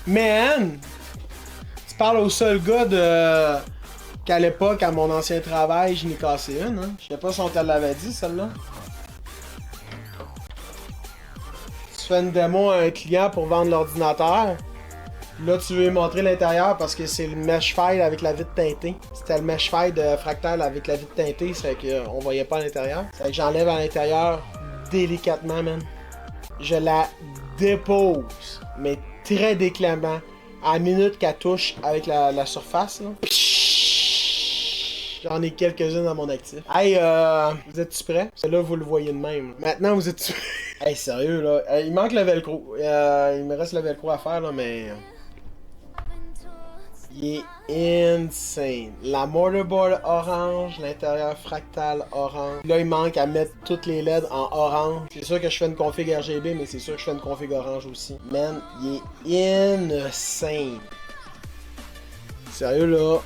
Man! Tu parles au seul gars qu'à l'époque, à mon ancien travail, je n'ai cassé une, hein. Je sais pas si on te l'avait dit, celle-là. Tu fais une démo à un client pour vendre l'ordinateur. Là, tu veux lui montrer l'intérieur parce que c'est le mesh file avec la vitre teintée. C'était le mesh file de Fractal avec la vitre teintée, c'est qu'on voyait pas à l'intérieur. C'est que j'enlève à l'intérieur délicatement, man. Je la dépose, mais très déclamant. À la minute qu'elle touche avec la surface, là. J'en ai quelques-unes à mon actif. Hey, vous êtes-tu prêts? Là, vous le voyez de même. Maintenant, vous êtes-tu prêts? Hey, sérieux, là. Il manque le velcro. Il me reste le velcro à faire, là, mais... Il est insane. La mortarboard orange, l'intérieur fractal orange. Là, il manque à mettre toutes les LED en orange. C'est sûr que je fais une config RGB, mais c'est sûr que je fais une config orange aussi. Man, il est insane. Sérieux, là.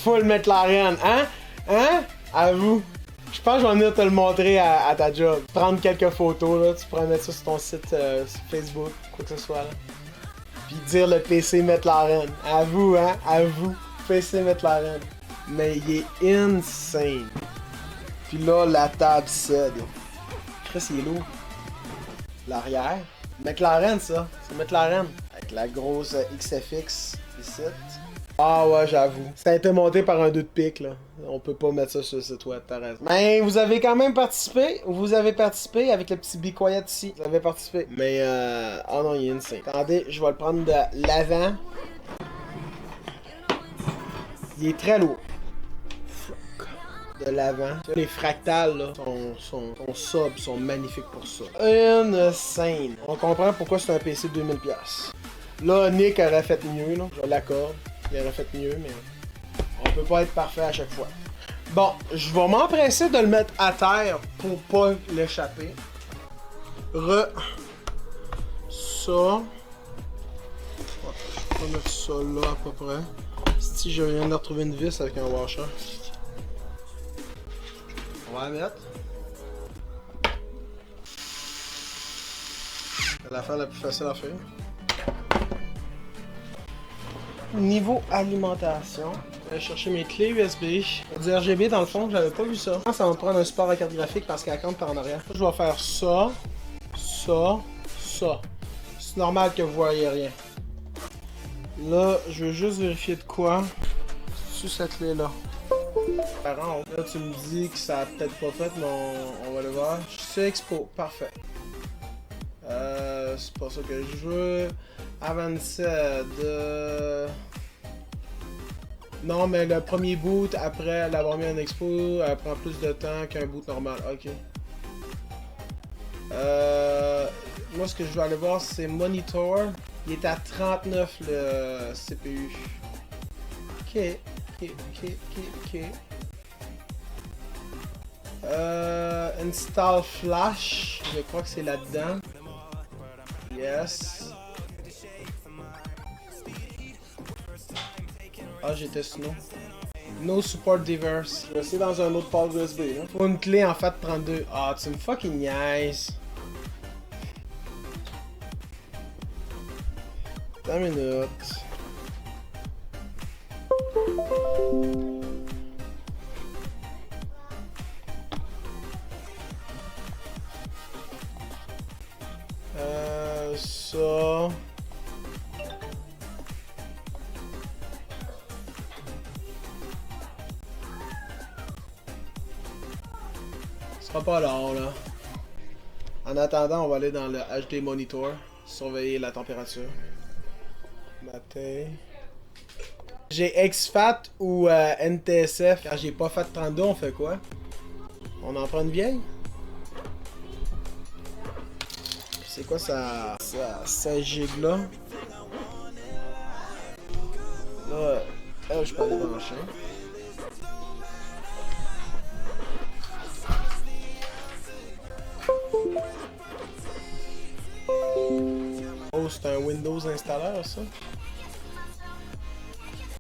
Full McLaren, hein? Hein? À vous. Je pense que je vais venir te le montrer à ta job. Prendre quelques photos, là. Tu pourrais mettre ça sur ton site sur Facebook, quoi que ce soit, là. Puis dire le PC McLaren. À vous, hein? À vous. PC McLaren. Mais il est insane. Puis là, la table cède. Chris, il est lourd. L'arrière. McLaren, ça. C'est McLaren. Avec la grosse XFX ici. Ah ouais, j'avoue. Ça a été monté par un 2 de pique, là. On peut pas mettre ça sur le site web, t'as raison. Mais vous avez quand même participé. Vous avez participé avec le petit Be Quiet ici. Vous avez participé. Mais oh non, il est insane. Attendez, je vais le prendre de l'avant. Il est très lourd. De l'avant. Les fractales, là, sont magnifiques pour ça. Insane. On comprend pourquoi c'est un PC de 2000$. Là, Nick aurait fait mieux, là. Je l'accorde. Il aurait fait mieux, mais on peut pas être parfait à chaque fois. Bon, je vais m'empresser de le mettre à terre pour pas l'échapper. Ça. Je vais mettre ça là à peu près. Si je viens de retrouver une vis avec un washer. On va la mettre. C'est l'affaire la plus facile à faire. Niveau alimentation, je vais chercher mes clés USB. Du RGB dans le fond, j'avais pas vu ça. Ça va me prendre un support à carte graphique parce qu'elle compte par en arrière. Je vais faire ça, ça, ça. C'est normal que vous voyez rien. Là, je veux juste vérifier de quoi. Sur cette clé là. Là, tu me dis que ça a peut-être pas fait, mais on va le voir. Je suis expo, parfait. C'est pas ça que je veux. Avanced. Non, mais le premier boot après l'avoir mis en expo, elle prend plus de temps qu'un boot normal. Ok. Moi, ce que je veux aller voir, c'est Monitor. Il est à 39 le CPU. Ok. Install Flash. Je crois que c'est là-dedans. Yes. Ah, j'étais snow. No support device. Je vais essayer dans un autre port USB. Hein. Faut une clé en FAT32. Ah, tu me fucking niaises. Attends une minute. Ça. Ce sera pas long là. En attendant, on va aller dans le HD Monitor, surveiller la température. Matin. J'ai exFAT ou NTSF. Quand j'ai pas FAT32, on fait quoi? On en prend une vieille? C'est quoi ça 16 gigs là? Là, je peux aller brancher. suppose que c'est un Windows installeur, ça.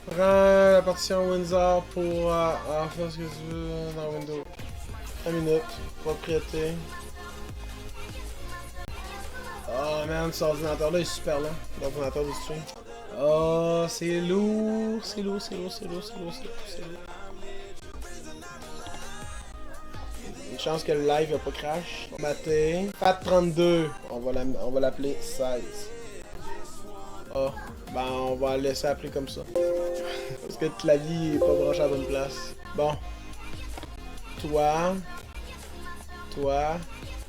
Prends la partition Windsor pour faire ce que tu veux dans Windows. 1 minute. Propriété. Oh man, cet ordinateur-là est super lent. L'ordinateur du stream. Oh, c'est lourd. C'est lourd. Une chance que le live va pas crash. Maté. Fat32. On va l'appeler 16. Ah, ben on va le laisser appeler comme ça. Parce que le clavier est pas branché à la bonne place. Bon. Toi.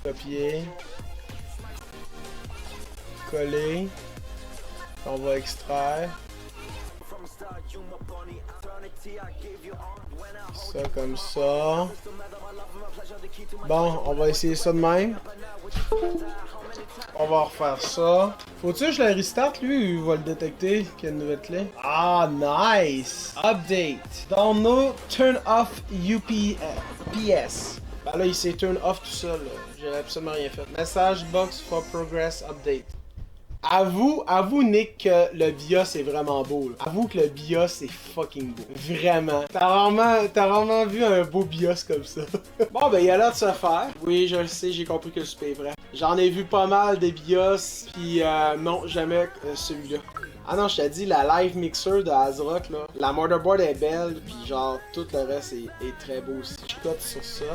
Copier. Coller. On va extraire. Ça comme ça. Bon, on va essayer ça de même. On va refaire ça. Faut-tu que je le restart lui ou il va le détecter qu'il y a une nouvelle clé? Ah, nice! Update. Download, turn off UPS. Ben là, il s'est turn off tout seul. J'ai absolument rien fait. Message box for progress update. Avoue Nick que le BIOS est vraiment beau. Là. Avoue que le BIOS est fucking beau. Vraiment. T'as rarement vu un beau BIOS comme ça. Bon ben il a l'air de se faire. Oui je le sais, j'ai compris que c'est vrai. J'en ai vu pas mal des BIOS. Pis non, jamais celui-là. Ah non, je t'ai dit, la live mixer de ASRock là. La motherboard est belle. Pis genre tout le reste est très beau aussi. Je cote sur ça.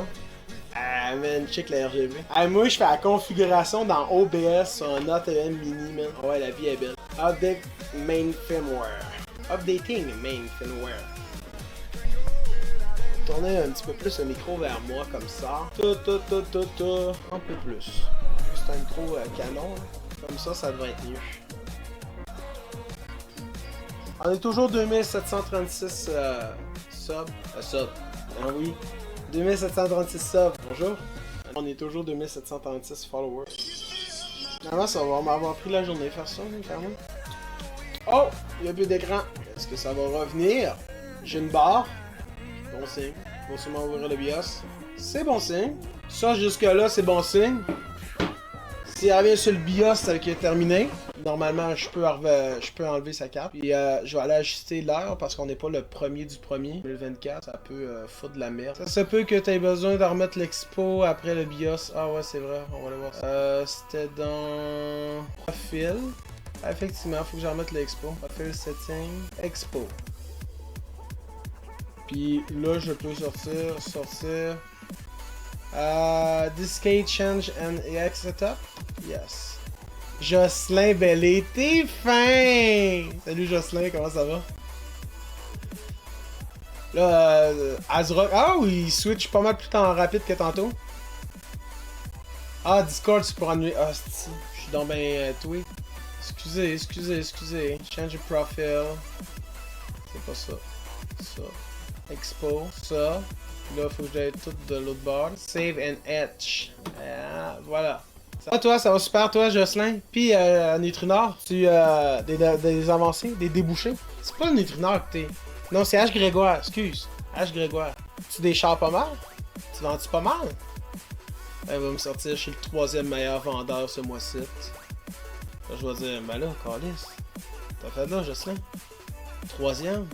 Ah man, check la RGB. Ah, moi je fais la configuration dans OBS sur un ATM mini man. Ouais, la vie est belle. Update main firmware. Updating main firmware. Tournez un petit peu plus le micro vers moi comme ça. Un peu plus. C'est un micro canon. Là. Comme ça devrait être mieux. On est toujours 2736 subs. Ah oui. 2736 subs, bonjour. On est toujours 2736 followers. Finalement, ça va m'avoir pris la journée de faire ça, quand même. Oh! Il n'y a plus d'écran. Est-ce que ça va revenir? J'ai une barre. Bon signe. Il va sûrement ouvrir le BIOS. C'est bon signe. Ça, jusque-là, c'est bon signe. Si elle revient sur le BIOS, ça qui est terminé. Normalement, je peux enlever sa carte. Puis je vais aller ajuster l'heure parce qu'on n'est pas le 1er du 1er 2024. Ça peut foutre de la merde. Ça se peut que tu aies besoin de remettre l'expo après le BIOS. Ah ouais, c'est vrai. On va aller voir ça. C'était dans Profil. Effectivement, il faut que je remette l'expo. Profil Setting. Expo. Puis là, je peux sortir. Discade Change and EX Setup. Yes. Jocelyn Bellé, t'es fin! Salut Jocelyn, comment ça va? Là, ASRock. Ah oui, il switch pas mal plus rapide que tantôt. Ah, Discord, c'est pour annuler. Ah, je suis dans ben tweet. Excusez. Change your profile. C'est pas ça. Ça. Expo. Ça. Là, faut que j'aille tout de l'autre bord. Save and etch. Ah, voilà. Ça va toi, ça va super toi Jocelyn? Puis Nutrinor, tu des avancées, des débouchés? C'est pas le Nutrinor que t'es. Non, c'est H Grégoire, excuse. H Grégoire. Tu des chars pas mal? Tu vends-tu pas mal? Elle va me sortir chez le 3e meilleur vendeur ce mois-ci. Là, je vais dire, ben là, Carlis, t'as fait là, Jocelyn? 3e?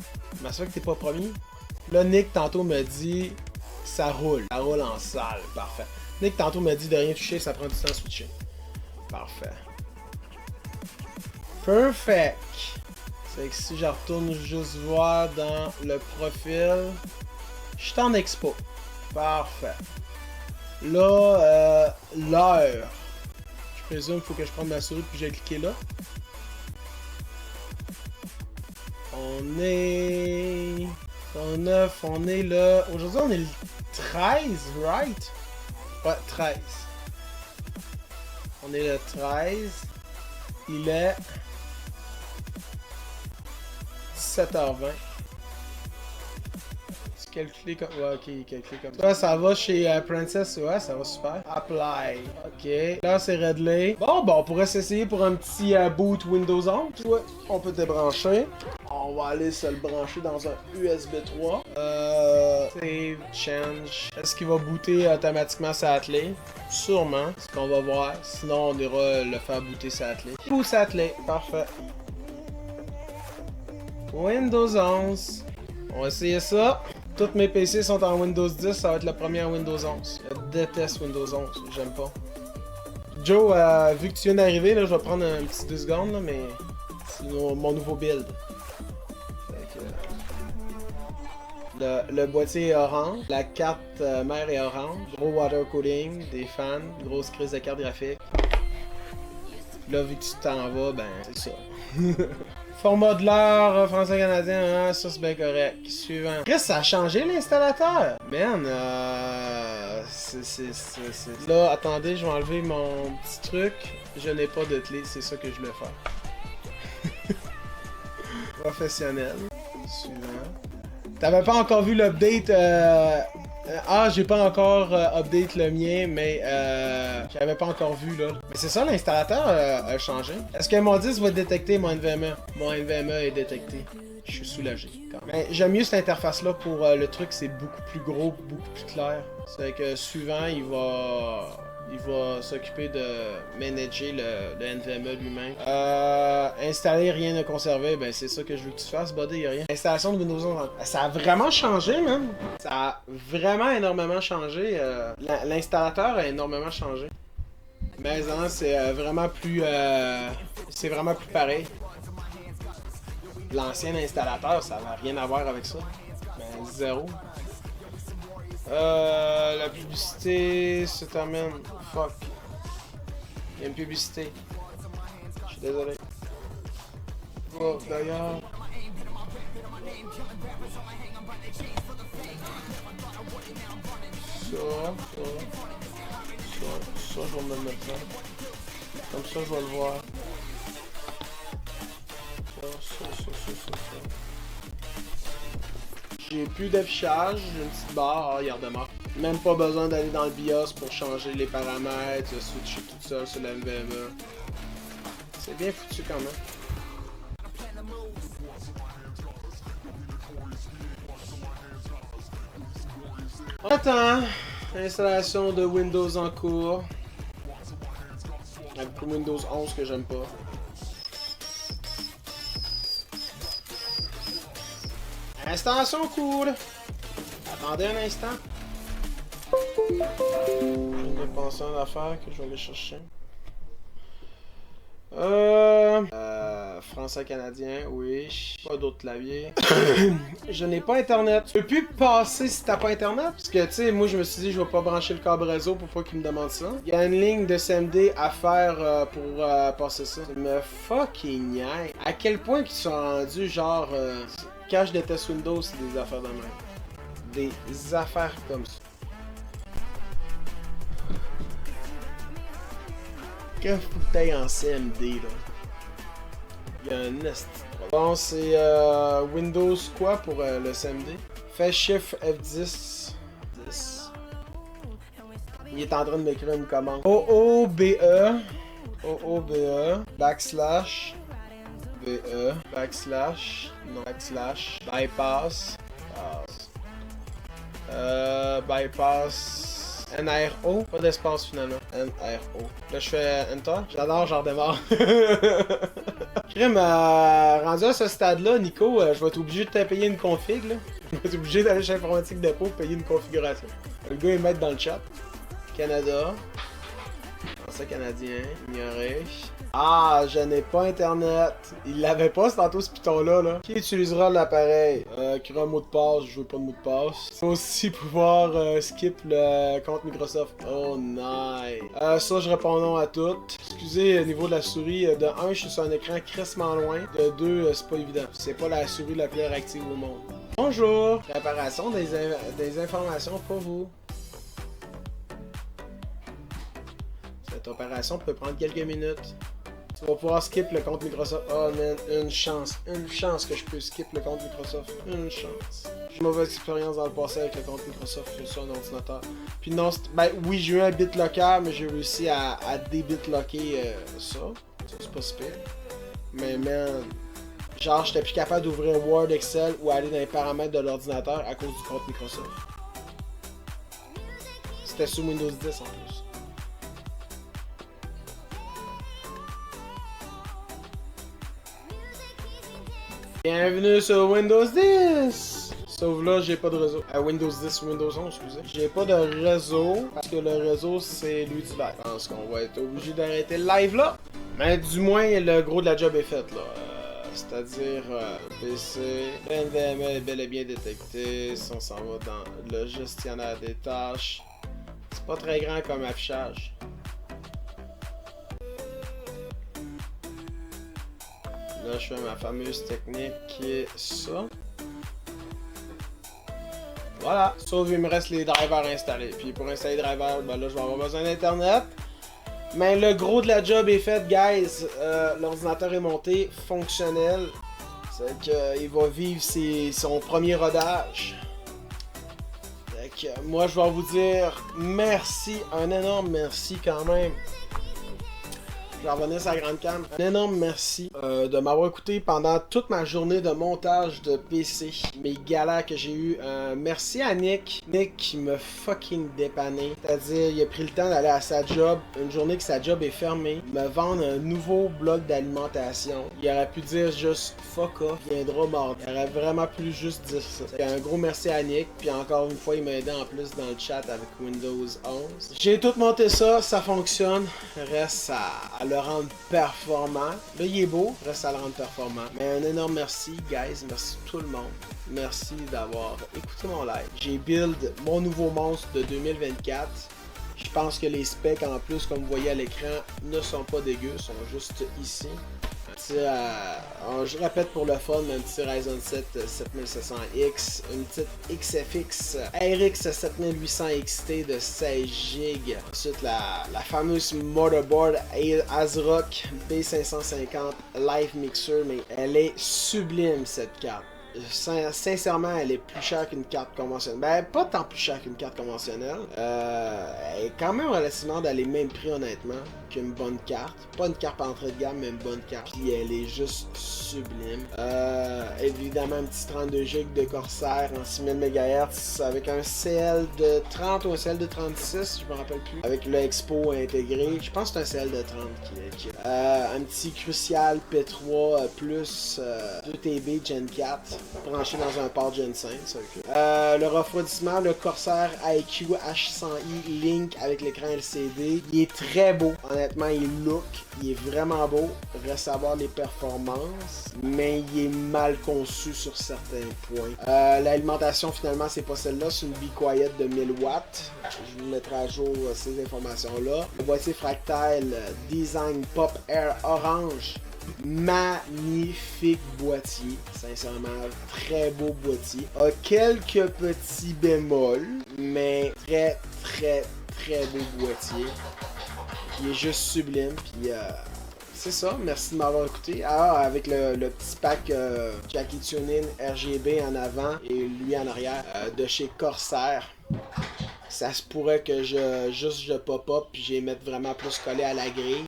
Mais ça fait que t'es pas premier? Là, Nick tantôt me dit, ça roule en salle, parfait. Nick tantôt m'a dit de rien toucher, ça prend du temps à switcher. Parfait. Perfect. C'est que si je retourne juste voir dans le profil, je suis en expo. Parfait. Là, l'heure. Je présume qu'il faut que je prenne ma souris puis j'ai cliqué là. On est... 9, on est là... Aujourd'hui, on est le 13, right? Ouais, 13. On est le 13. Il est 17h20. Tu calcules comme... Ouais, ok, il calcule comme ça. Ça va chez Princess, ouais, ça va super. Apply. Ok. Là, c'est réglé. Bon, on pourrait s'essayer pour un petit boot Windows 11. Ouais, on peut débrancher. On va aller se le brancher dans un USB 3. Save, change. Est-ce qu'il va booter automatiquement sa attelée? Sûrement, c'est ce qu'on va voir. Sinon, on ira le faire booter sa attelée. Ou sa attelée, parfait. Windows 11. On va essayer ça. Tous mes PC sont en Windows 10, ça va être le premier en Windows 11. Je déteste Windows 11, j'aime pas. Joe, vu que tu viens d'arriver, là, je vais prendre un petit 2 secondes, là, mais c'est mon nouveau build. Le boîtier est orange, la carte mère est orange, gros water cooling, des fans, grosse crise de carte graphique. Là, vu que tu t'en vas, ben, c'est ça. Format de l'heure, français-canadien, ça c'est bien correct. Suivant. Chris, ça a changé l'installateur! Man, Là, attendez, je vais enlever mon petit truc. Je n'ai pas de clé, c'est ça que je voulais faire. Professionnel. Suivant. T'avais pas encore vu l'update, j'ai pas encore update le mien, mais j'avais pas encore vu là. Mais c'est ça, l'installateur a changé. Est-ce que mon 10 va détecter mon NVMe? Mon NVMe est détecté. Je suis soulagé quand même. Mais j'aime mieux cette interface là pour le truc, c'est beaucoup plus gros, beaucoup plus clair. C'est que suivant, il va s'occuper de manager le NVMe lui-même. Installer rien de conservé, ben c'est ça que je veux que tu fasses, buddy, y'a rien. Installation de Windows 11. Ça a vraiment changé, man. Ça a vraiment énormément changé. L'installateur a énormément changé. Mais non, c'est vraiment plus... c'est vraiment plus pareil. L'ancien installateur, ça n'a rien à voir avec ça. Ben, zéro. La publicité se termine. Fuck. Il y a une publicité. Je suis désolé. Oh, d'ailleurs. Ça, je vais me le mettre là. Comme ça, je vais le voir. Ça. J'ai plus d'affichage, j'ai une petite barre, regarde-moi. Même pas besoin d'aller dans le BIOS pour changer les paramètres, switcher tout seul sur la NVMe. C'est bien foutu quand même. Attends, installation de Windows en cours. Avec Windows 11 que j'aime pas. Installation cool. Attendez un instant. Je viens de penser à une affaire que je vais aller chercher. Français-canadien, oui. Pas d'autres claviers. Je n'ai pas internet. Tu peux plus passer si t'as pas internet? Parce que, tu sais, moi, je me suis dit, je vais pas brancher le câble réseau pour pas qu'il me demande ça. Il y a une ligne de CMD à faire pour passer ça. Ça me fucking niaise. À quel point qu'ils sont rendus, genre, quand je déteste Windows, c'est des affaires de même. Des affaires comme ça. Qu'un bouteille en CMD, là. Il y a un nest. Bon, c'est Windows quoi pour le CMD? Fais Shift F10. 10. Il est en train de m'écrire une commande. OOBE. Backslash. BE. Backslash. Non. Backslash. Bypass. Bypass. NRO, pas d'espace finalement. NRO. Là je fais Enter. J'adore, j'en redémarre. Crime, rendu à ce stade-là, Nico, je vais être obligé de te payer une config là. Je vais être obligé d'aller chez Informatique Dépôt pour payer une configuration. Le gars il met dans le chat. Canada. Français canadien. Ignoré. Ah, je n'ai pas internet. Il l'avait pas tantôt ce piton-là. Là. Qui utilisera l'appareil? Créer un mot de passe, je veux pas de mot de passe. Il faut aussi pouvoir skip le compte Microsoft. Oh nice. Ça, je réponds non à toutes. Excusez, au niveau de la souris, de 1, je suis sur un écran crissement loin. De 2, c'est pas évident. C'est pas la souris la plus réactive au monde. Bonjour. Préparation des informations pour vous. Cette opération peut prendre quelques minutes. Tu vas pouvoir skip le compte Microsoft. Oh man, une chance que je peux skip le compte Microsoft. Une chance. J'ai une mauvaise expérience dans le passé avec le compte Microsoft sur un ordinateur. Puis non, ben oui, j'ai eu un BitLocker, mais j'ai réussi à débitlocker ça. Ça, c'est pas super. Mais man, Genre, j'étais plus capable d'ouvrir Word, Excel ou aller dans les paramètres de l'ordinateur à cause du compte Microsoft. C'était sous Windows 10 en plus. Bienvenue sur Windows 10! Sauf là, j'ai pas de réseau. Windows 10 ou Windows 11, excusez. J'ai pas de réseau, parce que le réseau, c'est lui du live. Je pense qu'on va être obligé d'arrêter le live là. Mais du moins, le gros de la job est fait là. C'est-à-dire, PC, NVMe est bel et bien détecté. Si on s'en va dans le gestionnaire des tâches, c'est pas très grand comme affichage. Là, je fais ma fameuse technique qui est ça. Voilà, sauf il me reste les drivers installés. Puis pour installer les drivers, ben là, je vais avoir besoin d'Internet. Mais le gros de la job est fait, guys. L'ordinateur est monté, fonctionnel. C'est qu'il va vivre son premier rodage. Donc, moi, je vais vous dire merci, un énorme merci quand même. Je vais revenir sur la grande cam. Un énorme merci de m'avoir écouté pendant toute ma journée de montage de PC. Mes galères que j'ai eu. Merci à Nick. Nick qui m'a fucking dépanné. C'est-à-dire, il a pris le temps d'aller à sa job. Une journée que sa job est fermée. Me vendre un nouveau bloc d'alimentation. Il aurait pu dire juste fuck off, viendra mort. Il aurait vraiment pu juste dire ça. Un gros merci à Nick. Puis encore une fois, il m'a aidé en plus dans le chat avec Windows 11. J'ai tout monté ça fonctionne. Reste à le rendre performant. Là, il est beau, reste à le rendre performant. Mais un énorme merci, guys. Merci tout le monde. Merci d'avoir écouté mon live. J'ai build mon nouveau monstre de 2024. Je pense que les specs, en plus, comme vous voyez à l'écran, ne sont pas dégueux, sont juste ici. Je répète pour le fun, un petit Ryzen 7 7700X, une petite XFX RX 7800 XT de 16 GB. Ensuite, la fameuse motherboard ASRock B550 Live Mixer, mais elle est sublime cette carte. Sincèrement, elle est plus chère qu'une carte conventionnelle. Ben, pas tant plus chère qu'une carte conventionnelle. Elle est quand même relativement dans les mêmes prix, honnêtement, qu'une bonne carte. Pas une carte entrée de gamme, mais une bonne carte. Puis elle est juste sublime. Évidemment, un petit 32 GB de Corsair en 6000 MHz avec un CL de 30 ou un CL de 36, je me rappelle plus. Avec le Expo intégré. Je pense que c'est un CL de 30 qui est. Un petit Crucial P3 plus 2 TB Gen 4. Branché dans un port Gen 5, ça le refroidissement, le Corsair IQ H100i Link avec l'écran LCD, il est très beau, honnêtement il est vraiment beau, reste à voir les performances, mais il est mal conçu sur certains points. L'alimentation finalement c'est pas celle-là, c'est une Be Quiet de 1000 watts, je vous mettrai à jour ces informations-là. Le boîtier Fractal Design Pop Air Orange. Magnifique boîtier, sincèrement, très beau boîtier. A quelques petits bémols, mais très beau boîtier. Il est juste sublime, puis c'est ça, merci de m'avoir écouté. Avec le petit pack Jackie Tunin RGB en avant et lui en arrière de chez Corsair. Ça se pourrait que je pop-up puis je les mette vraiment plus collé à la grille.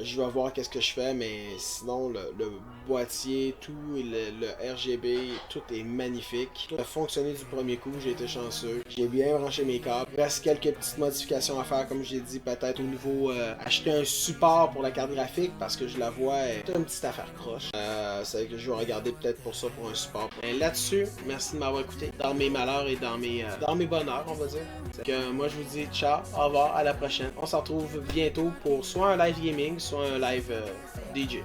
Je vais voir qu'est-ce que je fais, mais sinon le boîtier, tout, le RGB, tout est magnifique. Ça a fonctionné du premier coup, j'ai été chanceux. J'ai bien branché mes câbles. Il reste quelques petites modifications à faire, comme j'ai dit, peut-être au niveau acheter un support pour la carte graphique parce que je la vois une petite affaire croche. C'est que je vais regarder peut-être pour ça pour un support. Mais là-dessus, merci de m'avoir écouté dans mes malheurs et dans mes bonheurs, on va dire. Que moi je vous dis ciao, au revoir, à la prochaine. On se retrouve bientôt pour soit un live gaming, soit un live DJ.